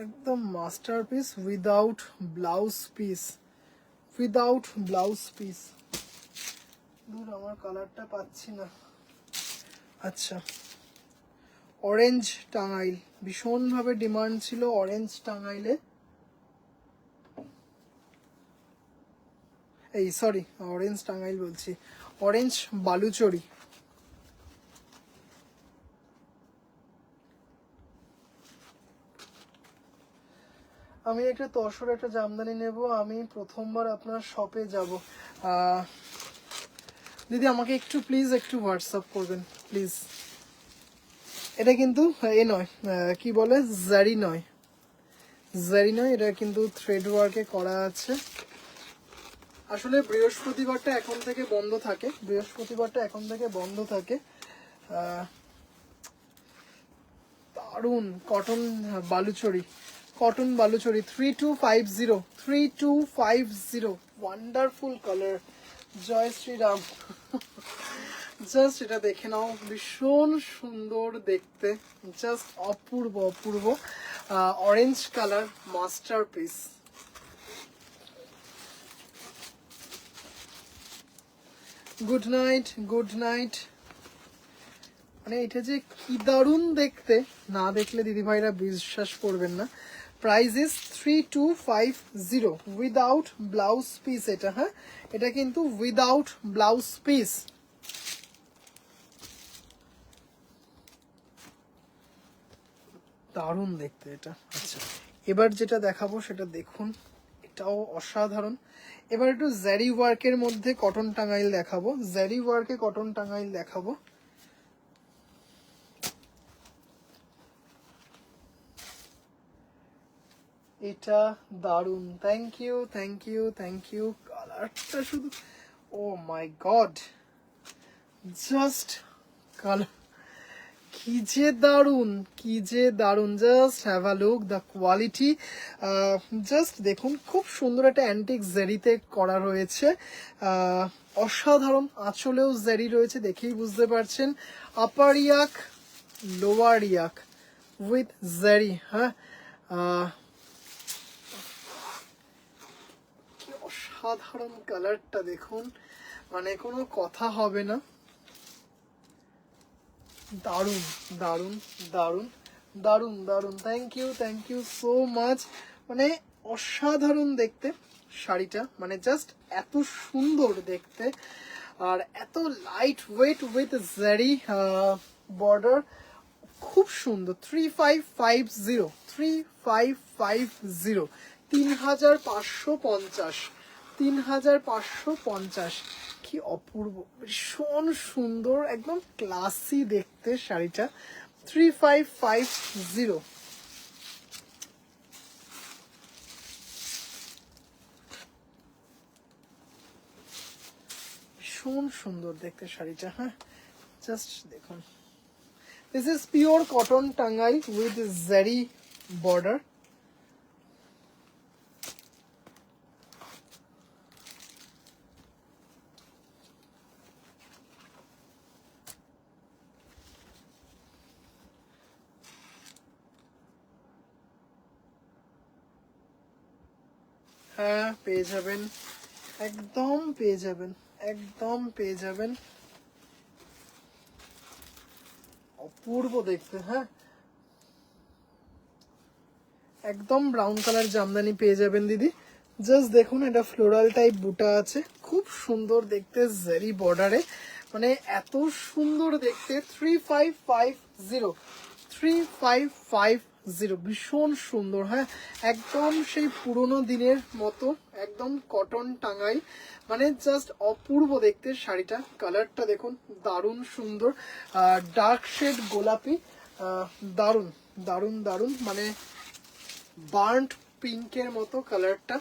একদম masterpiece without blouse piece, without blouse piece. দূর, আমার কালারটা পাচ্ছি না। আচ্ছা, অরেঞ্জ টাঙ্গাইল, ভীষণভাবে ডিমান্ড ছিল অরেঞ্জ টাঙ্গাইলে। এই সরি, অরেঞ্জ টাঙ্গাইল বলছি, অরেঞ্জ বালুচরি। আমি একটা তসর একটা জামদানি নেব, আমি প্রথমবার আপনার শপে যাব। দিদি আমাকে একটু প্লিজ একটু হোয়াটসঅ্যাপ করবেন প্লিজ। এটা কিন্তু এ নয়, কি বলে, জারি নয়, জারি নয়, এটা কিন্তু থ্রেড ওয়ার্কে করা আছে। আসলে বৃহস্পতিবারটা এখন থেকে বন্ধ থাকে, বৃহস্পতিবারটা এখন থেকে বন্ধ থাকে। দারুন cotton Baluchari, cotton Baluchari 3250, 3250, wonderful colour. জয় শ্রীরাম। জাস্ট এটা দেখে নাও, ভীষণ সুন্দর দেখতে, জাস্ট অপূর্ব অপূর্ব। Orange colour, masterpiece. Good night, good night. মানে এটা যে কি দারুণ দেখতে, না দেখলে দিদিভাইরা বিশ্বাস করবেন না। Price is 3250 without blouse piece. এটা হ্যাঁ, এটা কিন্তু উইদাউট ব্লাউজ পিস। দারুণ দেখতে এটা। আচ্ছা, এবার যেটা দেখাবো সেটা দেখুন, এটাও অসাধারণ। এবার একটু জারি ওয়ার্কের মধ্যে কটন টাঙ্গাইল দেখাবো, জারি ওয়ার্কে কটন টাঙ্গাইল দেখাবো। এটা দারুন, thank you thank you thank you. কালারটা শুধু, oh my god, just colour কি যে দারুন, কি যে দারুন। Just have a look, the quality just দেখুন, খুব সুন্দর একটা অ্যান্টিক জেরিতে করা রয়েছে, অসাধারণ। আঁচলেও জেরি রয়েছে, দেখেই বুঝতে পারছেন। আপার ইয়াক, লোয়ার ইয়াক উইথ জেরি। হ্যাঁ, কি অসাধারণ কালারটা দেখুন, মানে কোনো কথা হবে না। দারুন দারুন দারুন দারুন দারুন, থ্যাংক ইউ সো মাচ। মানে অসাধারণ দেখতে শাড়িটা, মানে জাস্ট এত সুন্দর দেখতে, আর এত লাইট ওয়েট উইথ জারি বর্ডার, খুব সুন্দর। 3550, 3550, 3550, 3550। কি অপূর্ব, ভীষণ সুন্দর, একদম ক্লাসি দেখতে শাড়িটা। 3550। ভীষণ সুন্দর দেখতে শাড়িটা। হ্যাঁ, জাস্ট দেখুন, this is pure cotton Tangail with জারি বর্ডার। হ্যাঁ, পেয়ে যাবেন, একদম পেয়ে যাবেন, একদম পেয়ে যাবেন। অপূর্ব দেখতে। হ্যাঁ, একদম ব্রাউন কালার জামদানি পেয়ে যাবেন দিদি। জাস্ট দেখুন, এটা ফ্লোরাল টাইপ বুটা আছে, খুব সুন্দর দেখতে, জারি বর্ডারে, মানে এত সুন্দর দেখতে। 3550, 3550, ভীষণ সুন্দর। হ্যাঁ, একদম সেই পুরোনো দিনের মতো, একদম কটন টাঙ্গাইল, মানে জাস্ট অপূর্ব দেখতে শাড়িটা। কালারটা দেখুন, দারুণ সুন্দর, ডার্ক শেড গোলাপি, দারুণ দারুণ দারুণ, মানে বার্ন্ট পিঙ্কের মতো কালারটা,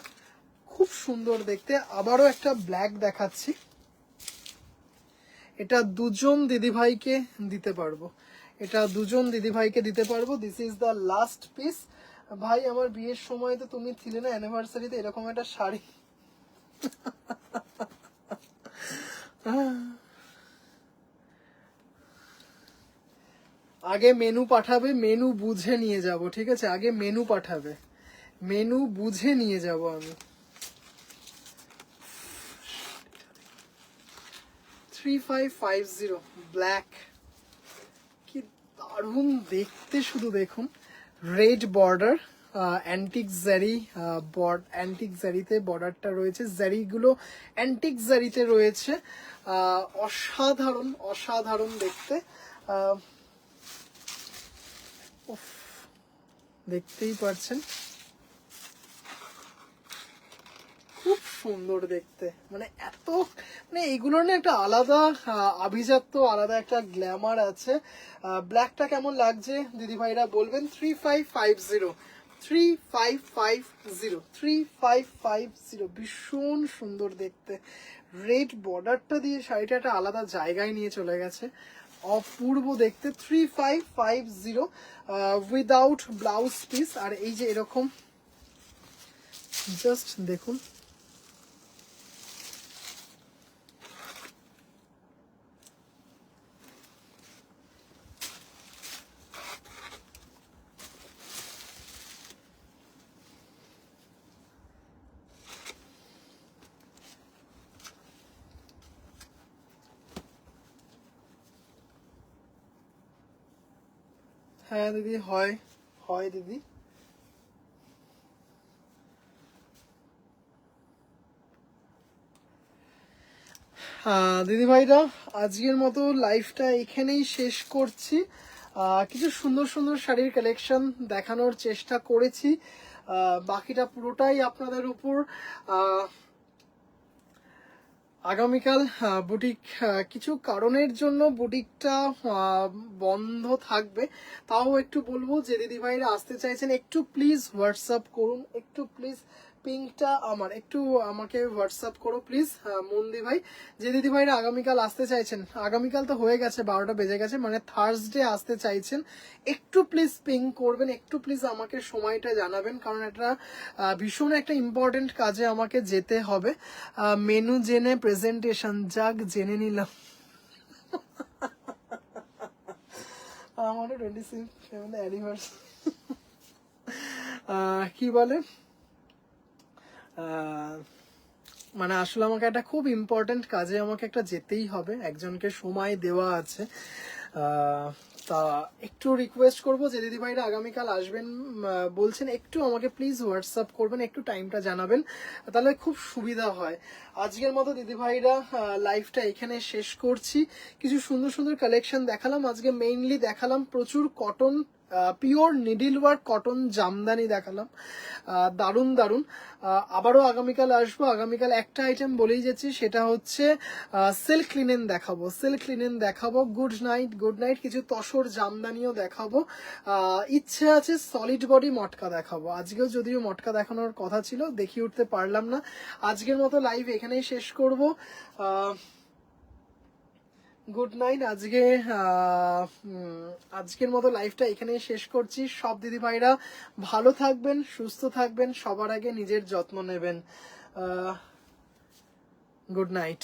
খুব সুন্দর দেখতে। আবারও একটা ব্ল্যাক দেখাচ্ছি, এটা দুজন দিদিভাইকে দিতে পারবো, এটা দুজন দিদিভাইকে দিতে পারবো। This is the last piece. ভাই, আমার বিয়ের সময় তো তুমি ছিলে না, অ্যানিভার্সারিতে এরকম একটা শাড়ি। আগে মেনু পাঠাবে, মেনু বুঝে নিয়ে যাব, ঠিক আছে? আগে মেনু পাঠাবে, মেনু বুঝে নিয়ে যাব আমি। 3550 ব্ল্যাক, কি দারুণ দেখতে, শুধু দেখুন। রেড বর্ডার, অ্যান্টিক জারি, অ্যান্টিক জারিতে বর্ডারটা রয়েছে, জারিগুলো অ্যান্টিক জারিতে রয়েছে। অসাধারণ অসাধারণ দেখতে। উফ, দেখতেই পারছেন খুব সুন্দর দেখতে, মানে এত, মানে এইগুলোর না একটা আলাদা আভিজাত্য, আলাদা একটা গ্ল্যামার আছে। ব্ল্যাকটা কেমন লাগছে দিদি ভাইরা বলবেন। 3550, 3550 ভীষণ সুন্দর দেখতে। রেড বর্ডারটা দিয়ে শাড়িটা একটা আলাদা জায়গায় নিয়ে চলে গেছে, অপূর্ব দেখতে। 3550 উইদাউট ব্লাউজ পিস। আর এই যে এরকম জাস্ট দেখুন, হ্যাঁ দিদি, হয় হয় দিদি। দিদি ভাইরা, আজকের মতো লাইফটা এখানেই শেষ করছি। কিছু সুন্দর সুন্দর শাড়ির কালেকশন দেখানোর চেষ্টা করেছি, বাকিটা পুরোটাই আপনাদের উপর। আগামীকাল বুটিক কিছু কারণের জন্য বুটিকটা বন্ধ থাকবে, তাও একটু বলবো যে দিদি ভাইরা আসতে চাইছেন একটু প্লিজ হোয়াটসঅ্যাপ করুন, একটু প্লিজ পিঙ্কটা একটু আমাকে হোয়াটসঅ্যাপ করো প্লিজ মন্দি ভাই। যে দিদি ভাইরা আগামীকাল আসতে চাইছেন, আগামীকাল তো হয়ে গেছে, 12টা বেজে গেছে, মানে থার্সডে আসতে চাইছেন, একটু প্লিজ পিঙ্ক করবেন, একটু প্লিজ আমাকে সময়টা জানাবেন, কারণ এটা ভীষণ একটা ইম্পর্টেন্ট কাজে আমাকে যেতে হবে। মেনু জেনে প্রেজেন্টেশন, যাক জেনে নিলাম। আমারও 27 অ্যানিভার্সারি, কি বলে, মানে আসলে আমাকে একটা খুব ইম্পর্টেন্ট কাজে আমাকে একটা যেতেই হবে, একজনকে সময় দেওয়া আছে। তা একটু রিকোয়েস্ট করবো যে দিদি ভাইরা আগামীকাল আসবেন বলছেন, একটু আমাকে প্লিজ হোয়াটসঅ্যাপ করবেন, একটু টাইমটা জানাবেন, তাহলে খুব সুবিধা হয়। আজকের মতো দিদি ভাইরা লাইভটা এখানে শেষ করছি। কিছু সুন্দর সুন্দর কালেকশন দেখালাম আজকে, মেইনলি দেখালাম প্রচুর cotton, pure needle work cotton Jamdani দেখালাম, দারুণ দারুণ। আবারও আগামীকাল আসবো, আগামীকাল একটা আইটেম বলেই যাচ্ছি, সেটা হচ্ছে সিল্ক লিনেন দেখাবো, সিল্ক লিনেন দেখাবো। Good night, good night. কিছু তসর জামদানিও দেখাবো, ইচ্ছে আছে সলিড বডি মটকা দেখাবো। আজকেও যদিও মটকা দেখানোর কথা ছিল, দেখিয়ে উঠতে পারলাম না। আজকের মতো লাইভ এখানেই শেষ করবো। Good night. আজকের মতো লাইফটা এখানেই শেষ করছি। সব দিদি ভাইরা ভালো থাকবেন, সুস্থ থাকবেন, সবার আগে নিজের যত্ন নেবেন। Good night.